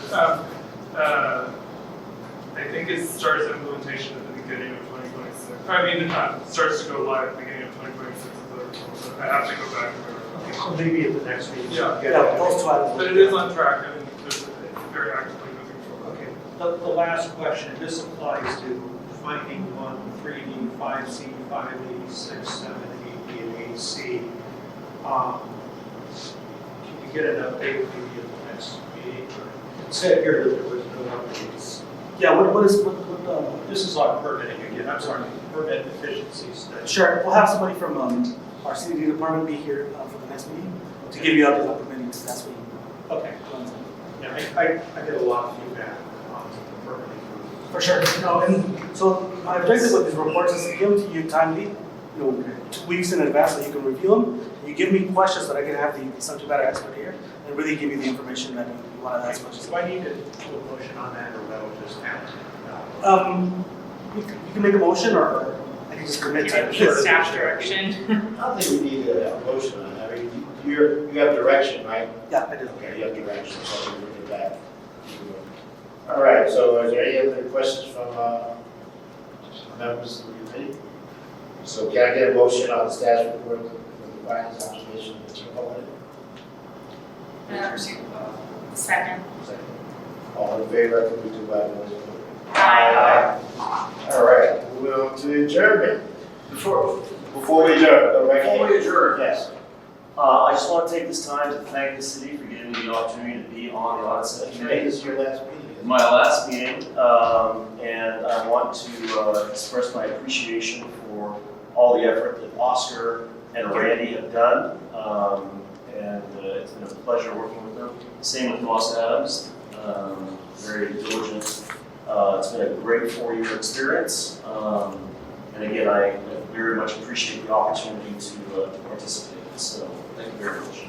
I think it starts implementation at the beginning of 2026. I mean, it starts to go live at the beginning of 2026. So I have to go back and verify. So maybe at the next meeting. Yeah. Those two items. But it is on track and it's very actively moving forward. Okay, the last question, this applies to finding 1, 3D, 5C, 586, 7, 8B, and 8C. Can you get an update maybe at the next meeting? It said here that there was no updates. Yeah, what This is on permitting again, I'm sorry, permit efficiency study. Sure, we'll have somebody from our CDD department be here for the next meeting to give you updates on permitting. That's what you Okay. Yeah, I get a lot of feedback on the permitting. For sure. No, and so my objective with these reports is to give them to you timely, 2 weeks in advance so you can review them. You give me questions that I can have the subject matter expert here and really give you the information that you want to ask questions. Do I need to do a motion on that, or that will just happen? You can make a motion, or I can just commit to it. Give staff direction. I don't think we need a motion on that. I mean, you have direction, right? Yeah, I do. Okay, you have direction, so we'll bring it back. All right, so is there any other questions from members of the committee? So can I get a motion on the staff report for the finance observation and internal audit? Second. All in favor, can we do by voice vote? Aye. All right, moving on to adjournment. Before we adjourn, Before we adjourn. Yes. I just want to take this time to thank the city for giving me the opportunity to be on the audit Today subcommittee. is your last meeting. My last meeting, and I want to express my appreciation for all the effort that Oscar and Randy have done. And it's been a pleasure working with them. Same with Moss Adams, very diligent. It's been a great 4-year experience. And again, I very much appreciate the opportunity to participate. So thank you very much.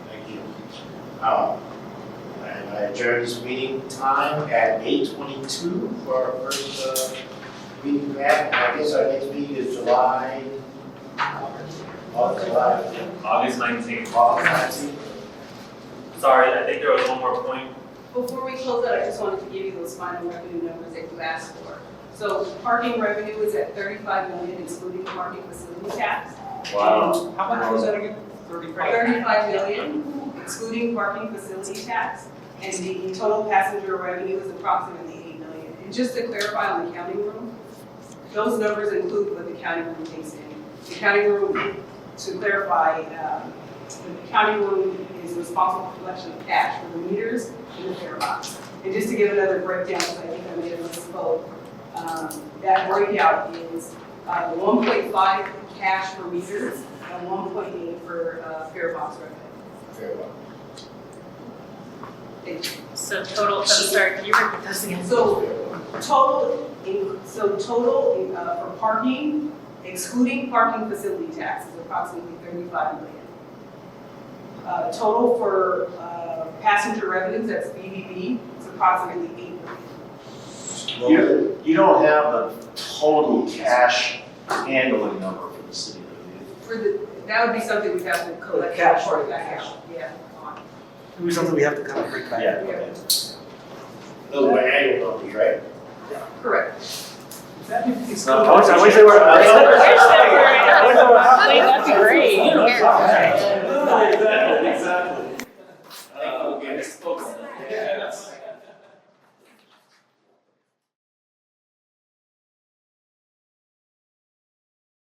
Thank you. And I adjourn this meeting time at 8:22 for our first meeting back. I guess our next meeting is July. August 19th. Sorry, I think there was one more point. Before we close out, I just wanted to give you those final revenue numbers that you asked for. So parking revenue is at 35 million, excluding parking facility tax. Wow. How much was that again? 35 million, excluding parking facility tax. And the total passenger revenue is approximately 8 million. And just to clarify on the counting room, those numbers include what the counting room takes in. The counting room, to clarify, the counting room is responsible for collection of cash for the meters and the fare box. And just to give another breakdown, because I think I made a misspoke, that breakout is 1.5 cash for meters and 1.8 for fare box revenue. Very well. So total, I'm sorry, can you repeat those again? So total for parking, excluding parking facility tax, is approximately 35 million. Total for passenger revenues, that's BBB, is approximately 8 million. You don't have the total cash handling number for the city, do you? That would be something we'd have to collect. Cash. Back out, yeah. It would be something we have to kind of break back. Yeah. Those were annual numbers, right? Correct. I wish they were.